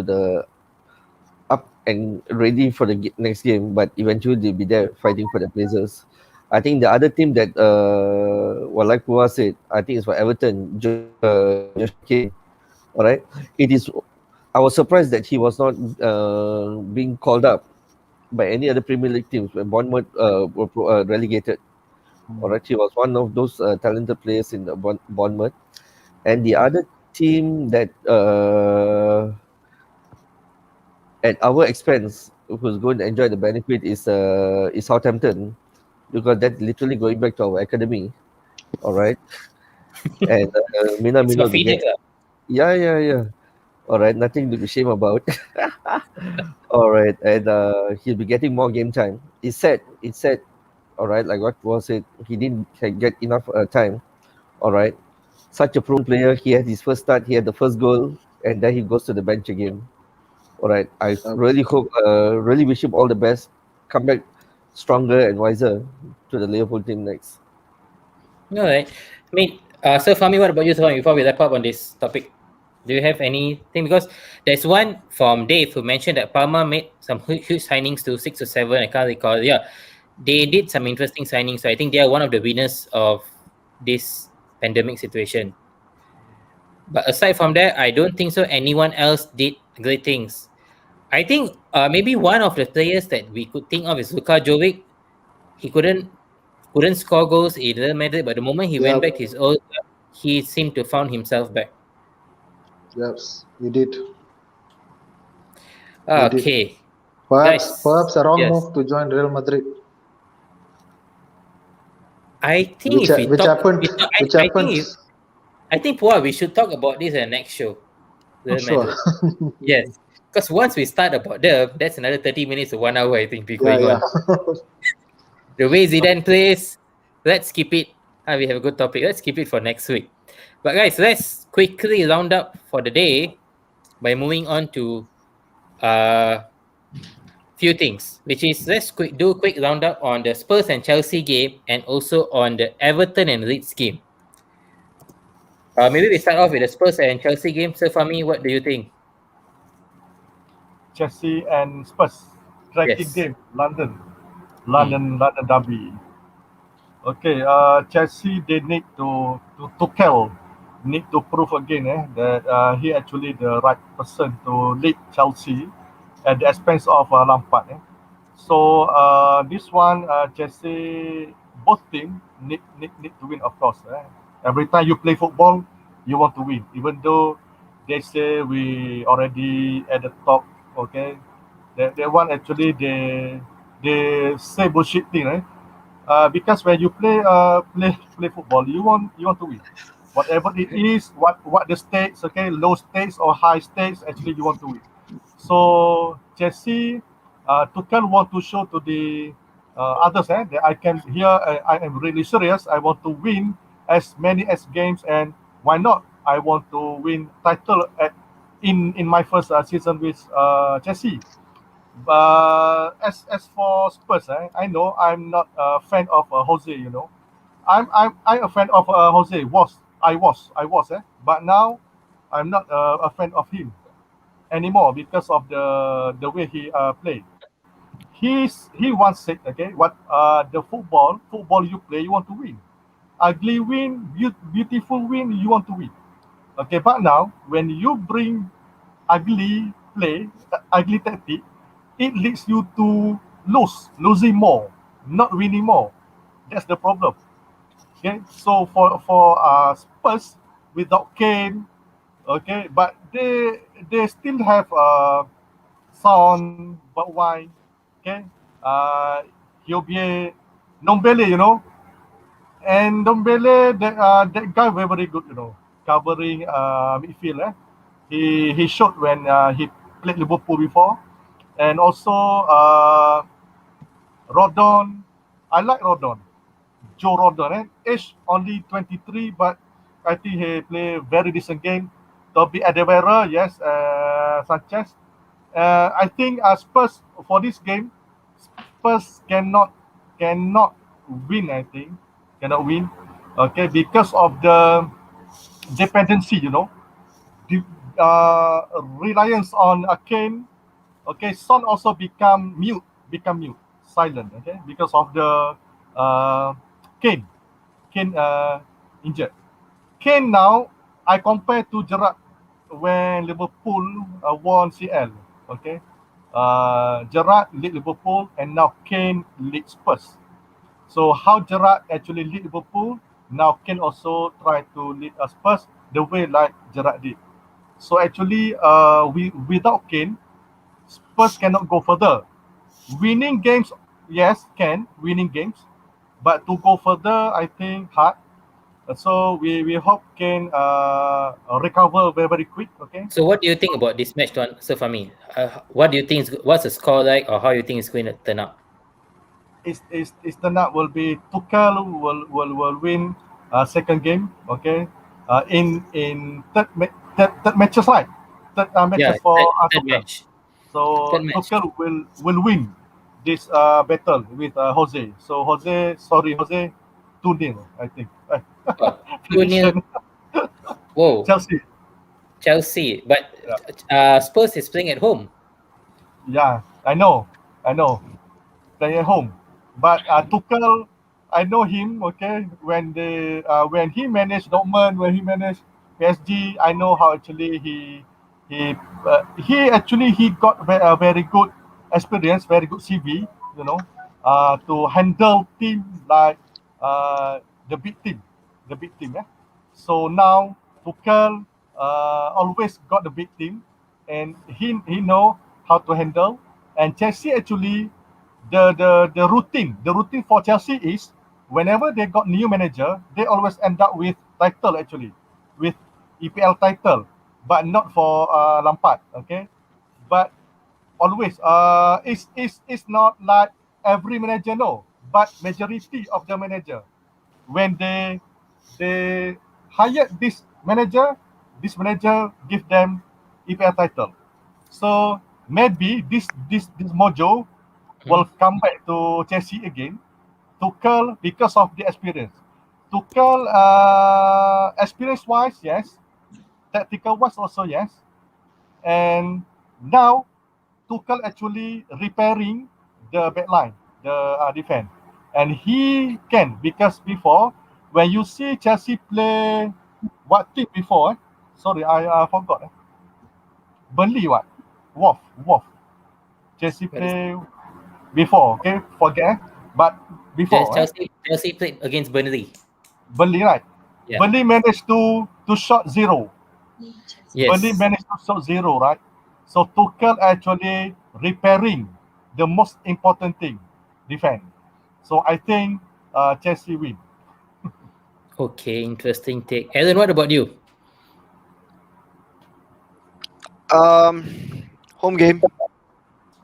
and ready for the next game, but eventually they'll be there fighting for the places. I think the other team that, well, like Pua said, I think it's for Everton, Joshua Kane. All right. It is. I was surprised that he was not being called up by any other Premier League teams when Bournemouth were relegated. All right, he was one of those talented players in the Bournemouth, and the other team that at our expense who's going to enjoy the benefit is Southampton because that's literally going back to our academy. All right, and Mina it's Mino your will be feeder getting, club. yeah. All right, nothing to be ashamed about. All right, and he'll be getting more game time. It's said. All right, like what was it? He didn't get enough time. All right, such a prone player. He had his first start. He had the first goal, and then he goes to the bench again. All right, I really hope, really wish him all the best. Come back stronger and wiser to the Liverpool team next. All right. I mean, so Fahmi, what about you, Fahmi, before we wrap up on this topic? Do you have anything? Because there's one from Dave who mentioned that Parma made some huge signings to 6 or 7. I can't recall. Yeah, they did some interesting signings. So I think they are one of the winners of this pandemic situation. But aside from that, I don't think so. Anyone else did great things. I think maybe one of the players that we could think of is Luka Jovic. He couldn't score goals in Real Madrid, but the moment he went Yeah. back to his old club, he seemed to found himself back. Yes, he did. He did. Okay, guys. Perhaps a wrong Yes, move to join Real Madrid, I think if we which talk, happened, we talk which I think if happens. I think Pua, we should talk about this in the next show. Real Sure. Madrid. Yes. Because once we start about them, that's another 30 minutes to 1 hour, I think, be Yeah, going yeah. on. The way Zidane plays, let's keep it. We have a good topic. Let's keep it for next week. But guys, let's quickly round up for the day by moving on to few things, which is do a quick roundup on the Spurs and Chelsea game and also on the Everton and Leeds game. Maybe we start off with the Spurs and Chelsea game. So, Fami, what do you think? Chelsea and Spurs. Tracking Yes. game, London. Hmm. London derby. Okay, Chelsea they need to Tuchel need to prove again that he actually the right person to lead Chelsea at the expense of Lampard. So this one Chelsea both team need to win, of course. Every time you play football, you want to win, even though they say we already at the top. Okay, that one actually they say bullshit thing, right? Because when you play football, you want to win, whatever it is, what the stakes, okay, low stakes or high stakes, actually you want to win. So Chelsea, Tuchel want to show to the others that I can here. I am really serious. I want to win as many as games, and why not? I want to win title in my first season with Chelsea. But as for Spurs, I know I'm not a fan of Jose. I'm a fan of Jose. But now I'm not a fan of him anymore because of the way he played. He once said, okay, what the football you play, you want to win. Ugly win, beautiful win, you want to win. Okay, but now when you bring ugly play, ugly tactic, it leads you to losing more, not winning more. That's the problem. Okay, so for Spurs without Kane, okay, but they still have Son, but why? Okay, uh, Hyobie, Nombele, and Dombele, that guy very good, covering midfield. He showed when he played Liverpool before, and also Rodon. I like Rodon, Joe Rodon. Age only 23, but I think he play very decent game. Toby Adewera, yes, Sanchez. I think Spurs for this game, Spurs cannot win. I think cannot win. Okay, because of the dependency, the reliance on Kane. Okay, Son also become mute, silent. Okay, because of the uh, Kane, Kane injured. Kane now, I compare to Gerrard when Liverpool won CL. Okay, Gerrard lead Liverpool and now Kane lead Spurs. So how Gerrard actually lead Liverpool, now Kane also try to lead Spurs the way like Gerrard did. So actually, without Kane, Spurs cannot go further. Winning games, yes, can winning games, but to go further, I think hard. So we hope Kane recover very quick. Okay, So, what do you think about this match, Tuan? So, Fami, what do you think? What's the score like, or how you think it's going to turn out? is the not will be Tuchel will win second game. Okay, third matches, right? Third Yeah, matches for third Tuchel. match. Third So match. Tuchel will win this battle with Jose. So Jose, 2-0, I think. Oh, 2-0. Prediction. Whoa, Chelsea. Chelsea. But Yeah. Spurs is playing at home. Yeah, I know. Playing at home. But Tuchel, I know him. Okay, when he managed Dortmund, when he managed PSG, I know how actually he got a very good experience, very good CV. To handle team like uh, the big team, the big team. So now Tuchel always got the big team, and he know how to handle. And Chelsea actually the routine for Chelsea is whenever they got new manager, they always end up with title actually. with EPL title, but not for Lampard. Okay, but always it's not like every manager no, but majority of the manager when they hired this manager give them EPL title. So maybe this mojo will come back to Chelsea again. Tuchel because of the experience. Tuchel experience wise yes, tactical wise also yes, and now Tuchel actually repairing the back line, the defense, and he can because before when you see Chelsea play what team before? Sorry, I forgot. Burnley what? Wolf. Chelsea What is play before. Okay, forget. But before, Chelsea played against Burnley. Burnley right? Yeah. Burnley managed to shot zero. Burnley Yes. managed to shot zero, right? So Tuchel actually repairing the most important thing, defense. So I think Chelsea win. Okay, interesting take. Alan, what about you? Home game.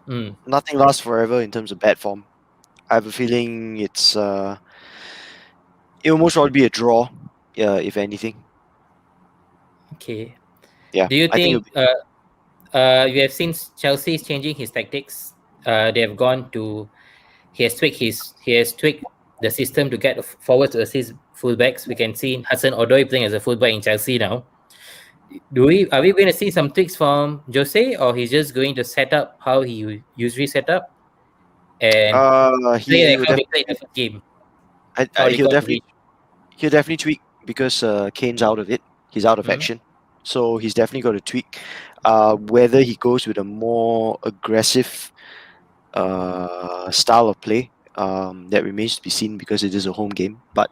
Mm. Nothing lasts forever in terms of bad form. I have a feeling it will most probably be a draw. If anything. Okay. Yeah, Do you I think think you have seen Chelsea is changing his tactics? They have gone to he has tweaked the system to get forward to assist fullbacks. We can see Hassan Odoi playing as a fullback in Chelsea now. Are we going to see some tweaks from Jose, or he's just going to set up how he usually set up and play he like will how they played the definitely first game? How I, they got the lead. he'll definitely tweak because Kane's out of it. He's out of Mhm. action, so he's definitely got to tweak. Whether he goes with a more aggressive style of play, that remains to be seen because it is a home game. But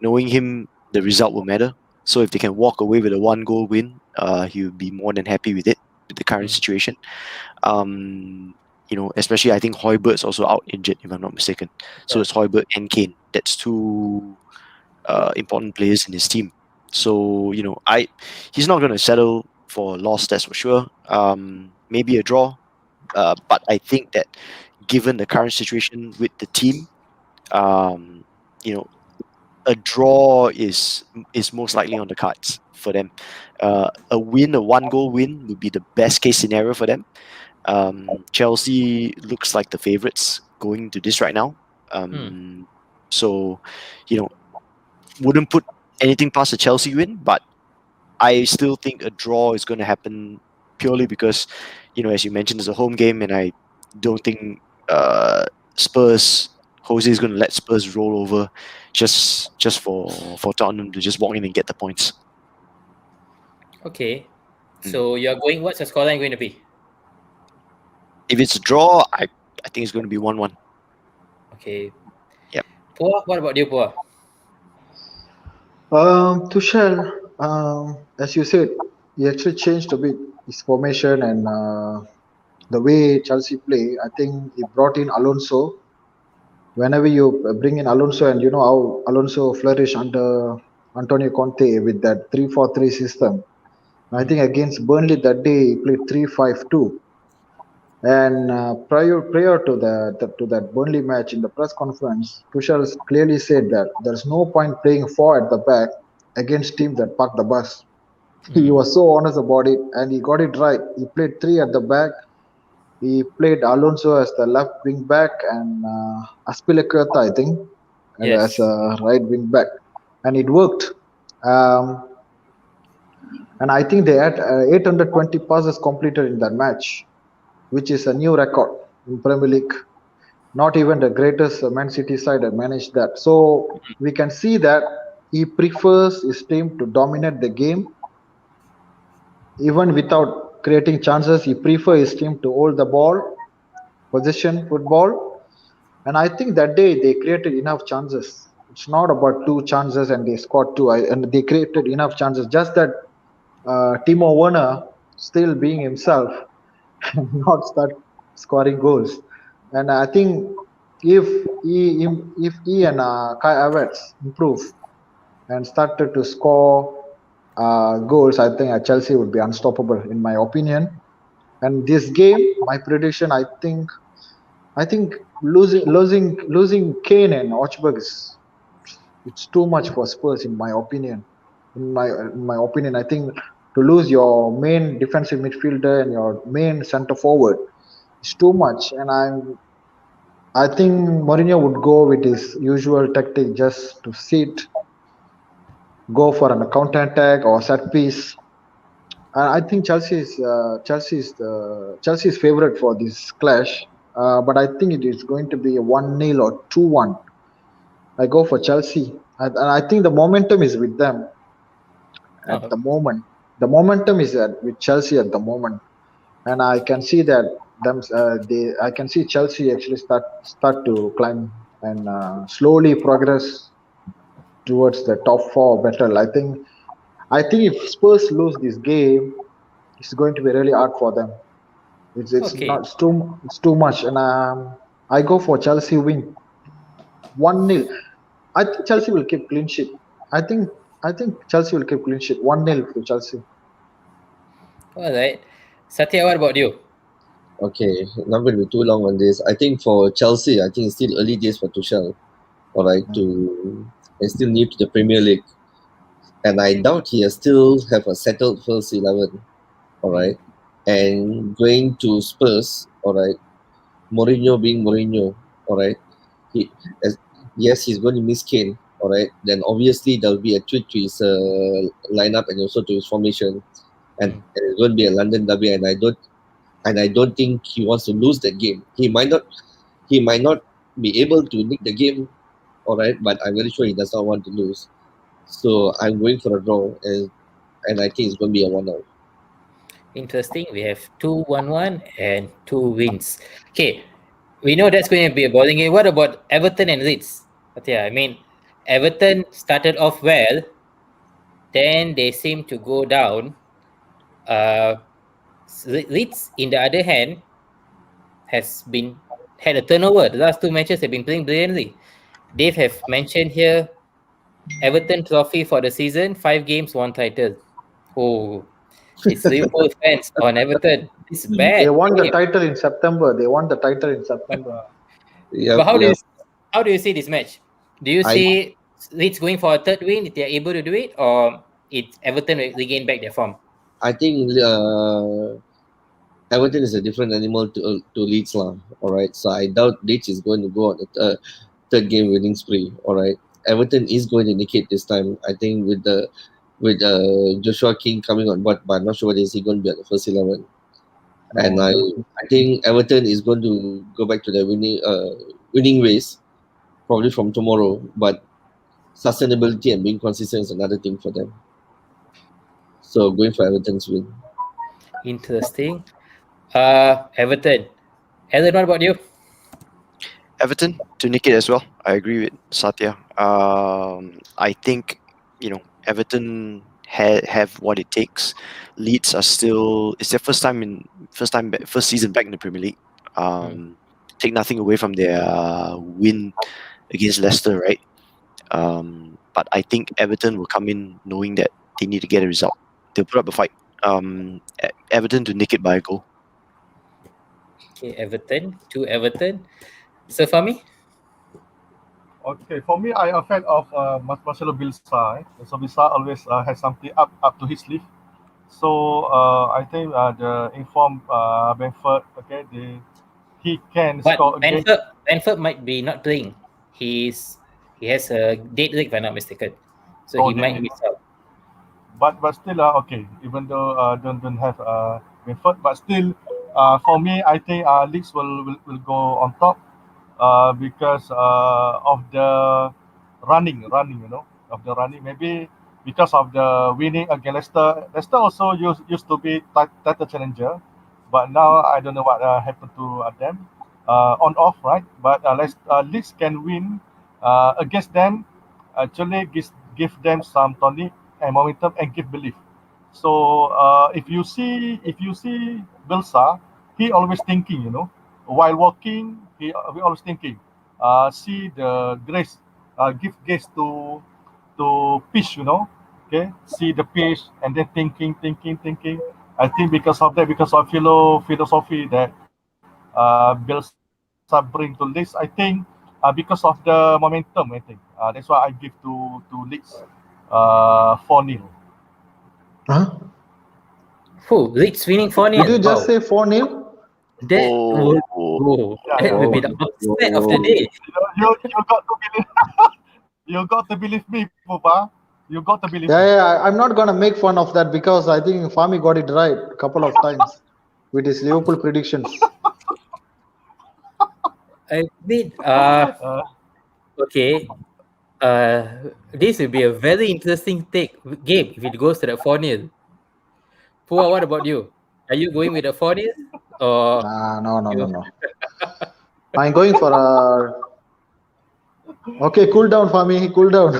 knowing him, the result will matter. So if they can walk away with a 1-goal win, he'll be more than happy with it with the current Mm. situation. Especially I think Hoibert's also out injured, if I'm not mistaken. So Yeah. it's Hoibert and Kane. That's two important players in his team. So he's not going to settle for a loss, that's for sure. Maybe a draw, but I think that given the current situation with the team, um, you know, a draw is most likely on the cards for them. A 1-goal win would be the best case scenario for them. Chelsea looks like the favorites going to this right now. Mm. So, you know, wouldn't put anything past a Chelsea win, but I still think a draw is going to happen purely because, as you mentioned, it's a home game, and I don't think Spurs Jose is going to let Spurs roll over just for Tottenham to just walk in and get the points. Okay. Mm. So you're going. What's the scoreline going to be? If it's a draw, I think it's going to be 1-1. Okay. Yep. Poa, what about you, Poa? Tuchel, as you said, he actually changed a bit his formation and the way Chelsea play. I think he brought in Alonso. Whenever you bring in Alonso, and you know how Alonso flourished under Antonio Conte with that 3-4-3 system. I Mm. think against Burnley that day he played 3-5-2. And prior to that Burnley match in the press conference, Tuchel clearly said that there's no point playing four at the back against teams that park the bus. He Mm. was so honest about it, and he got it right. He played three at the back. He played Alonso as the left wing back and Aspilicueta, I think, and as Yes. a right wing back, and it worked. Um, and I think they had 820 passes completed in that match, which is a new record in Premier League. Not even the greatest Man City side had managed that. So we can see that he prefers his team to dominate the game, even without creating chances. He prefers his team to hold the ball, possession football, and I think that day they created enough chances. It's not about two chances and they scored two, and they created enough chances. Just that Timo Werner still being himself and not start scoring goals. And I think if if he and Kai Havertz improve and started to score goals, I think Chelsea would be unstoppable in my opinion. And this game, my prediction, I think losing Kane and Ochberg is it's too much for Spurs in my opinion. In my opinion, I think to lose your main defensive midfielder and your main centre forward is too much. And I think Mourinho would go with his usual tactic just to sit, go for an counter attack or set piece. I think Chelsea's favorite for this clash, but I think it is going to be a 1-0 or 2-1. I go for Chelsea, and I think the momentum is with them at Oh, the moment. The momentum is with Chelsea at the moment, and I can see that I can see Chelsea actually start to climb and slowly progress towards the top four battle. I think if Spurs lose this game, it's going to be really hard for them. It's okay. not it's too much, and I go for Chelsea win 1-0. I think Chelsea will keep clean sheet. I think I think Chelsea will keep clean sheet 1-0 to Chelsea. All right. Satya, what about you? Okay, not going to be too long on this. I think for Chelsea, I think it's still early days for Tuchel. All right, and still new to the Premier League, and I doubt he has still have a settled first 11. All Hmm. right, and going to Spurs. All right, Mourinho being Mourinho. All right, he as, yes, he's going to miss Kane. All right, then obviously there will be a tweak to his lineup and also to his formation, Hmm. and it's going to be a London derby, and I don't think he wants to lose that game. He might not be able to nick the game, all right, but I'm very sure he does not want to lose. So I'm going for a draw, and I think it's going to be a 1-0. Interesting. We have 2-1-1 and two wins. Okay. We know that's going to be a bowling game. What about Everton and Leeds? Satya, I mean, Everton started off well, then they seem to go down. Uh, Leeds, in the other hand, has been had a turnover. The last two matches have been playing brilliantly. Dave have mentioned here Everton trophy for the season, 5 games, one title. Oh, it's Liverpool fans on Everton. It's They bad. won the Dave. title in September. They won the title in September. Yep, But yep. how do you see this match? Do you I see Leeds going for a third win if they are able to do it, or it's Everton will regain back their form? I think Everton is a different animal to Leeds lah. All right, so I doubt Leeds is going to go on a third game winning spree. All right, Everton is going to indicate this time. I think with Joshua King coming on board, but I'm not sure whether is he going to be at the first 11. And No, I don't think. I think Everton is going to go back to their winning ways probably from tomorrow. But sustainability and being consistent is another thing for them. So going for Everton's win. Interesting. Everton. Alan, what about you? Everton to nick it as well. I agree with Satya. I think Everton have what it takes. Leeds are still it's their first season back in the Premier League. Take nothing away from their win against Leicester, right? But I think Everton will come in knowing that they need to get a result. They'll put up a fight. Everton to nick it by a goal. Okay, Everton. Two Everton. So for me, Okay, for me, I am a fan of Marcelo Bielsa. So Bielsa always has something up to his sleeve. So I think the informed Benford, okay, he can but score again. Benford might be not playing. He has a dead leg, if I'm not mistaken. So Oh, he might miss out. but still okay. Even though don't have Benford, but still for me, I think Leeds will go on top because of the running, of the running. Maybe because of the winning against Leicester. Leicester also used to be title challenger, but now I don't know what happened to them on off, right? But Leeds can win against them. Actually, give them some tonic and momentum and give belief. So if you see Bilsa, he always thinking, while walking, we always thinking. See the grace, give grace to fish, Okay, see the pitch and then thinking. I think because of that, because of philosophy that Bielsa bring to Leeds, I think because of the momentum, I think that's why I give to Leeds 4-0. Huh? Leeds winning 4 Did you 0. just Wow. say 4-0? That would Oh, Yeah, that yeah, would yeah. be Oh, the upset of the day. You got to believe. You got to believe me, Pupa. You got to believe me. I'm not gonna make fun of that because I think Fami got it right a couple of times with his Liverpool predictions. I mean, Uh, okay. This will be a very interesting game if it goes to the 4 0. Pua, what about you? Are you going with the 4 0? Or No, no, you no, no. I'm going for a. Okay, cool down, Fami. Cool down.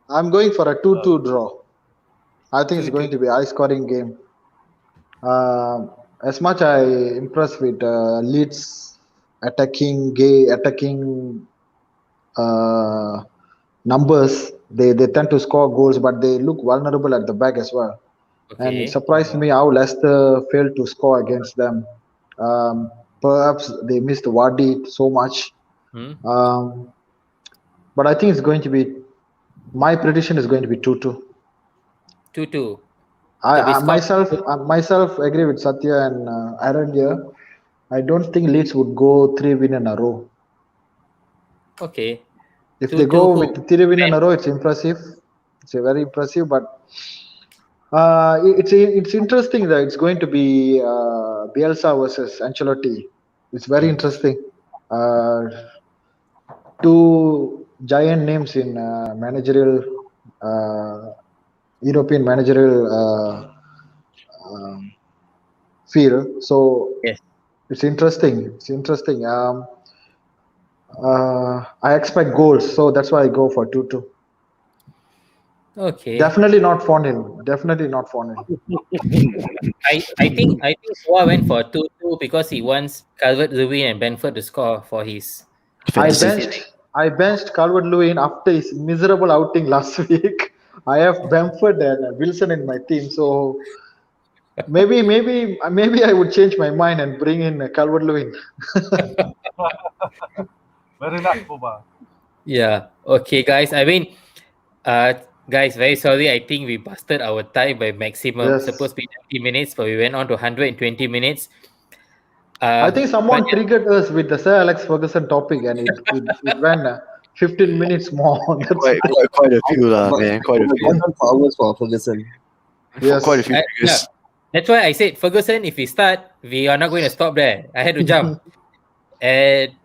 I'm going for a 2-2 draw. I think it's 2 2? going to be a high-scoring game. As much I impressed with Leeds attacking uh, numbers, they tend to score goals, but they look vulnerable at the back as well. And it Okay. surprised me how Leicester failed to score against them. Perhaps they missed Vardy so much. Hmm? Um, but I think it's going to be my prediction is going to be 2-2. 2 2. I, To be I scored. myself agree with Satya and Aaron here. I don't think Leeds would go 3 win in a row. Okay. If 2 they 2 go who? with 3 win in Ben. a row, it's impressive. It's a very impressive, but it's interesting that it's going to be Bielsa versus Ancelotti. It's very interesting. Uh, Two giant names in uh, European managerial um, field. So Yes. it's interesting. It's interesting. I expect goals, so that's why I go for 2-2. Okay. Definitely not 4-0. Definitely not 4-0. I think Pua went for 2 2 because he wants Calvert Lewin and Benford to score for his I fantasy. fantasy benched league. I benched Calvert Lewin after his miserable outing last week. I have Bamford and Wilson in my team, so maybe I would change my mind and bring in Calvert Lewin. very nice, Pupa. Yeah. Okay, guys. I mean, guys, very sorry. I think we busted our time by maximum. Yes, Supposed to be 90 minutes, but we went on to 120 minutes. I think But someone triggered us with the Sir Alex Ferguson topic, and it went 15 minutes more. That's Quite, why. quite, quite a I few, lah, but man. Quite a we've few. gone on for hours for Ferguson. For quite a Yes, few yeah, figures. that's why I said Ferguson. If we start, we are not going to stop there. I had to jump, and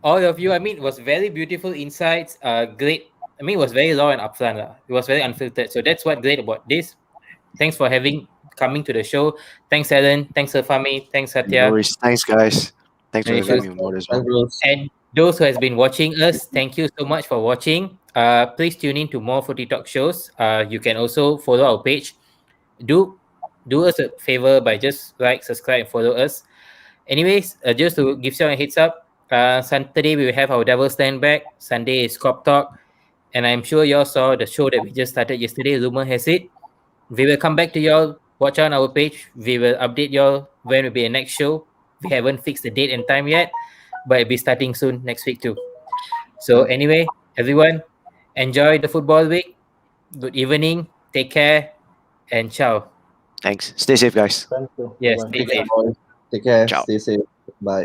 all of you. I mean, it was very beautiful insights. Great. I mean, it was very raw and upfront. It was very unfiltered. So that's what great about this. Thanks for coming to the show. Thanks, Alan. Thanks, Afami. Thanks, No Satya. worries. Thanks, guys. Thanks No for having issues. me on board as Thanks, well. bros. And those who has been watching us, thank you so much for watching. Please tune in to more Footy Talk shows. You can also follow our page. Do do us a favor by just like, subscribe, and follow us. Anyways, just to give you a heads up, Saturday we will have our Devil Stand back. Sunday is Cop Talk, and I'm sure y'all saw the show that we just started yesterday. Rumor has it. We will come back to y'all. Watch on our page. We will update y'all when will be a next show. We haven't fixed the date and time yet, but it'll be starting soon next week too. So anyway, everyone, enjoy the football week. Good evening. Take care and ciao. Thanks. Stay safe, guys. thank you. Bye Yes, bye. stay Take care, safe. boys. Take care. Ciao. Stay safe. Bye.